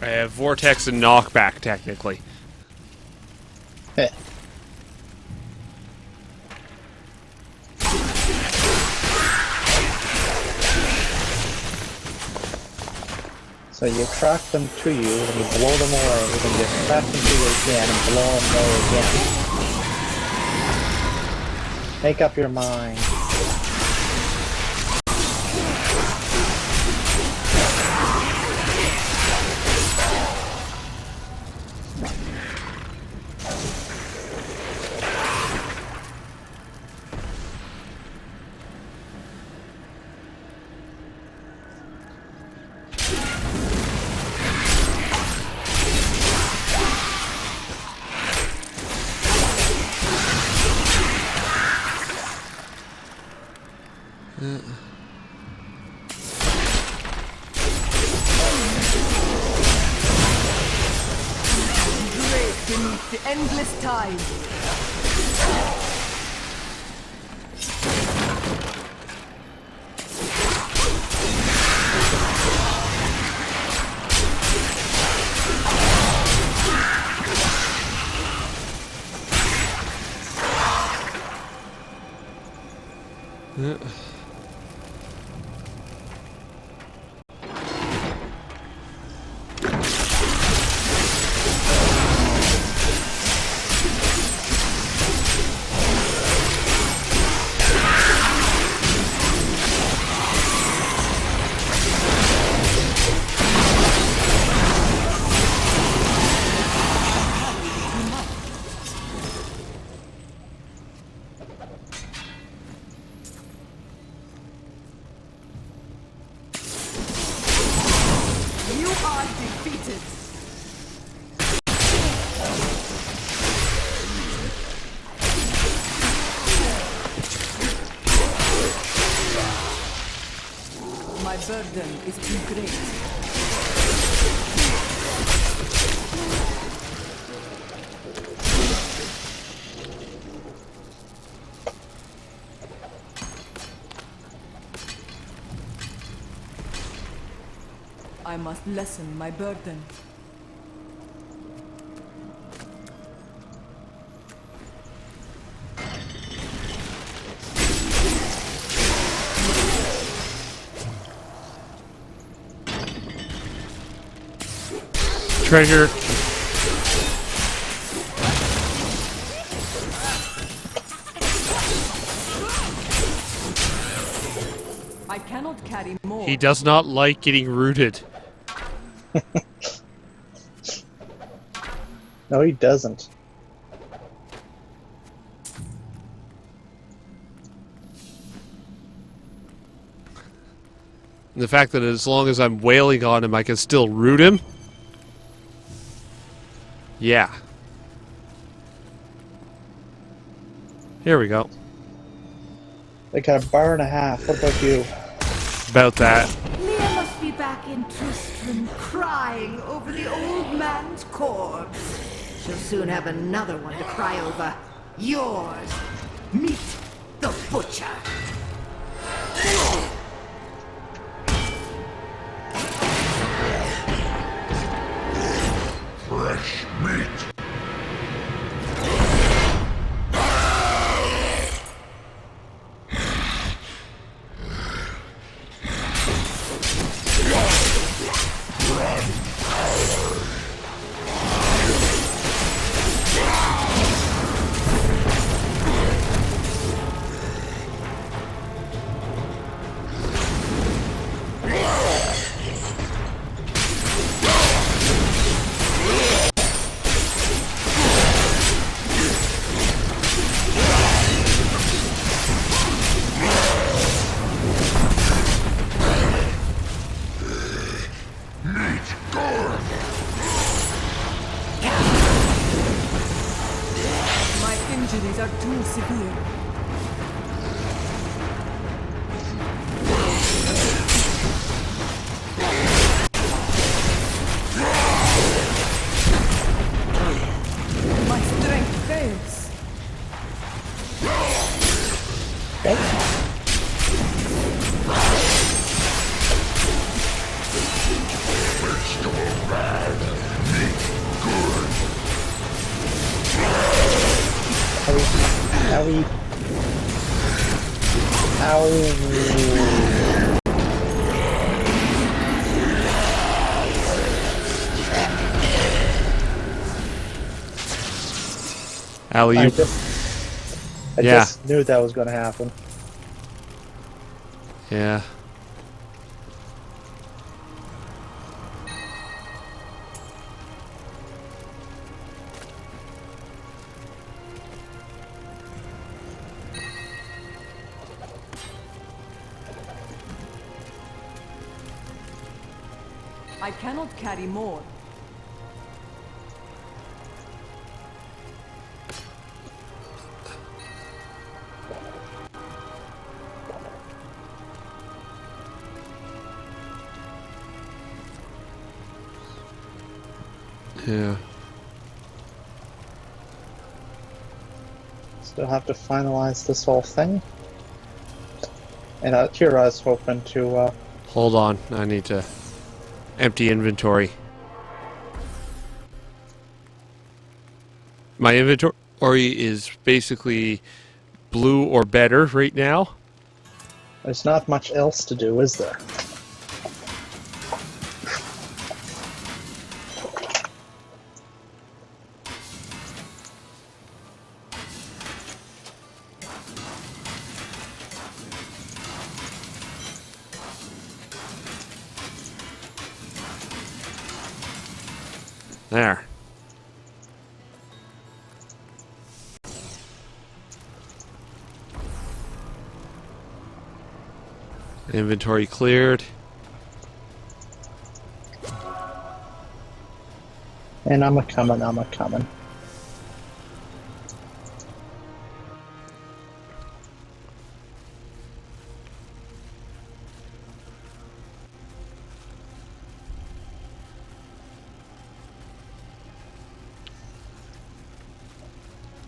I have Vortex and Knockback, technically. Heh. So you attract them to you, then you blow them away, then you attract them to you again and blow them away again. Make up your mind. Beneath the endless tide. You are defeated. My burden is too great. I must lessen my burden. Treasure. I cannot carry more. He does not like getting rooted. No, he doesn't. And the fact that as long as I'm wailing on him, I can still root him? Yeah. Here we go. They got a bar and a half. What about you? About that. Leah must be back in Tristram, crying over the old man's corpse. She'll soon have another one to cry over. Yours. Meet the butcher. Fresh meat. My injuries are too severe. My strength fails. Owie. Owie. Alley, I Yeah. just knew that was going to happen. Yeah. I cannot carry more. Yeah. Still have to finalize this whole thing. And here I was hoping to... Hold on. I need to empty inventory. My inventory is basically blue or better right now. There's not much else to do, is there? There. Inventory cleared. And I'm a-coming.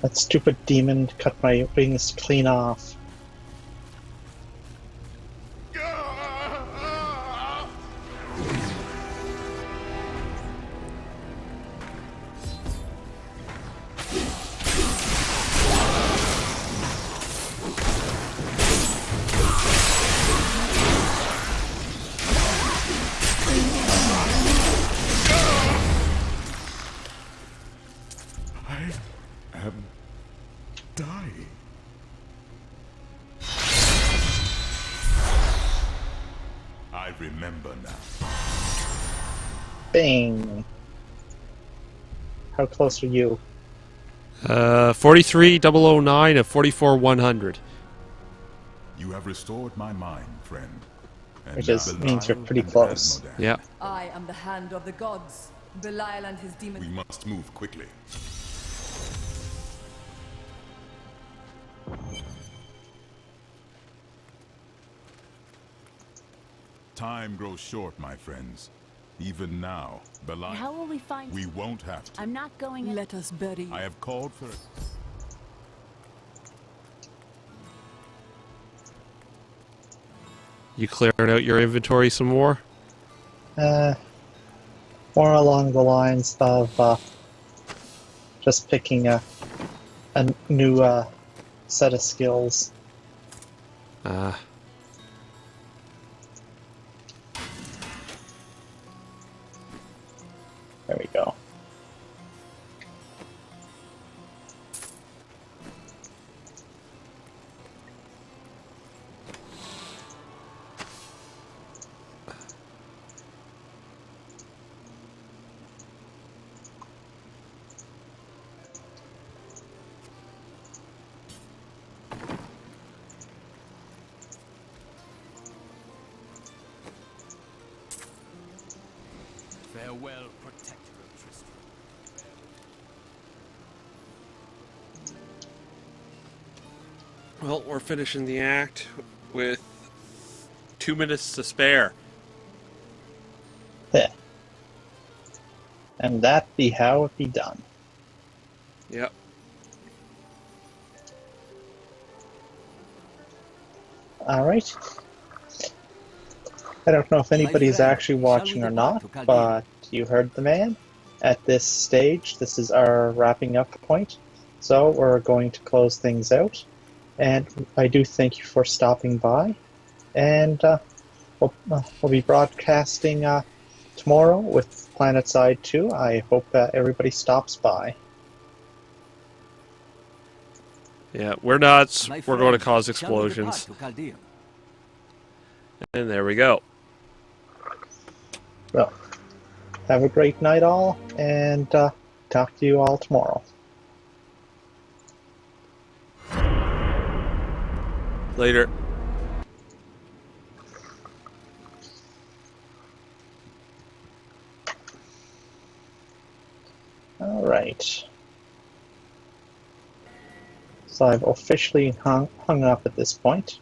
That stupid demon cut my wings clean off. I am dying. I remember now. Bing! How close are you? 43,009 of 44,100. You have restored my mind, friend. And Which is, means you're pretty close. Yeah. I am the hand of the gods. Belial and his demons. We must move quickly. Time grows short, my friends. Even now, Belial... How will we find... We won't have to. I'm not going... Let us bury... I have called for... You clearing out your inventory some more? More along the lines of just picking a new set of skills. There we go. Farewell, protector of Tristram. Well, we're finishing the act with 2 minutes to spare. Heh. And that be how it be done. Yep. Alright. I don't know if anybody's actually watching or not, but you heard the man. At this stage, this is our wrapping up point. So we're going to close things out. And I do thank you for stopping by. And we'll be broadcasting tomorrow with PlanetSide 2. I hope everybody stops by. Yeah, we're nuts. My We're going to friend, cause shall we depart explosions. to Chaldea? And there we go. Well, have a great night, all, and talk to you all tomorrow. Later. All right. So I've officially hung up at this point.